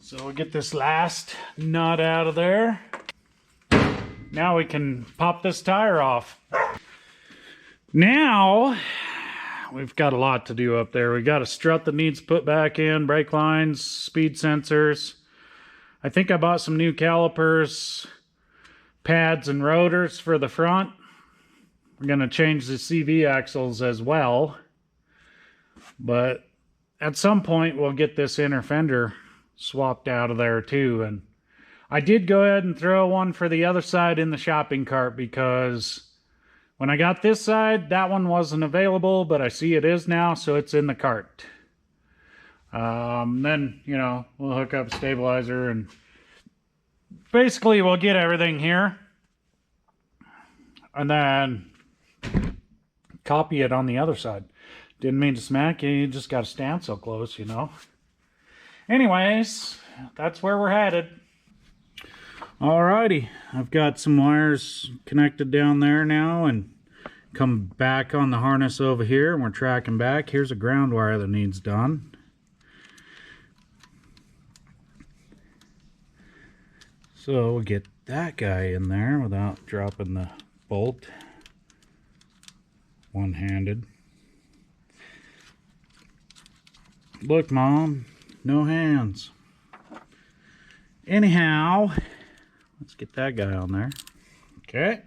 So we'll get this last nut out of there. Now we can pop this tire off. Now, we've got a lot to do up there. We got a strut that needs put back in, brake lines, speed sensors. I think I bought some new calipers, pads, and rotors for the front. We're going to change the CV axles as well. But at some point, we'll get this inner fender swapped out of there too. And I did go ahead and throw one for the other side in the shopping cart because when I got this side, that one wasn't available, but I see it is now, so it's in the cart. Then, you know, we'll hook up stabilizer and basically we'll get everything here and then copy it on the other side. Didn't mean to smack you, you just got to stand so close, you know. Anyways, that's where we're headed. Alrighty, I've got some wires connected down there now and come back on the harness over here, and we're tracking back. Here's a ground wire that needs done. So we'll get that guy in there without dropping the bolt one-handed. Look, Mom, no hands. Anyhow, let's get that guy on there. Okay.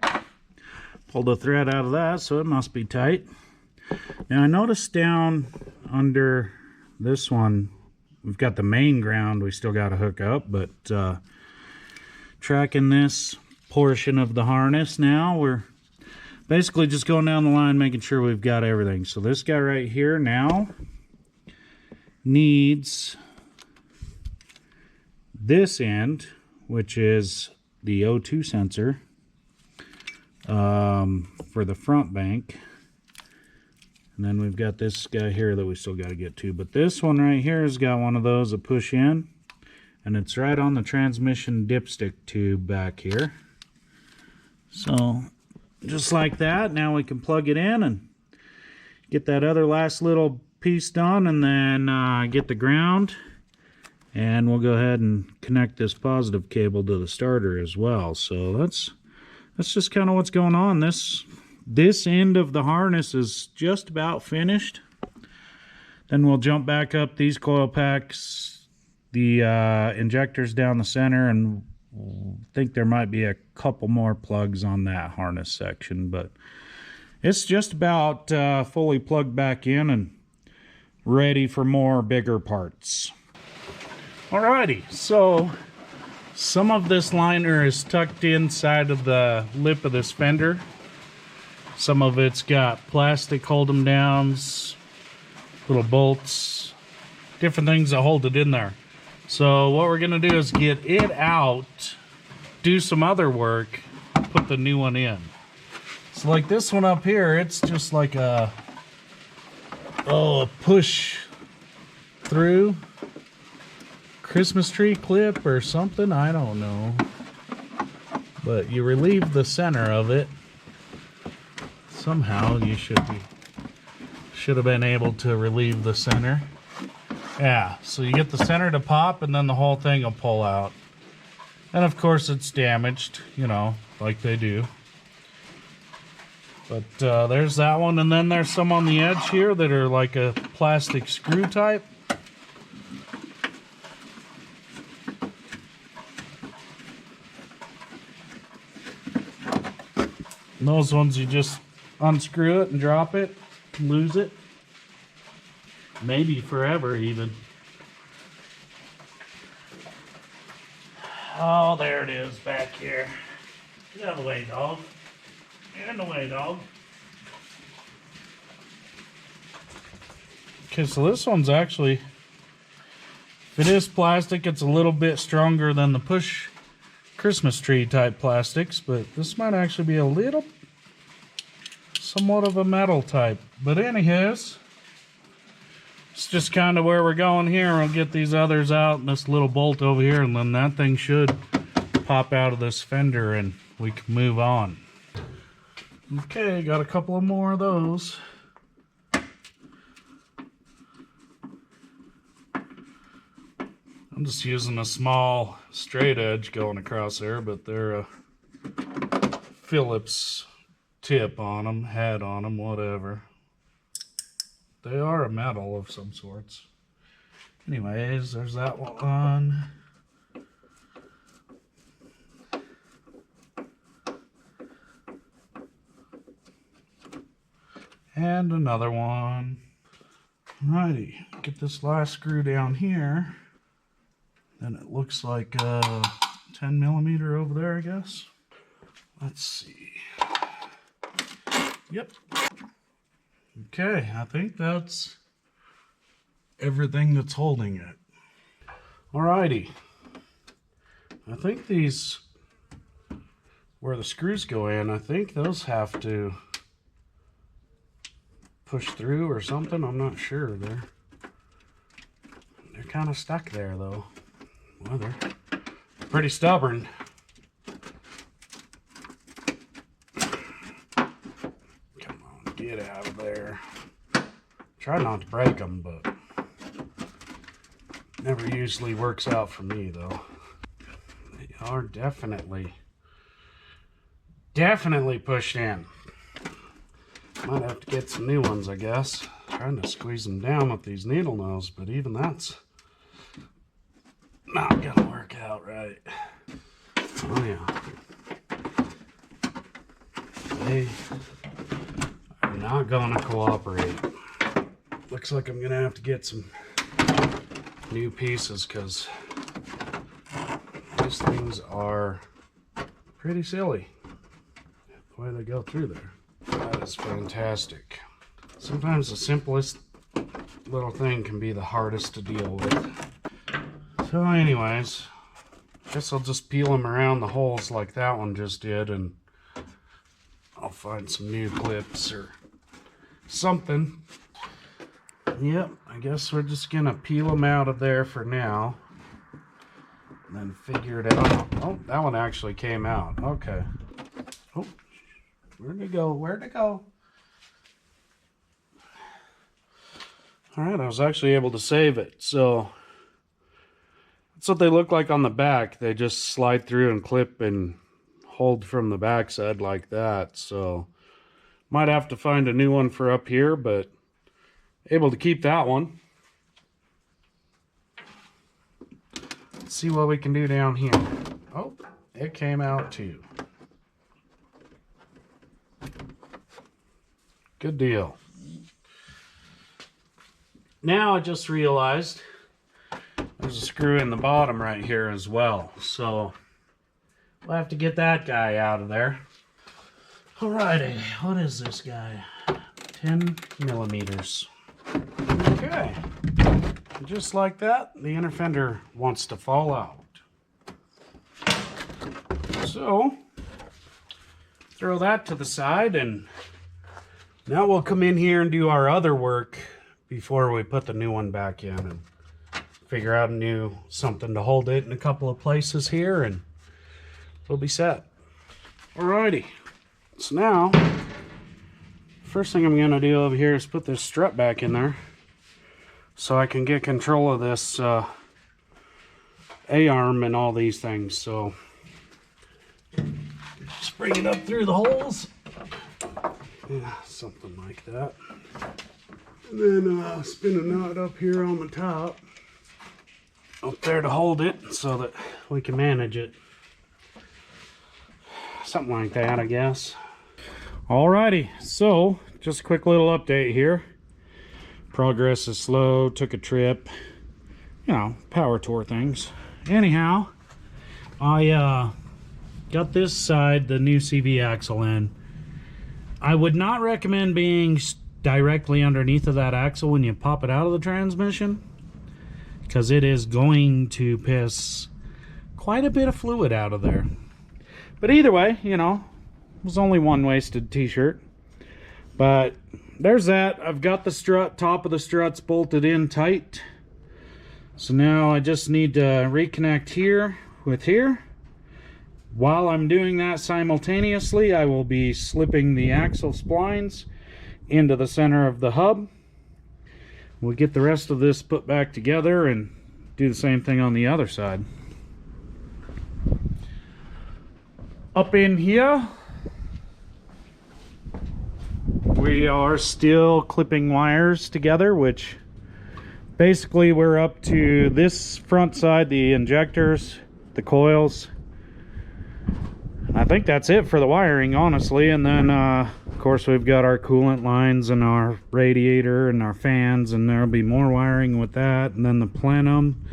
Pull the thread out of that, so it must be tight. Now I noticed down under this one, we've got the main ground we still got to hook up, but tracking this portion of the harness now, we're basically just going down the line making sure we've got everything. So this guy right here now needs this end, which is the O2 sensor for the front bank, and then we've got this guy here that we still got to get to, but this one right here has got one of those that push in, and it's right on the transmission dipstick tube back here. So just like that, now we can plug it in and get that other last little piece done, and then get the ground. And we'll go ahead and connect this positive cable to the starter as well. So that's just kind of what's going on. This end of the harness is just about finished. Then we'll jump back up these coil packs, the injectors down the center, and I think there might be a couple more plugs on that harness section. But it's just about fully plugged back in and ready for more bigger parts. Alrighty, so some of this liner is tucked inside of the lip of this fender. Some of it's got plastic hold 'em downs, little bolts, different things that hold it in there. So what we're gonna do is get it out, do some other work, put the new one in. So like this one up here, it's just like a push through Christmas tree clip or something, I don't know. But you relieve the center of it. Somehow you should be should have been able to relieve the center. Yeah, so you get the center to pop and then the whole thing will pull out. And of course it's damaged, you know, like they do. But there's that one, and then there's some on the edge here that are like a plastic screw type. And those ones you just unscrew it and drop it, lose it. Maybe forever even. Oh, there it is back here. Get out of the way, dog. Get in the way, dog. Okay, so this one's actually, if it is plastic, it's a little bit stronger than the push Christmas tree type plastics, but this might actually be a little, somewhat of a metal type. But anyways, it's just kind of where we're going here. I'll get these others out and this little bolt over here, and then that thing should pop out of this fender and we can move on. Okay, got a couple of more of those. I'm just using a small straight edge going across there, but they're a Phillips tip on them, head on them, whatever. They are a metal of some sorts. Anyways, there's that one. And another one. Alrighty, get this last screw down here. Then it looks like 10 millimeter over there, I guess. Let's see. Yep. Okay, I think that's everything that's holding it. Alrighty. I think these, where the screws go in, I think those have to push through or something. I'm not sure. They're kind of stuck there though. Well, they're pretty stubborn. Come on, get out of there. Try not to break them, but never usually works out for me though. They are definitely pushed in. Might have to get some new ones, I guess. Trying to squeeze them down with these needle nose, but even that's not gonna work out right. Oh yeah. They are not gonna cooperate. Looks like I'm gonna have to get some new pieces because these things are pretty silly the way they go through there. That is fantastic. Sometimes the simplest little thing can be the hardest to deal with. So anyways, I guess I'll just peel them around the holes like that one just did, and I'll find some new clips or something. Yep, I guess we're just gonna peel them out of there for now and then figure it out. Oh, that one actually came out. Okay. Oh, where'd it go? Where'd it go? All right, I was actually able to save it. So that's what they look like on the back. They just slide through and clip and hold from the backside like that. So might have to find a new one for up here, but able to keep that one. Let's see what we can do down here. Oh, it came out too. Good deal. Now I just realized there's a screw in the bottom right here as well. So we'll have to get that guy out of there. Alrighty, what is this guy? 10 millimeters. Okay. Just like that, the inner fender wants to fall out. So throw that to the side, and now we'll come in here and do our other work before we put the new one back in and figure out something to hold it in a couple of places here, and we'll be set. Alrighty, so now first thing I'm gonna do over here is put this strut back in there so I can get control of this A-arm and all these things. So just bring it up through the holes. Yeah, something like that. And then spin a knot up here on the top. Up there to hold it so that we can manage it. Something like that, I guess. Alrighty, so just a quick little update here. Progress is slow, took a trip. You know, power tour things. Anyhow, I got this side, the new CV axle in. I would not recommend being directly underneath of that axle when you pop it out of the transmission, because it is going to piss quite a bit of fluid out of there. But either way, you know, it was only one wasted t-shirt. But there's that. I've got the strut, top of the struts bolted in tight. So now I just need to reconnect here with here. While I'm doing that simultaneously, I will be slipping the axle splines into the center of the hub. We'll get the rest of this put back together and do the same thing on the other side. Up in here, we are still clipping wires together, which basically we're up to this front side, the injectors, the coils. I think that's it for the wiring, honestly. And then of course we've got our coolant lines and our radiator and our fans, and there'll be more wiring with that, and then the plenum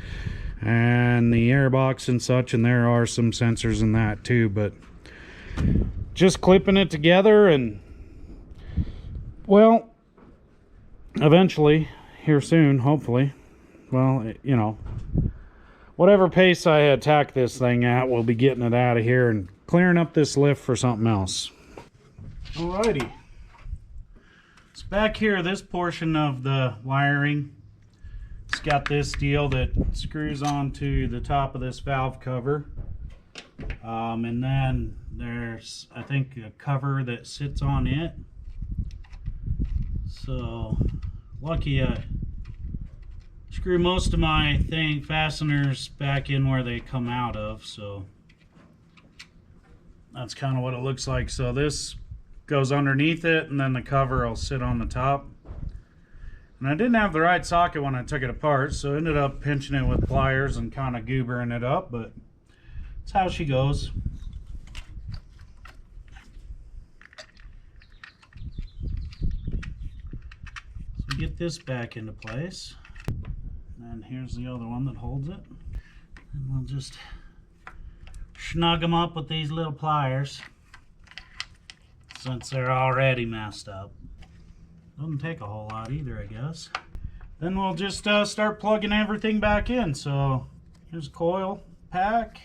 and the airbox and such, and there are some sensors in that too. But just clipping it together, and well, eventually here soon, hopefully, well, you know, whatever pace I attack this thing at, we'll be getting it out of here and clearing up this lift for something else. Alrighty, it's back here, this portion of the wiring. It's got this deal that screws onto the top of this valve cover, and then there's, I think, a cover that sits on it. So lucky I screw most of my fasteners back in where they come out of, so that's kind of what it looks like. So this goes underneath it, and then the cover will sit on the top. And I didn't have the right socket when I took it apart, so I ended up pinching it with pliers and kind of goobering it up, but that's how she goes. So get this back into place. And here's the other one that holds it. And we'll just snug them up with these little pliers, since they're already messed up. Doesn't take a whole lot either, I guess. Then we'll just start plugging everything back in. So here's a coil pack.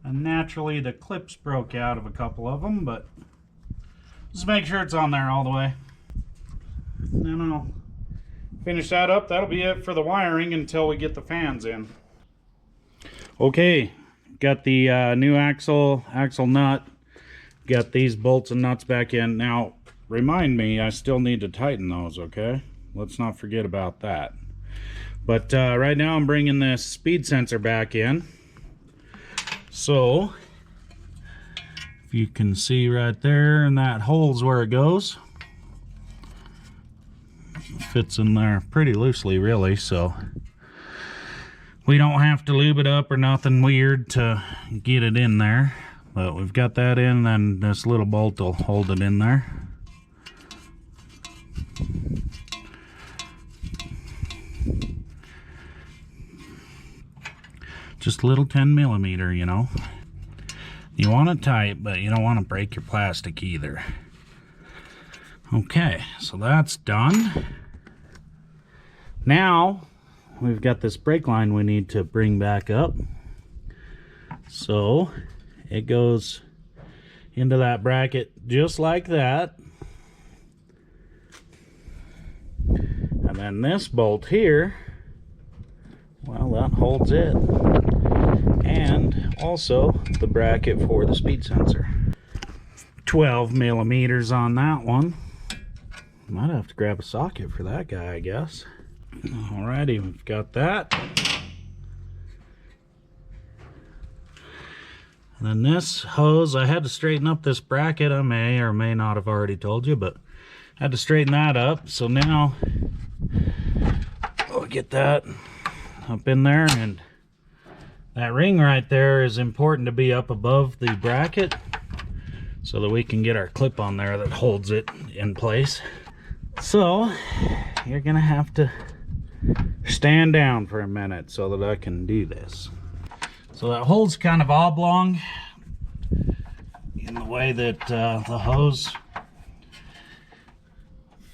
And naturally the clips broke out of a couple of them, but just make sure it's on there all the way. Then I'll finish that up. That'll be it for the wiring until we get the fans in. Okay, got the new axle nut. Got these bolts and nuts back in. Now, remind me, I still need to tighten those, okay? Let's not forget about that. But right now I'm bringing this speed sensor back in. So, if you can see right there, and that hole's where it goes. It fits in there pretty loosely, really, so we don't have to lube it up or nothing weird to get it in there. But we've got that in, and this little bolt will hold it in there. Just a little 10mm, you know. You want it tight, but you don't want to break your plastic either. Okay, so that's done. Now, we've got this brake line we need to bring back up. So, it goes into that bracket just like that. And then this bolt here, well, that holds it. And also the bracket for the speed sensor. 12mm on that one. Might have to grab a socket for that guy, I guess. Alrighty, we've got that. And then this hose, I had to straighten up this bracket. I may or may not have already told you, but I had to straighten that up. So now I'll get that up in there, and that ring right there is important to be up above the bracket so that we can get our clip on there that holds it in place. So you're gonna have to stand down for a minute so that I can do this. So that hole's kind of oblong in the way that the hose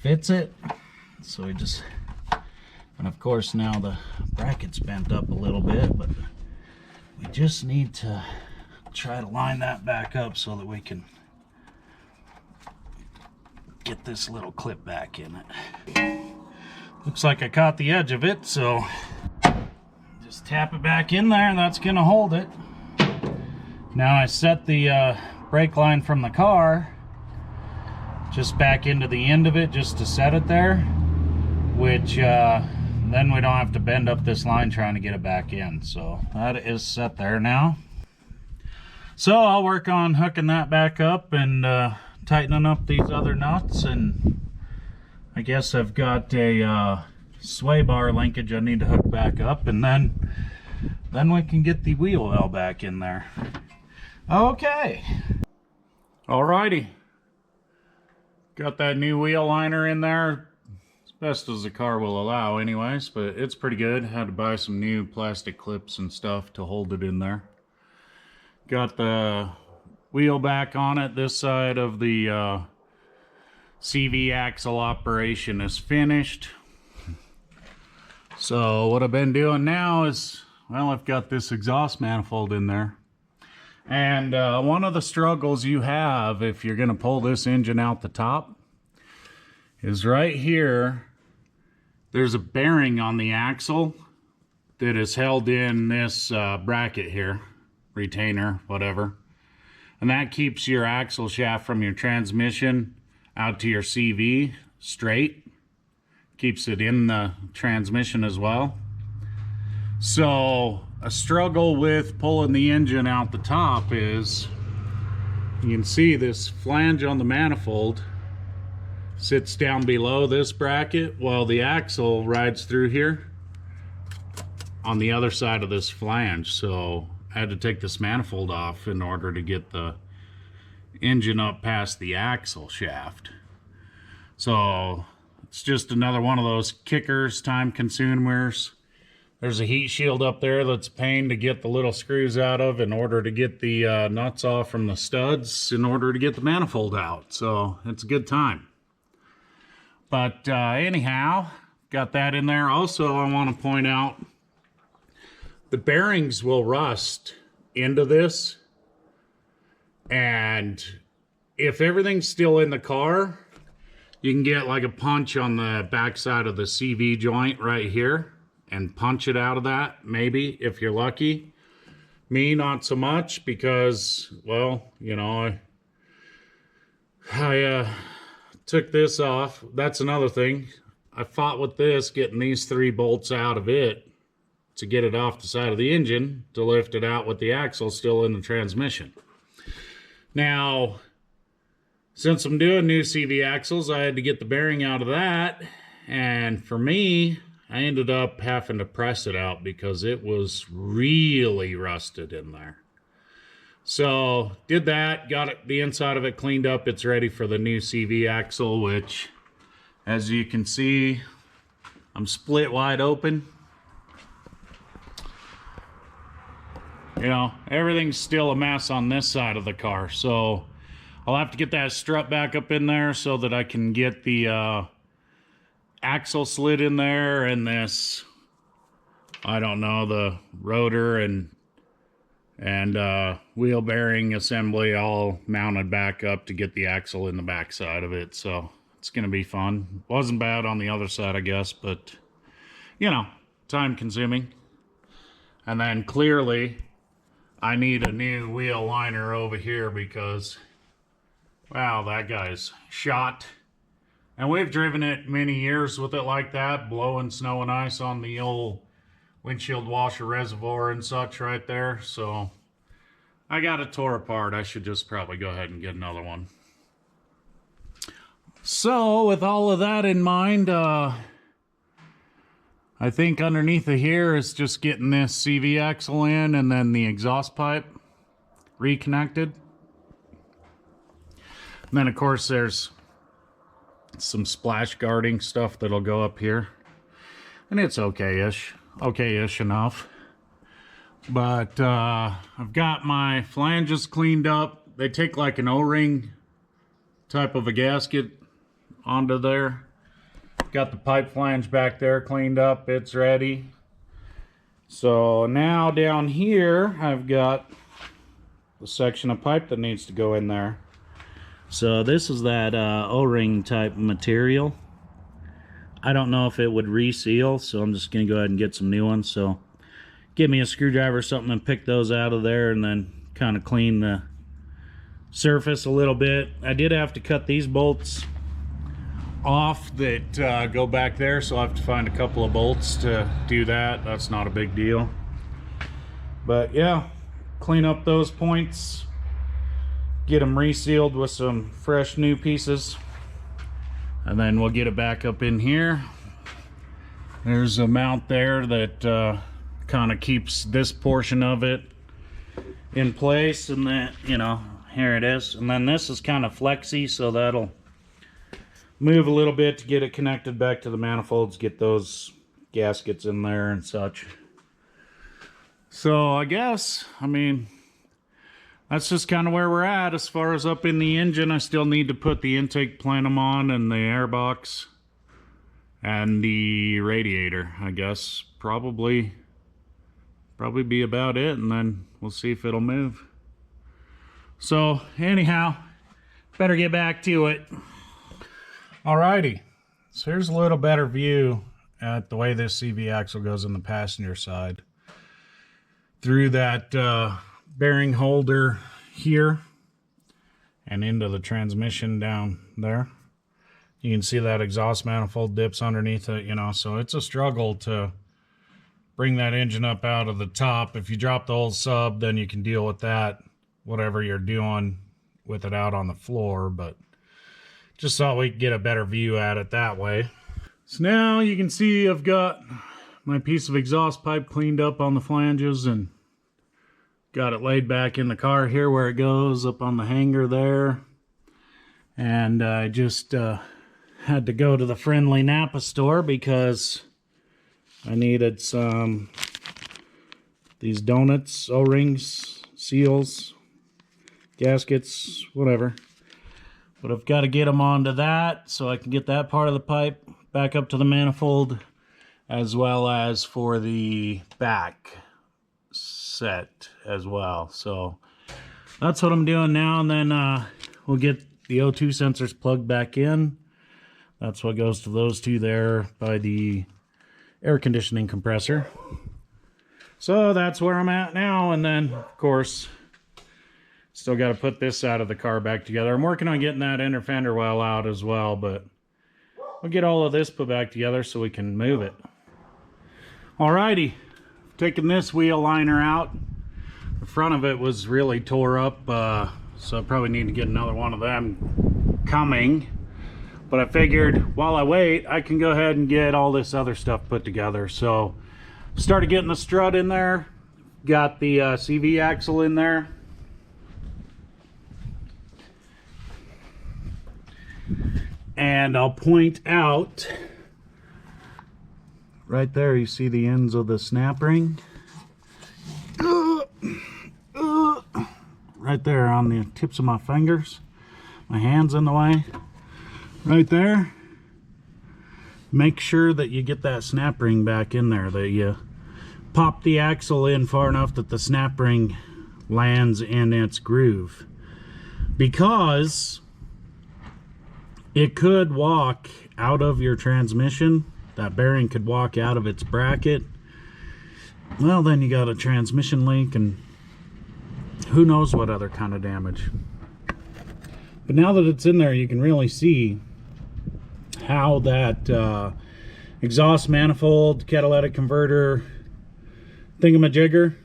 fits it. So we just, and of course now the bracket's bent up a little bit, but we just need to try to line that back up so that we can get this little clip back in it. Looks like I caught the edge of it, so just tap it back in there and that's gonna hold it. Now I set the brake line from the car just back into the end of it just to set it there, which then we don't have to bend up this line trying to get it back in. So that is set there now. So I'll work on hooking that back up and tightening up these other nuts, and I guess I've got a sway bar linkage I need to hook back up, and then we can get the wheel well back in there. Okay. Alrighty. Got that new wheel liner in there, as best as the car will allow anyways, but it's pretty good. Had to buy some new plastic clips and stuff to hold it in there. Got the wheel back on it. This side of the CV axle operation is finished. So what I've been doing now is, well, I've got this exhaust manifold in there. And one of the struggles you have if you're going to pull this engine out the top is right here. There's a bearing on the axle that is held in this bracket here, retainer, whatever. And that keeps your axle shaft from your transmission out to your CV straight. Keeps it in the transmission as well. So a struggle with pulling the engine out the top is, you can see this flange on the manifold sits down below this bracket while the axle rides through here on the other side of this flange. So I had to take this manifold off in order to get the engine up past the axle shaft. So it's just another one of those kickers, time consumers. There's a heat shield up there that's a pain to get the little screws out of in order to get the nuts off from the studs in order to get the manifold out. So it's a good time. But anyhow, got that in there. Also, I want to point out the bearings will rust into this. And if everything's still in the car, you can get like a punch on the backside of the CV joint right here and punch it out of that, maybe, if you're lucky. Me, not so much, because, well, you know, I took this off. That's another thing. I fought with this, getting these 3 bolts out of it to get it off the side of the engine to lift it out with the axle still in the transmission. Now, since I'm doing new CV axles, I had to get the bearing out of that. And for me, I ended up having to press it out because it was really rusted in there. So did that, got it, the inside of it cleaned up. It's ready for the new CV axle, which, as you can see, I'm split wide open. You know, everything's still a mess on this side of the car. So I'll have to get that strut back up in there so that I can get the axle slid in there and this, I don't know, the rotor and wheel bearing assembly all mounted back up to get the axle in the back side of it. So it's going to be fun. Wasn't bad on the other side, I guess, but, you know, time consuming. And then clearly I need a new wheel liner over here because, wow, that guy's shot. And we've driven it many years with it like that, blowing snow and ice on the old windshield washer reservoir and such right there. So I got it tore apart. I should just probably go ahead and get another one. So with all of that in mind, I think underneath of here is just getting this CV axle in and then the exhaust pipe reconnected. And then of course there's some splash guarding stuff that'll go up here. And it's okay-ish enough. But I've got my flanges cleaned up. They take like an O-ring type of a gasket onto there. Got the pipe flange back there cleaned up. It's ready. So now down here I've got the section of pipe that needs to go in there. So this is that O-ring type material. I don't know if it would reseal, so I'm just going to go ahead and get some new ones. So give me a screwdriver or something and pick those out of there and then kind of clean the surface a little bit. I did have to cut these bolts off that go back there, so I have to find a couple of bolts to do that. That's not a big deal. But yeah, clean up those points, get them resealed with some fresh new pieces, and then we'll get it back up in here. There's a mount there that kind of keeps this portion of it in place, and then, you know, here it is. And then this is kind of flexy, so that'll move a little bit to get it connected back to the manifolds, get those gaskets in there and such. So I guess, I mean, that's just kind of where we're at as far as up in the engine. I still need to put the intake plenum on and the airbox and the radiator, I guess. Probably be about it, and then we'll see if it'll move. So anyhow, better get back to it. Alrighty, so here's a little better view at the way this CV axle goes in the passenger side. Through that bearing holder here and into the transmission down there. You can see that exhaust manifold dips underneath it, you know, so it's a struggle to bring that engine up out of the top. If you drop the old sub, then you can deal with that, whatever you're doing with it out on the floor, but just thought we could get a better view at it that way. So now you can see I've got my piece of exhaust pipe cleaned up on the flanges and got it laid back in the car here where it goes, up on the hanger there. And I just had to go to the friendly Napa store because I needed some, these donuts, O-rings, seals, gaskets, whatever. But I've got to get them onto that so I can get that part of the pipe back up to the manifold, as well as for the back set as well. So that's what I'm doing now, and then we'll get the O2 sensors plugged back in. That's what goes to those two there by the air conditioning compressor. So that's where I'm at now, and then of course still got to put this side of the car back together. I'm working on getting that inner fender well out as well, but we'll get all of this put back together so we can move it. Alrighty, taking this wheel liner out. The front of it was really tore up, so I probably need to get another one of them coming. But I figured while I wait, I can go ahead and get all this other stuff put together. So started getting the strut in there, got the CV axle in there. And I'll point out right there, you see the ends of the snap ring right there on the tips of my fingers. My hand's in the way right there. Make sure that you get that snap ring back in there, that you pop the axle in far enough that the snap ring lands in its groove, because it could walk out of your transmission. That bearing could walk out of its bracket. Well, then you got a transmission leak and who knows what other kind of damage. But now that it's in there, you can really see how that exhaust manifold, catalytic converter thingamajigger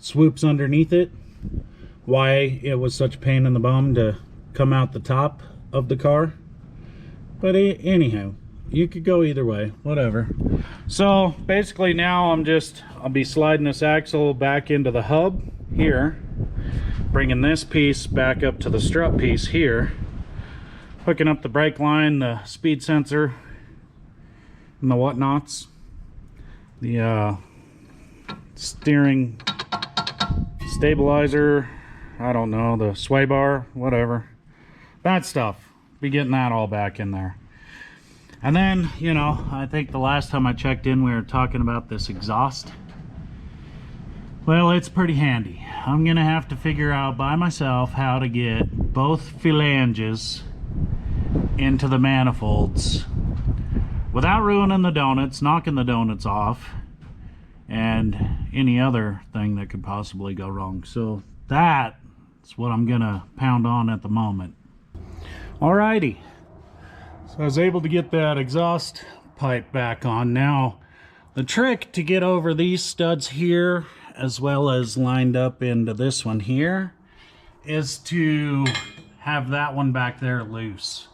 swoops underneath it. Why it was such a pain in the bum to come out the top of the car. But anyhow, you could go either way, whatever. So basically now I'll be sliding this axle back into the hub here, bringing this piece back up to the strut piece here, hooking up the brake line, the speed sensor, and the whatnots, the steering stabilizer, I don't know, the sway bar, whatever, that stuff. Be getting that all back in there. And then, you know, I think the last time I checked in we were talking about this exhaust. Well, it's pretty handy. I'm gonna have to figure out by myself how to get both phalanges into the manifolds without ruining the donuts, knocking the donuts off, and any other thing that could possibly go wrong. So that's what I'm gonna pound on at the moment. Alrighty, so I was able to get that exhaust pipe back on. Now the trick to get over these studs here as well as lined up into this one here is to have that one back there loose.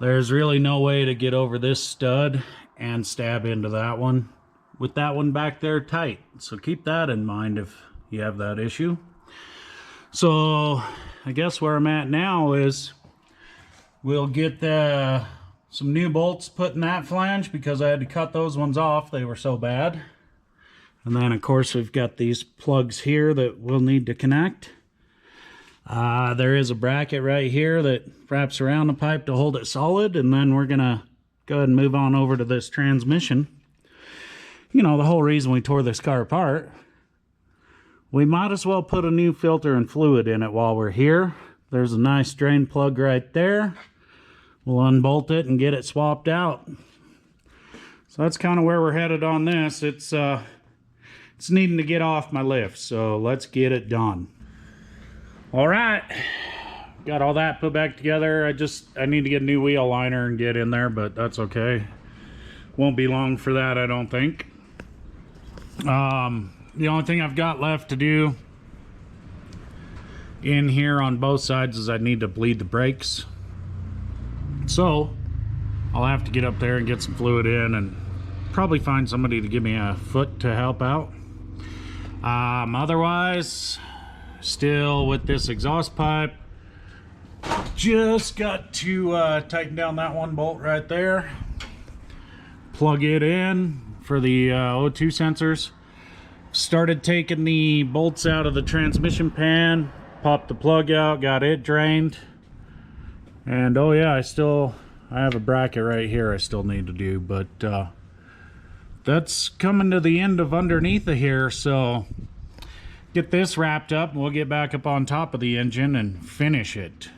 There's really no way to get over this stud and stab into that one with that one back there tight. So keep that in mind if you have that issue. So I guess where I'm at now is we'll get some new bolts put in that flange because I had to cut those ones off. They were so bad. And then of course we've got these plugs here that we'll need to connect. There is a bracket right here that wraps around the pipe to hold it solid, and then we're gonna go ahead and move on over to this transmission. You know, the whole reason we tore this car apart. We might as well put a new filter and fluid in it while we're here. There's a nice drain plug right there. We'll unbolt it and get it swapped out. So that's kind of where we're headed on this. It's needing to get off my lift, so let's get it done. All right, got all that put back together. I need to get a new wheel liner and get in there, but that's okay. Won't be long for that, I don't think. The only thing I've got left to do in here on both sides is I need to bleed the brakes. So I'll have to get up there and get some fluid in and probably find somebody to give me a foot to help out. Otherwise, still with this exhaust pipe, just got to tighten down that one bolt right there, plug it in for the O2 sensors. Started taking the bolts out of the transmission pan, popped the plug out, got it drained, and oh yeah, I have a bracket right here I still need to do, but that's coming to the end of underneath of here, so get this wrapped up and we'll get back up on top of the engine and finish it.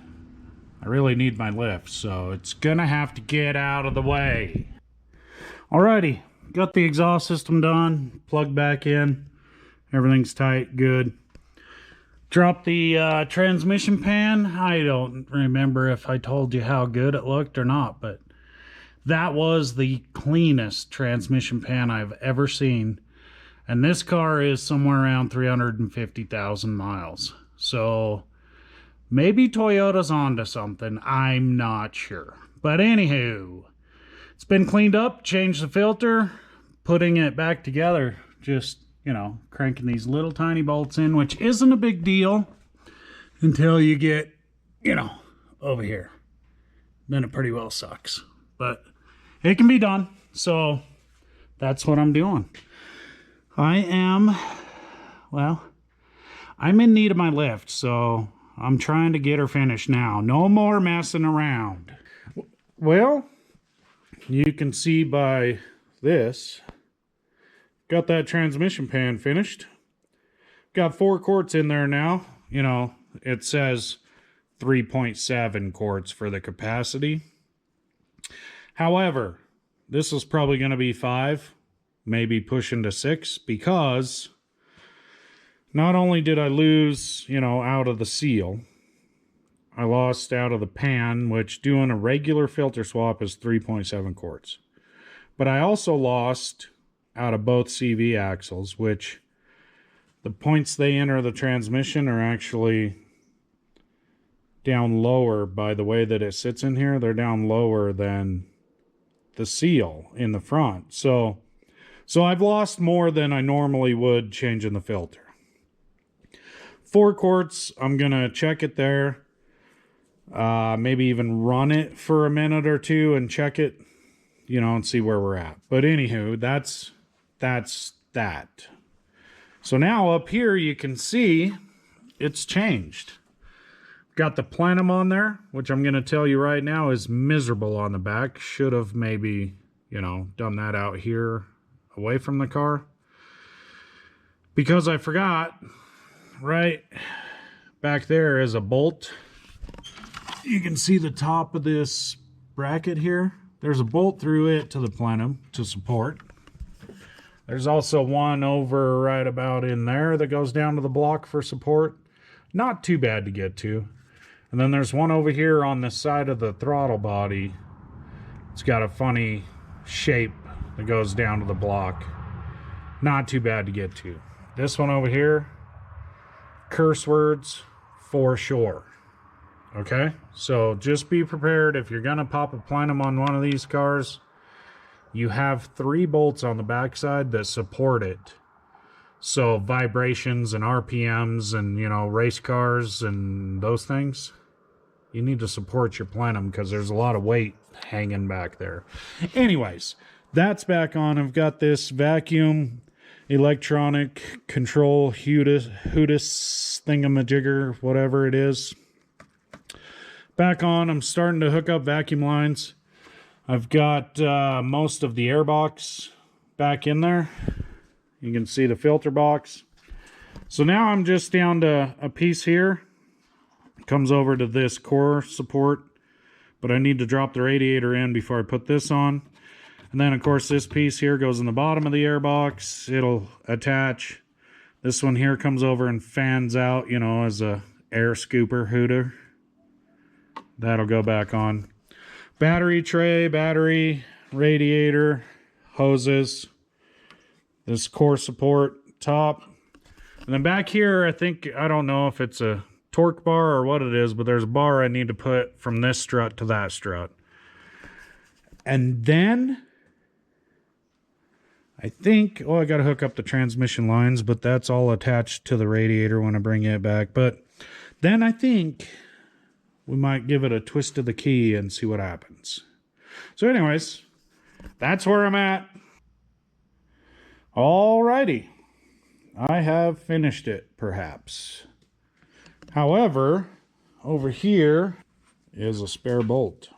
I really need my lift, so it's gonna have to get out of the way. Alrighty, got the exhaust system done, plugged back in, everything's tight, good. Dropped the transmission pan. I don't remember if I told you how good it looked or not, but that was the cleanest transmission pan I've ever seen. And this car is somewhere around 350,000 miles. So maybe Toyota's onto something. I'm not sure. But anywho, it's been cleaned up, changed the filter, putting it back together. Just, you know, cranking these little tiny bolts in, which isn't a big deal until you get, you know, over here. Then it pretty well sucks. But it can be done. So that's what I'm doing. I'm in need of my lift, so I'm trying to get her finished now. No more messing around. Well, you can see by this, got that transmission pan finished. Got 4 quarts in there now. You know, it says 3.7 quarts for the capacity. However, this is probably going to be 5, maybe pushing to 6, because not only did I lose, you know, out of the seal, I lost out of the pan, which doing a regular filter swap is 3.7 quarts. But I also lost out of both CV axles, which the points they enter the transmission are actually down lower by the way that it sits in here. They're down lower than the seal in the front. So I've lost more than I normally would changing the filter. 4 quarts, I'm going to check it there. Maybe even run it for a minute or two and check it, and see where we're at. But anywho, that's that. So now up here you can see it's changed. Got the plenum on there, which I'm going to tell you right now is miserable on the back. Should have maybe, done that out here away from the car. Because I forgot, right back there is a bolt. You can see the top of this bracket here. There's a bolt through it to the plenum to support. There's also one over right about in there that goes down to the block for support. Not too bad to get to. And then there's one over here on the side of the throttle body. It's got a funny shape that goes down to the block. Not too bad to get to. This one over here, curse words for sure. Okay, so just be prepared. If you're gonna pop a plenum on one of these cars, you have 3 bolts on the backside that support it. So vibrations and RPMs and, race cars and those things, you need to support your plenum because there's a lot of weight hanging back there. Anyways, that's back on. I've got this vacuum electronic control Hootis thingamajigger, whatever it is. Back on. I'm starting to hook up vacuum lines. I've got most of the air box back in there. You can see the filter box. So now I'm just down to a piece here. It comes over to this core support, but I need to drop the radiator in before I put this on. And then of course this piece here goes in the bottom of the air box. It'll attach. This one here comes over and fans out, as a air scooper hooter. That'll go back on. Battery tray, battery, radiator, hoses. This core support top. And then back here, I don't know if it's a torque bar or what it is, but there's a bar I need to put from this strut to that strut. And then I think, I got to hook up the transmission lines, but that's all attached to the radiator when I bring it back. But then I think we might give it a twist of the key and see what happens. So anyways, that's where I'm at. Alrighty. I have finished it, perhaps. However, over here is a spare bolt.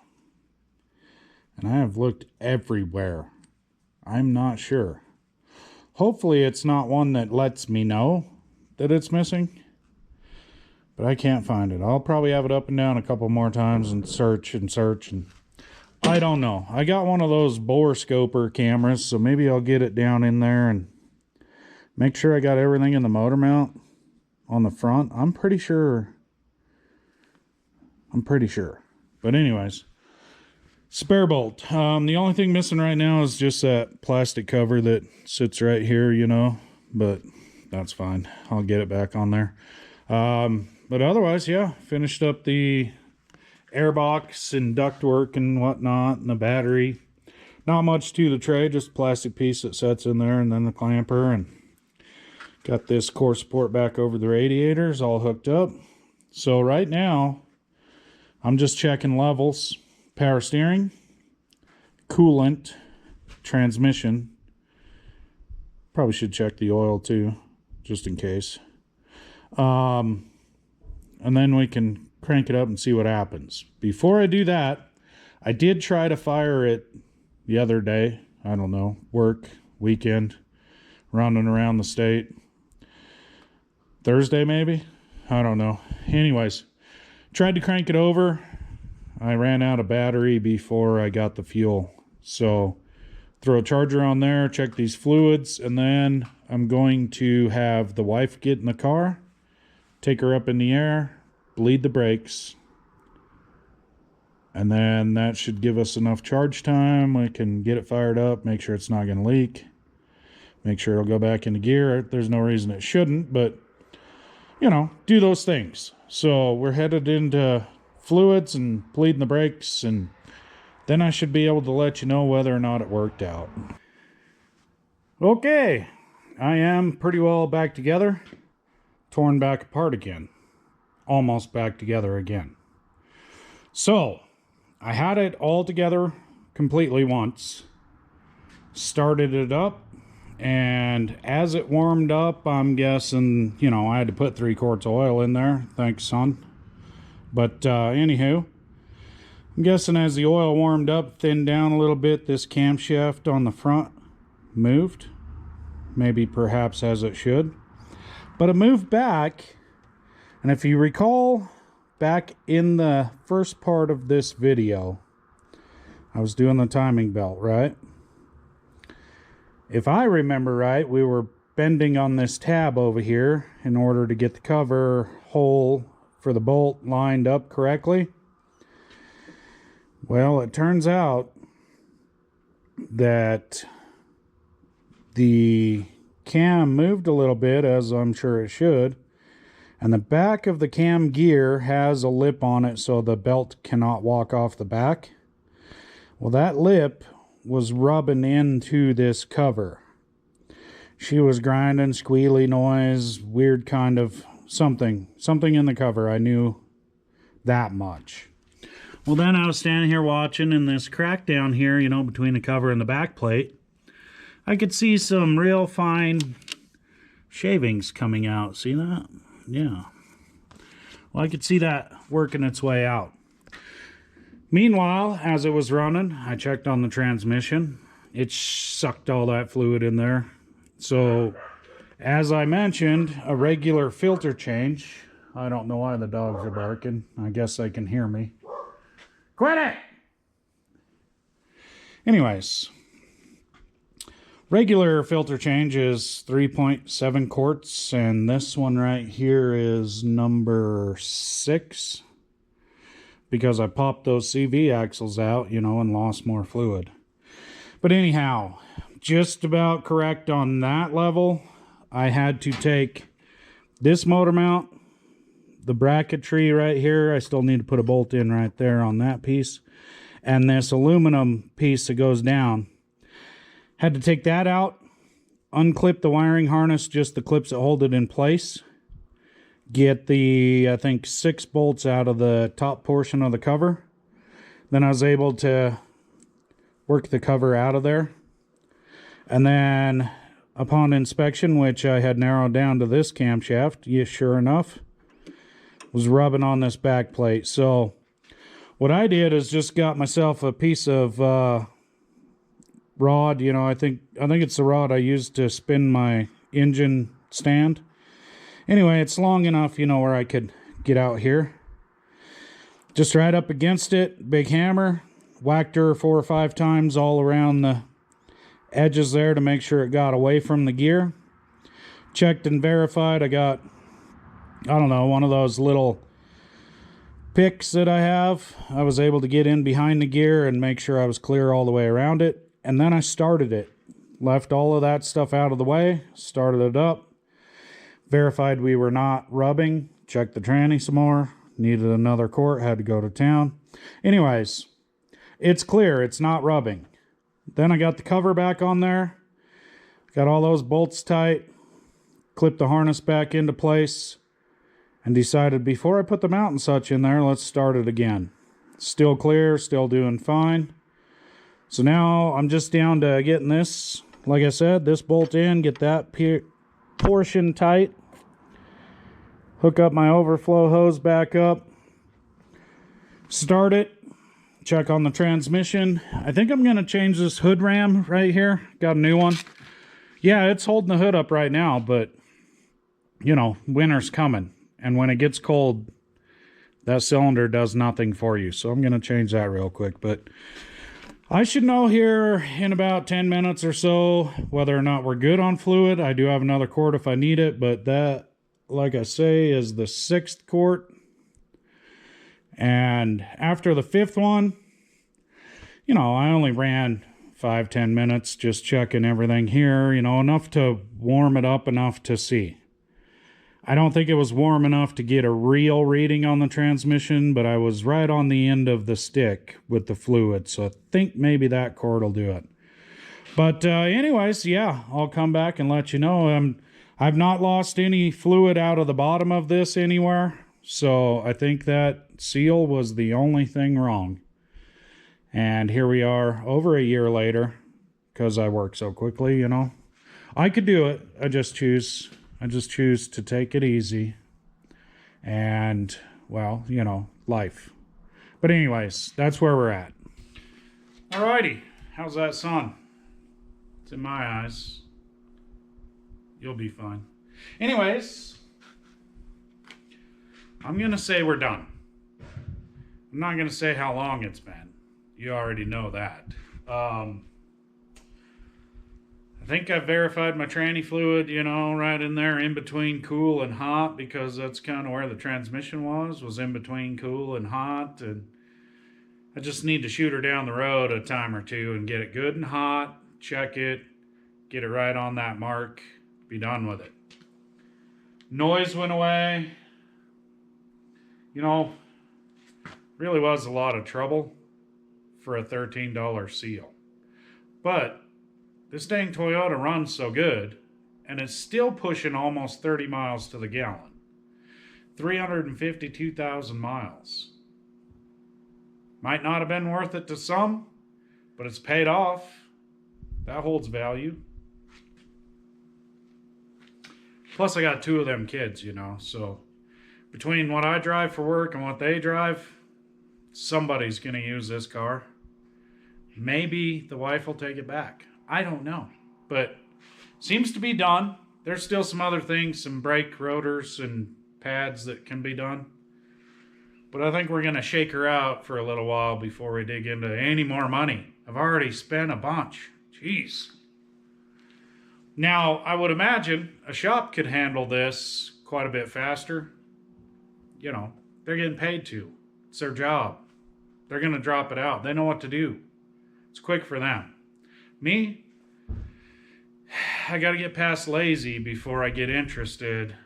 And I have looked everywhere. I'm not sure. Hopefully it's not one that lets me know that it's missing. But I can't find it. I'll probably have it up and down a couple more times and search and I don't know. I got one of those bore scoper cameras, so maybe I'll get it down in there and make sure I got everything in the motor mount on the front. I'm pretty sure. But anyways, spare bolt. The only thing missing right now is just that plastic cover that sits right here, but that's fine. I'll get it back on there. But otherwise, yeah, finished up the airbox and ductwork and whatnot and the battery. Not much to the tray, just a plastic piece that sets in there and then the clamper, and got this core support back over the radiators all hooked up. So right now, I'm just checking levels, power steering, coolant, transmission. Probably should check the oil too, just in case. And then we can crank it up and see what happens. Before I do that, I did try to fire it the other day. I don't know, work, weekend, running around the state. Thursday maybe? I don't know. Anyways, tried to crank it over. I ran out of battery before I got the fuel. So throw a charger on there, check these fluids, and then I'm going to have the wife get in the car, take her up in the air, bleed the brakes, And then that should give us enough charge time. We can get it fired up, make sure it's not going to leak, make sure it'll go back into gear. There's no reason it shouldn't, but, you know, do those things. So we're headed into fluids and bleeding the brakes, and then I should be able to let you know whether or not it worked out. Okay, I am pretty well back together, torn back apart again, almost back together again. So I had it all together completely once, started it up, and as it warmed up, I'm guessing, you know, I had to put 3 quarts of oil in there. Thanks, son. But anywho, I'm guessing as the oil warmed up, thinned down a little bit, this camshaft on the front moved. Maybe perhaps as it should. But it moved back, and if you recall, back in the first part of this video, I was doing the timing belt, right? If I remember right, we were bending on this tab over here in order to get the cover hole for the bolt lined up correctly. Well, it turns out that the cam moved a little bit, as I'm sure it should, and the back of the cam gear has a lip on it so the belt cannot walk off the back. Well, that lip was rubbing into this cover. She was grinding, squealy noise, weird kind of something in the cover. I knew that much. Well, then I was standing here watching, and this crack down here, you know, between the cover and the back plate, I could see some real fine shavings coming out. See that? Yeah. Well, I could see that working its way out. Meanwhile, as it was running, I checked on the transmission. It sucked all that fluid in there. So, as I mentioned, a regular filter change. I don't know why the dogs are barking. I guess they can hear me. Quit it! Anyways, regular filter change is 3.7 quarts, and this one right here is number 6. Because I popped those CV axles out, you know, and lost more fluid. But anyhow, just about correct on that level. I had to take this motor mount, the bracketry right here. I still need to put a bolt in right there on that piece. And this aluminum piece that goes down. Had to take that out, unclip the wiring harness, just the clips that hold it in place. Get the, I think, 6 bolts out of the top portion of the cover. Then I was able to work the cover out of there. And then upon inspection, which I had narrowed down to this camshaft, yeah, sure enough, was rubbing on this back plate. So what I did is just got myself a piece of rod. You know, I think it's the rod I used to spin my engine stand. Anyway, it's long enough, you know, where I could get out here. Just right up against it, big hammer, whacked her 4 or 5 times all around the edges there to make sure it got away from the gear. Checked and verified. I got, I don't know, one of those little picks that I have. I was able to get in behind the gear and make sure I was clear all the way around it. And then I started it. Left all of that stuff out of the way, started it up. Verified we were not rubbing. Checked the tranny some more. Needed another quart. Had to go to town. Anyways, it's clear. It's not rubbing. Then I got the cover back on there. Got all those bolts tight. Clipped the harness back into place. And decided before I put the mount and such in there, let's start it again. Still clear. Still doing fine. So now I'm just down to getting this, like I said, this bolt in. Get that portion tight. Hook up my overflow hose back up. Start it. Check on the transmission. I think I'm going to change this hood ram right here. Got a new one. Yeah, it's holding the hood up right now, but, you know, winter's coming. And when it gets cold, that cylinder does nothing for you. So I'm going to change that real quick. But I should know here in about 10 minutes or so whether or not we're good on fluid. I do have another quart if I need it, but that, like I say, is the 6th quart. And after the 5th one, you know, I only ran 5-10 minutes just checking everything here, you know, enough to warm it up enough to see. I don't think it was warm enough to get a real reading on the transmission, but I was right on the end of the stick with the fluid, so I think maybe that cord will do it. But anyways, yeah, I'll come back and let you know. I've not lost any fluid out of the bottom of this anywhere, so I think that seal was the only thing wrong. And here we are over a year later, because I work so quickly, you know. I could do it. I just choose to take it easy. And, well, you know, life. But anyways, that's where we're at. Alrighty. How's that sun? It's in my eyes. You'll be fine. Anyways, I'm going to say we're done. I'm not going to say how long it's been. You already know that. I think I've verified my tranny fluid, you know, right in there in between cool and hot, because that's kind of where the transmission was in between cool and hot. And I just need to shoot her down the road a time or two and get it good and hot, check it, get it right on that mark, be done with it. Noise went away. You know, really was a lot of trouble for a $13 seal. But this dang Toyota runs so good, and it's still pushing almost 30 miles to the gallon. 352,000 miles. Might not have been worth it to some, but it's paid off. That holds value. Plus, I got 2 of them kids, you know, so between what I drive for work and what they drive, somebody's going to use this car. Maybe the wife will take it back. I don't know. But seems to be done. There's still some other things, some brake rotors and pads that can be done. But I think we're going to shake her out for a little while before we dig into any more money. I've already spent a bunch. Jeez. Now, I would imagine a shop could handle this quite a bit faster. You know, they're getting paid to. It's their job. They're going to drop it out. They know what to do. It's quick for them. Me, I got to get past lazy before I get interested.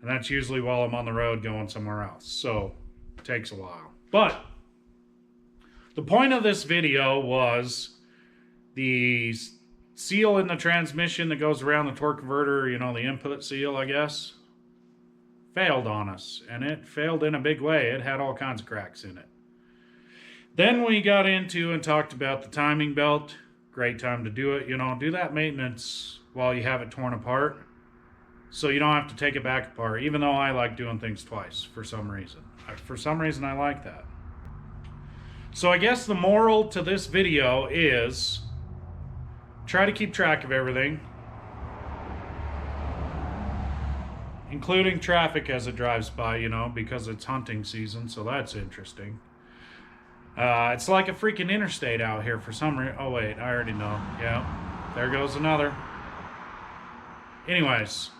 And that's usually while I'm on the road going somewhere else. So, it takes a while. But, the point of this video was the seal in the transmission that goes around the torque converter, you know, the input seal, I guess, failed on us. And it failed in a big way. It had all kinds of cracks in it. Then we got into and talked about the timing belt. Great time to do it. You know, do that maintenance while you have it torn apart, so you don't have to take it back apart, even though I like doing things twice for some reason. For some reason, I like that. So I guess the moral to this video is try to keep track of everything, including traffic as it drives by, you know, because it's hunting season, so that's interesting. It's like a freaking interstate out here for some reason. Oh, wait, I already know. Yeah, there goes another. Anyways,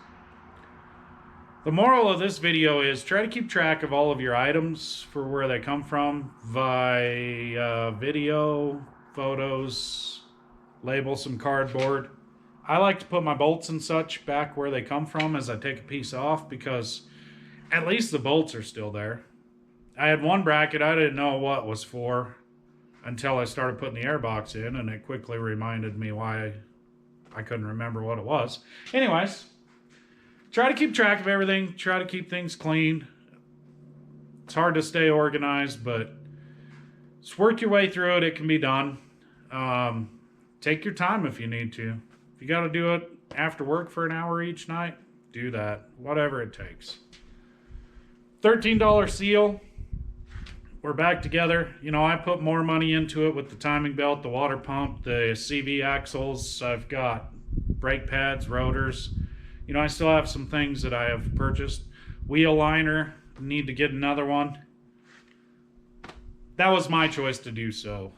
the moral of this video is try to keep track of all of your items for where they come from by video, photos, label some cardboard. I like to put my bolts and such back where they come from as I take a piece off, because at least the bolts are still there. I had one bracket I didn't know what was for until I started putting the airbox in, and it quickly reminded me why I couldn't remember what it was. Anyways, try to keep track of everything. Try to keep things clean. It's hard to stay organized, but just work your way through it. It can be done. Take your time if you need to. If you got to do it after work for an hour each night, do that. Whatever it takes. $13 seal. We're back together. You know, I put more money into it with the timing belt, the water pump, the CV axles. I've got brake pads, rotors. You know, I still have some things that I have purchased. Wheel liner, need to get another one. That was my choice to do so.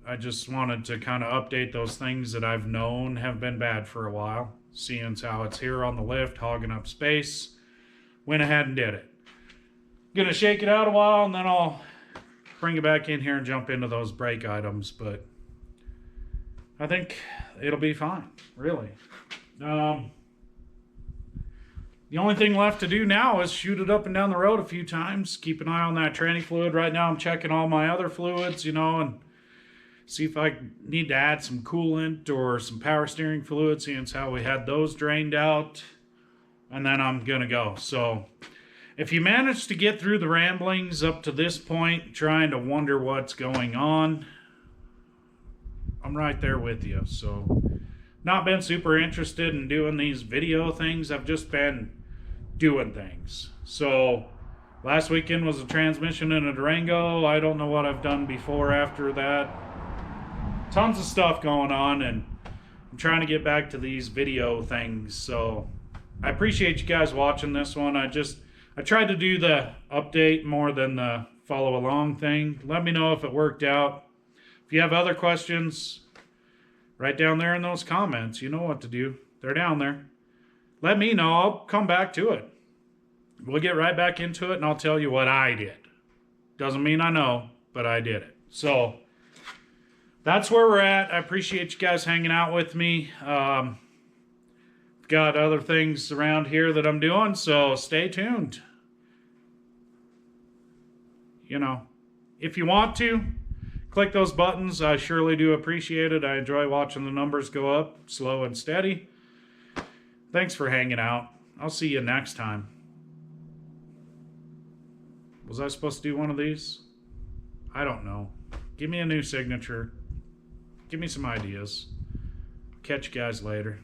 I just wanted to kind of update those things that I've known have been bad for a while. Seeing how it's here on the lift, hogging up space. Went ahead and did it. Gonna shake it out a while, and then I'll bring it back in here and jump into those brake items. But I think it'll be fine, really. The only thing left to do now is shoot it up and down the road a few times. Keep an eye on that tranny fluid. Right now I'm checking all my other fluids, and see if I need to add some coolant or some power steering fluid, seeing as how we had those drained out. And then I'm going to go. So if you manage to get through the ramblings up to this point, trying to wonder what's going on, I'm right there with you. So not been super interested in doing these video things. I've just been doing things. So last weekend was a transmission in a Durango. I don't know what I've done before after that. Tons of stuff going on, and I'm trying to get back to these video things. So I appreciate you guys watching this one. I tried to do the update more than the follow along thing. Let me know if it worked out. If you have other questions, right down there in those comments. You know what to do. They're down there. Let me know. I'll come back to it. We'll get right back into it, and I'll tell you what I did. Doesn't mean I know, but I did it. So that's where we're at. I appreciate you guys hanging out with me. Got other things around here that I'm doing, so stay tuned. If you want to, click those buttons. I surely do appreciate it. I enjoy watching the numbers go up, slow and steady. Thanks for hanging out. I'll see you next time. Was I supposed to do one of these? I don't know. Give me a new signature. Give me some ideas. Catch you guys later.